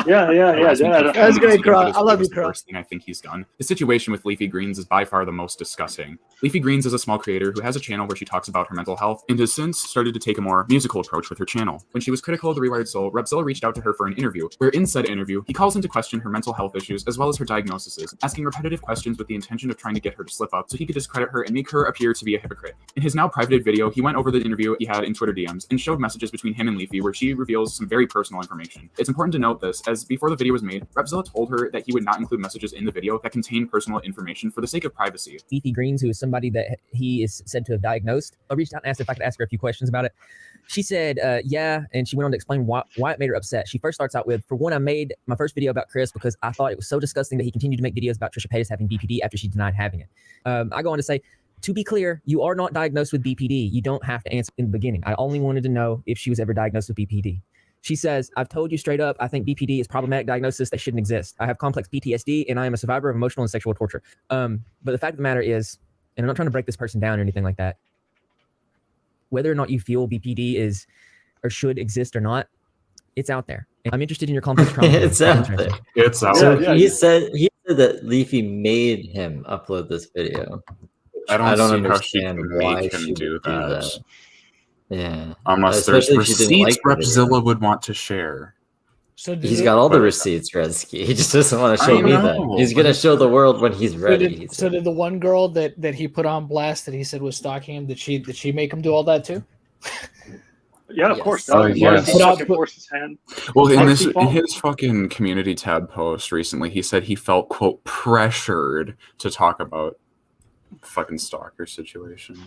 Yeah. That was great, Crow. I love you, The Crow. worst thing I think he's done. The situation with Leafy Greens is by far the most disgusting. Leafy Greens is a small creator who has a channel where she talks about her mental health and has since started to take a more musical approach with her channel. When she was critical of The Rewired Soul, Repzilla reached out to her for an interview, where in said interview, he calls into question her mental health issues as well as her diagnoses, asking repetitive questions with the intention of trying to get her to slip up so he could discredit her and make her appear to be a hypocrite. In his now privated video, he went over the interview he had in Twitter DMs and showed messages between him and Leafy where she reveals some very personal information. It's important to note this, as before the video was made, Repzilla told her that he would not include messages in the video that contain personal information for the sake of privacy. Leafy Greens, who is somebody that he is said to have diagnosed, I reached out and asked if I could ask her a few questions about it. She said, yeah, and she went on to explain why it made her upset. She first starts out with, for one, I made my first video about Chris because I thought it was so disgusting that he continued to make videos about Trisha Paytas having BPD after she denied having it. I go on to say, to be clear, you are not diagnosed with BPD. You don't have to answer in the beginning. I only wanted to know if she was ever diagnosed with BPD. She says, I've told you straight up, I think BPD is problematic diagnosis that shouldn't exist. I have complex PTSD and I am a survivor of emotional and sexual torture. But the fact of the matter is, and I'm not trying to break this person down or anything like that, whether or not you feel BPD is or should exist or not, it's out there. And I'm interested in your complex trauma. It's out there. It's out So there. he said that Leafy made him upload this video. I don't see how she understand can why make him she do would that. Yeah. Unless there's Especially if she didn't receipts like the video. Repzilla would want to share. So He's got all the receipts, Redski. He just doesn't want to show me that. He's gonna show the world when he's ready. So did the one girl that he put on blast that he said was stalking him? Did she make him do all that too? Yeah, of course. Yes. Forced his hand. Well, in his fucking community tab post recently, he said he felt, quote, pressured to talk about fucking stalker situation.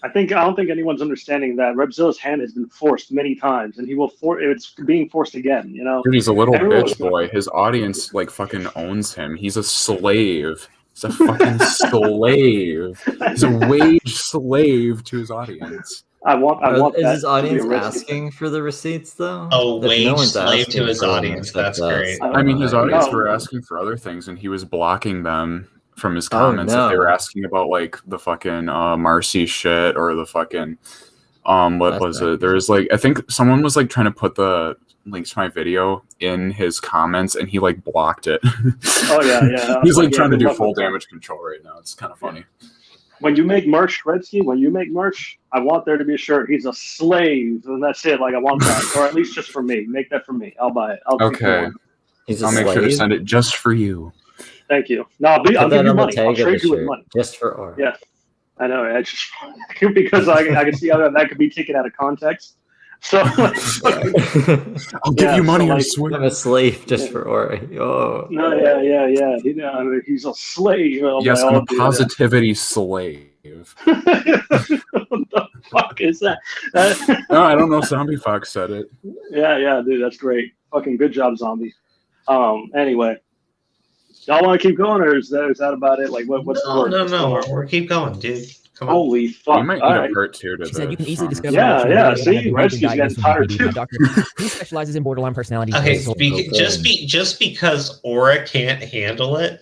I don't think anyone's understanding that Repzilla's hand has been forced many times, and he will it's being forced again. You know, Dude, he's a little bitch boy. His audience like fucking owns him. He's a slave. He's a fucking slave. He's a wage slave to his audience. I want. Is his audience asking for the receipts though? Oh, If wage no one's slave asking to his for them, audience. that's That's us. great. I mean, his audience No. were asking for other things, and he was blocking them from his comments if they were asking about like the fucking Marcy shit or the fucking what was it? There was like I think someone was like trying to put the links to my video in his comments, and he like blocked it. Oh yeah. He's like Yeah, trying to good do luck full with that. damage control right now. It's kind of funny. When you make merch, Redski, I want there to be a shirt. He's a slave, and that's it. Like I want that, or at least just for me. Make that for me. I'll buy it. I'll take Okay. one. I'll make sure to send it just for you. Thank you. No, I'll Put give that you on the money. I'll tag of trade the you with shirt, money. just for Aura. Yeah, I know. I just because I can see how that could be taken out of context. So I'll give you money. I swear. I'm a slave just for Aura. Oh. No, yeah. You know, he's a slave. Yes, by I'm all a the- positivity slave. What the fuck is that? No, I don't know. Zombie Fox said it. Yeah, dude, that's great. Fucking good job, Zombie. Anyway, y'all want to keep going, or is that about it? Like, what's the word? No. We're keep going, dude. Come on. Holy fuck! You might All need right. a part two to She said you can this, easily honestly. discover. Yeah. See, Redski's getting tired too. He specializes in borderline personality. Okay, just because Aura can't handle it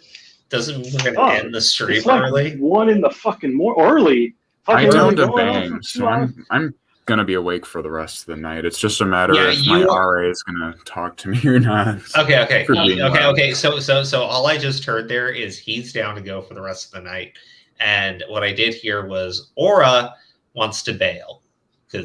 doesn't mean we're gonna end the stream It's like early. 1 in the fucking early. I Fucking downed a going on bang, for so 2 hours. I'm gonna be awake for the rest of the night. It's just a matter Yeah, if my you- RA is gonna talk to me or not. Okay. For being loud. So all I just heard there is he's down to go for the rest of the night, and what I did hear was Aura wants to bail.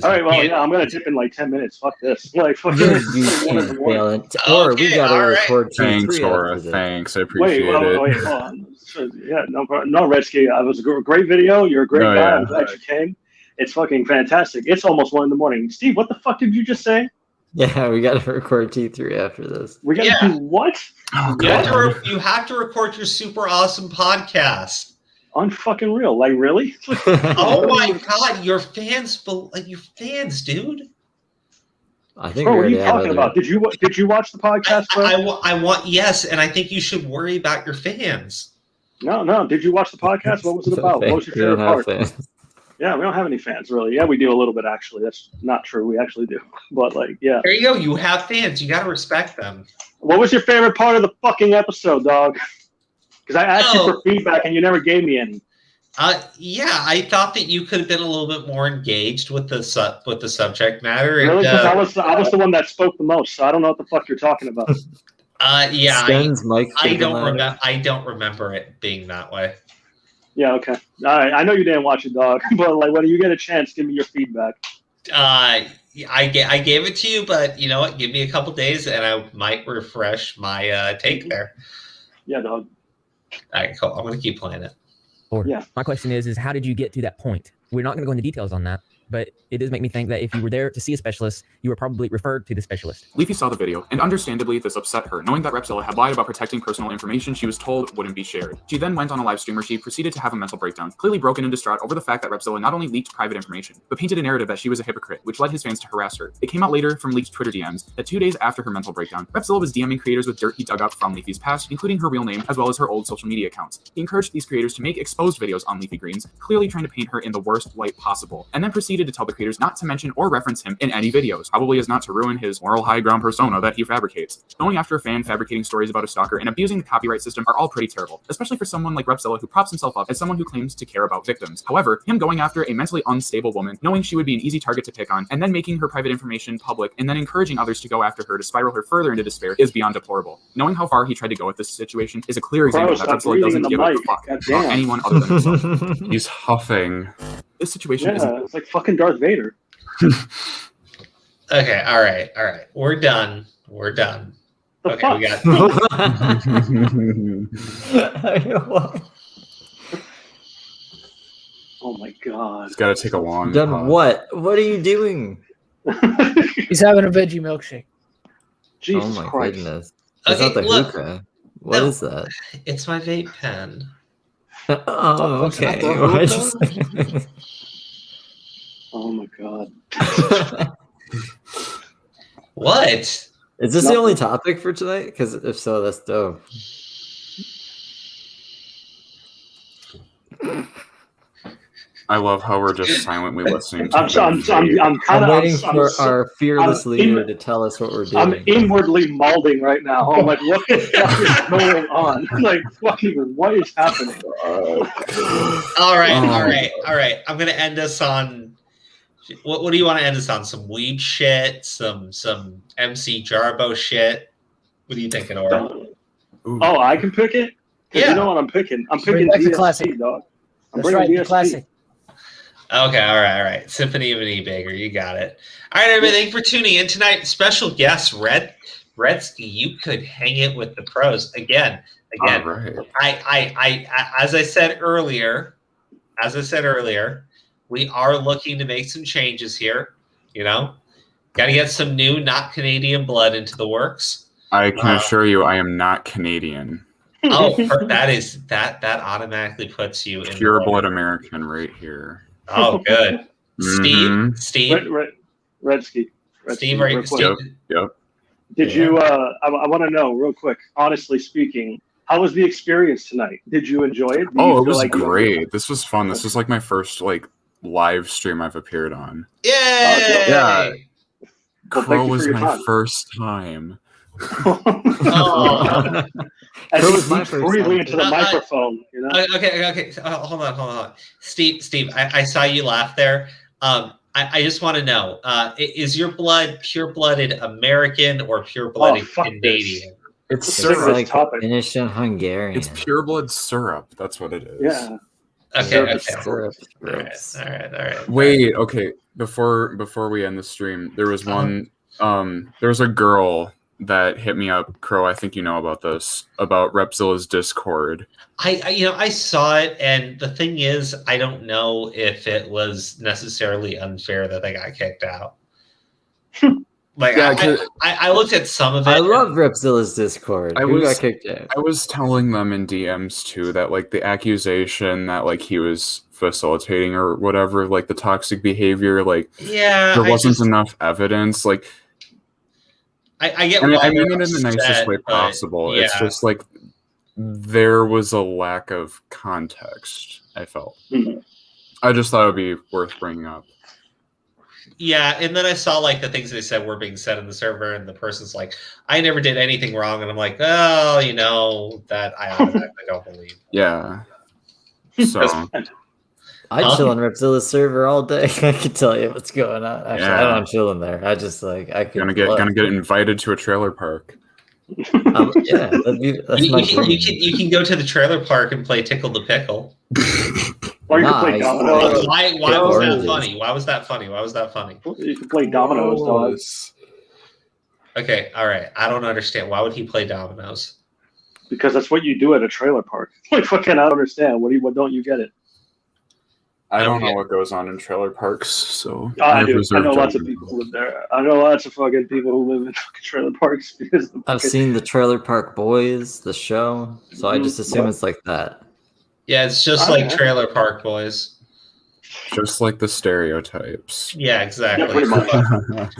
All right, well, yeah, I'm gonna tip in like 10 minutes. Fuck this. Like, fucking. You can't fail it. Or we gotta record 2 Thanks, 3 Aura. after this. Thanks, I appreciate Wait, it. wait, hold on. So, yeah, no, Redski. It was a great video. You're a great Oh, guy. yeah. I'm glad you came. It's fucking fantastic. It's almost 1 a.m. Steve, what the fuck did you just say? Yeah, we gotta record T3 after this. We gotta do what? Oh, You have to record your super awesome podcast. Unfucking real. Like, really? Oh my god, your fans, dude. I think Bro, we what are you already have talking other- about? Did you watch the podcast, bro? I want yes, and I think you should worry about your fans. No. Did you watch the podcast? What was it about? What was your We don't favorite have part? fans. Yeah, we don't have any fans, really. Yeah, we do a little bit, actually. That's not true. We actually do. But, like, yeah. There you go. You have fans. You got to respect them. What was your favorite part of the fucking episode, dog? Because I asked you for feedback and you never gave me any. Yeah, I thought that you could have been a little bit more engaged with the subject matter. Really? Because I was the one that spoke the most, so I don't know what the fuck you're talking about. Yeah, Sten's mic I taken don't out. remember. I don't remember it being that way. Yeah, okay. All right. I know you didn't watch it, dog, but like, when you get a chance, give me your feedback. I gave it to you, but you know what? Give me a couple days, and I might refresh my take there. Yeah, dog. All right, cool. I'm gonna keep playing it. Yeah. My question is how did you get to that point? We're not going to go into details on that, but it does make me think that if you were there to see a specialist, you were probably referred to the specialist. Leafy saw the video, and understandably, this upset her. Knowing that Repzilla had lied about protecting personal information she was told wouldn't be shared. She then went on a live stream where she proceeded to have a mental breakdown, clearly broken and distraught over the fact that Repzilla not only leaked private information, but painted a narrative that she was a hypocrite, which led his fans to harass her. It came out later from leaked Twitter DMs that 2 days after her mental breakdown, Repzilla was DMing creators with dirt he dug up from Leafy's past, including her real name, as well as her old social media accounts. He encouraged these creators to make exposed videos on Leafy Greens, clearly trying to paint her in the worst light possible, and then proceeded proceeded to tell the creators not to mention or reference him in any videos, probably as not to ruin his moral high ground persona that he fabricates. Going after a fan, fabricating stories about a stalker, and abusing the copyright system are all pretty terrible, especially for someone like Repzilla who props himself up as someone who claims to care about victims. However, him going after a mentally unstable woman, knowing she would be an easy target to pick on, and then making her private information public, and then encouraging others to go after her to spiral her further into despair is beyond deplorable. Knowing how far he tried to go with this situation is a clear example that Repzilla doesn't give a fuck about anyone other than himself. He's huffing. This situation is it's like fucking Darth Vader. Okay, all right. We're done. Okay, we got. Oh my god. It's got to take a long Done pause. what? What are you doing? He's having a veggie milkshake. Jesus oh my Christ. goodness. Okay, Is that the look. hookah? What is that? It's my vape pen. Oh, okay. Why just- Oh my god. What? Is this the only topic for tonight? Because if so, that's dope. I love how we're just silently listening to I'm waiting for our fearless leader to tell us what we're doing. I'm inwardly malding right now. I'm like, what the fuck is going on? Like, fucking, what is happening? All right. I'm gonna end us on. What do you want to end us on? Some weed shit, some MC Jarbo shit. What are you thinking, Aura? Oh, I can pick it? Yeah. You know what I'm picking? I'm Bring picking back the DSP, classic. dog. I'm That's bringing right, the DSP. classic. Okay, all right. Symphony of an E-Baker, you got it. All right, everybody, thanks for tuning in tonight. Special guest, Redski. You could hang it with the pros again. All right. I as I said earlier, we are looking to make some changes here. You know, got to get some new, not Canadian blood into the works. I can assure you, I am not Canadian. Oh, that automatically puts you in Pure blood American right here. Oh, good. Mhm. Steve, Redski. Steve, right? Steve, Yep. Did you? I want to know real quick. Honestly speaking, how was the experience tonight? Did you enjoy it? Oh, it was great. This was fun. This was like my first live stream I've appeared on. Yay! Yeah. Well, Crow thank you was for your my time. first time. As Crow he was my speaks first freely time. into the microphone, you know. Okay. Hold on. Steve, I saw you laugh there. I just want to know: is your blood pure-blooded American or pure-blooded Canadian? It's It's syrup. like Finnish and Hungarian. It's pure blood syrup. That's what it is. Yeah. Okay. Syrup. All right. Wait, okay. Before we end the stream, there was one. There was a girl that hit me up, Crow. I think you know about this, about Repzilla's Discord. I saw it, and the thing is, I don't know if it was necessarily unfair that they got kicked out. I looked at some of it. I love Repzilla's Discord. Who got kicked out? I was telling them in DMs too that the accusation that he was facilitating or whatever, the toxic behavior, there wasn't enough evidence. I get. And why I mean they're it in the nicest upset, way but possible. yeah. It's just there was a lack of context, I felt. Mhm. I just thought it would be worth bringing up. Yeah, and then I saw the things they said were being said in the server, and the person's like, "I never did anything wrong," and I'm like, "Oh, that I automatically don't believe." Yeah. So I chill on Repzilla's server all day. I can tell you what's going on. Actually, I Yeah. don't chill in there. I just I could gonna get invited to a trailer park. Yeah, that's my dream. You can go to the trailer park and play Tickle the Pickle. Or you can play dominoes. Why was that funny? Why was that funny? You can play dominoes, dog. Okay, all right. I don't understand. Why would he play dominoes? Because that's what you do at a trailer park. Fucking, I don't understand. What don't you get it? I don't know what goes on in trailer parks, so I do. I reserve know lots of judgment. people who live there. I know lots of fucking people who live in fucking trailer parks because I've seen the Trailer Park Boys, the show, so I just assume it's like that. Yeah, it's just like Trailer Park Boys. Just like the stereotypes. Yeah, exactly. Yeah, pretty much.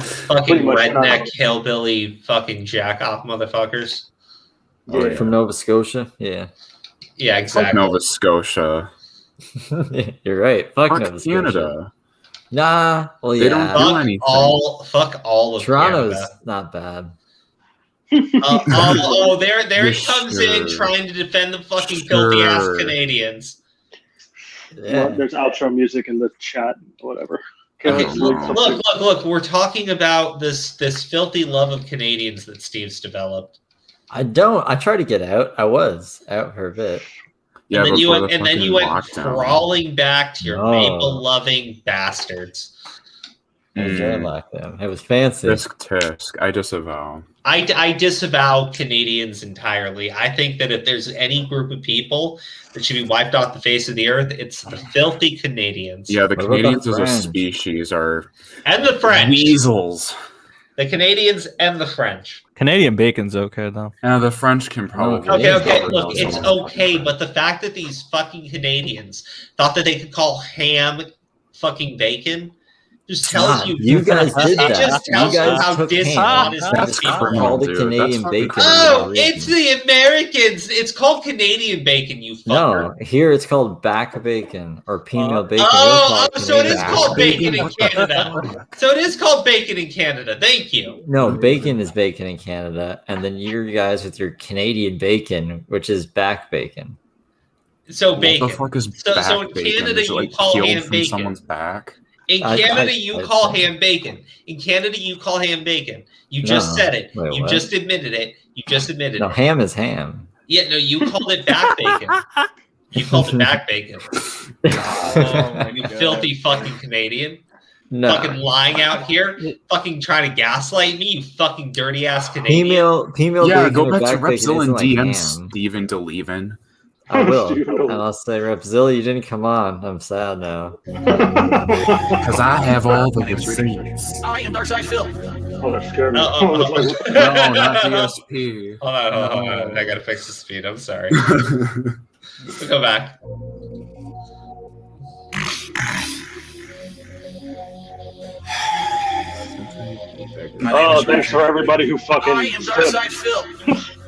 Fucking Pretty much, redneck, hillbilly, fucking jack off motherfuckers. From Nova Scotia, yeah. Yeah, Fuck exactly. Nova Scotia. You're right. Fuck Fuck Nova Canada. Scotia. Nah, well, They yeah. don't do anything. Fuck all of Toronto's Canada. not bad. There he Sure. comes in trying to defend the fucking filthy ass Canadians. Well, there's outro music in the chat, whatever. Okay, look. We're talking about this filthy love of Canadians that Steve's developed. I don't. I tried to get out. I was out for a bit. Yeah, and then you went, lockdown. crawling back to your maple loving bastards. I enjoyed lockdown. It was fancy. Tisk. I disavow. I disavow Canadians entirely. I think that if there's any group of people that should be wiped off the face of the earth, it's the filthy Canadians. Yeah, the Canadians as a species are and the French weasels. The Canadians and the French. Canadian bacon's okay though. Yeah, the French can probably. Okay. Look, it's okay, but the fact that these fucking Canadians thought that they could call ham fucking bacon just tells you. You guys did that. It just tells you how dishonest these people are. Called it Canadian bacon. Oh, it's the Americans. It's called Canadian bacon, you fucker. No, here it's called back bacon or penal bacon. So it is called bacon in Canada. So it is called bacon in Canada. Thank you. No, bacon is bacon in Canada, and then you guys with your Canadian bacon, which is back bacon. So bacon. What the fuck is back so in bacon? Canada, is it, you call ham from bacon. someone's back? In Canada, you call ham bacon. In Canada, you call ham bacon. You just said it. Wait, you what? just admitted it. You just admitted No, it. ham is ham. Yeah, no, you called it back bacon. You called it back bacon. You filthy fucking Canadian. No. Fucking lying out here. Fucking trying to gaslight me, you fucking dirty ass Canadian. Female Yeah, bacon go or back to back bacon Repzilla and isn't like DM ham. Steven DeLive. I will. And I'll say, Repzilla, you didn't come on. I'm sad now. Because I have all the receipts. I am Darkside Phil. Oh, that scared me. No, not DSP. Hold on. I gotta fix the speed. I'm sorry. We'll go back. Oh, thanks for everybody who fucking. I am Darkside Phil.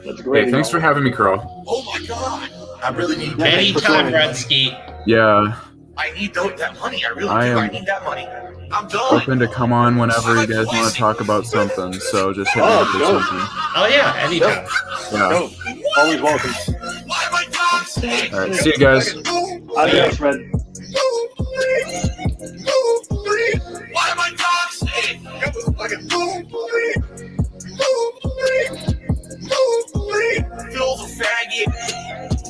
That's great. Hey, thanks for having me, Crow. Oh my god. I really need Anytime, Redski. Yeah, I need that money. I really I do. I am need that money. I'm done. open to come on whenever you guys want to talk about something. So just hit me up or something. Oh yeah, anytime. Yeah. Always welcome. All right, see you guys. Adios, Red. Why am I toxic? Phil's a faggot.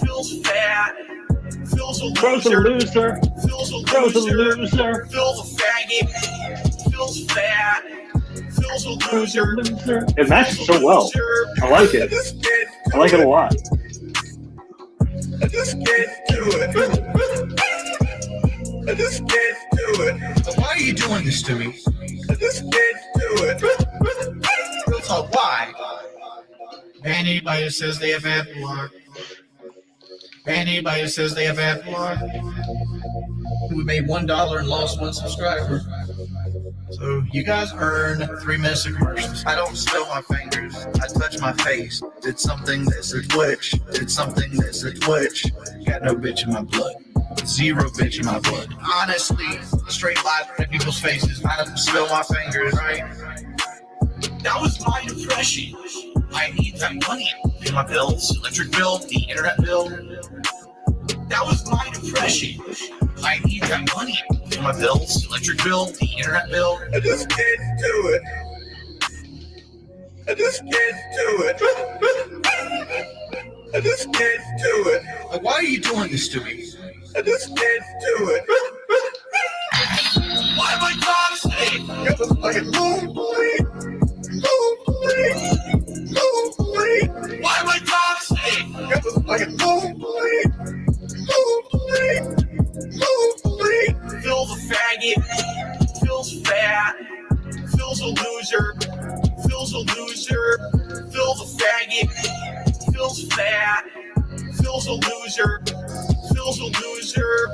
Phil's fat. Phil's a Crow's a loser. Phil's a Crow's a loser. Phil's a faggot. Phil's fat. Phil's a Crow's a loser. loser. It matches so well. I like it. I like it a lot. I just can't do it. I just can't do it. Why are you doing this to me? I just can't do it. Real talk, why? Ban anybody that says they have ad block. Ban anybody that says they have ad block. We made $1 and lost 1 subscriber. So you guys earn 3 minutes of commercials. I don't spill my fingers. I touch my face. Did something that's a twitch. Did something that's a twitch. Got no bitch in my blood. 0 bitch in my blood. Honestly, straight lies in people's faces. I don't spill my fingers, right? That was my depression. I need that money. Pay my bills, electric bill, the internet bill. That was my depression. I need that money. Pay my bills, electric bill, the internet bill. I just can't do it. I just can't do it. I just can't do it. Like, why are you doing this to me? I just can't do it. Why am I toxic? It was like a why am I toxic? It was like a Phil's a faggot. Phil's fat. Phil's a loser. Phil's a loser. Phil's a faggot. Phil's fat. Phil's a loser. Phil's a loser.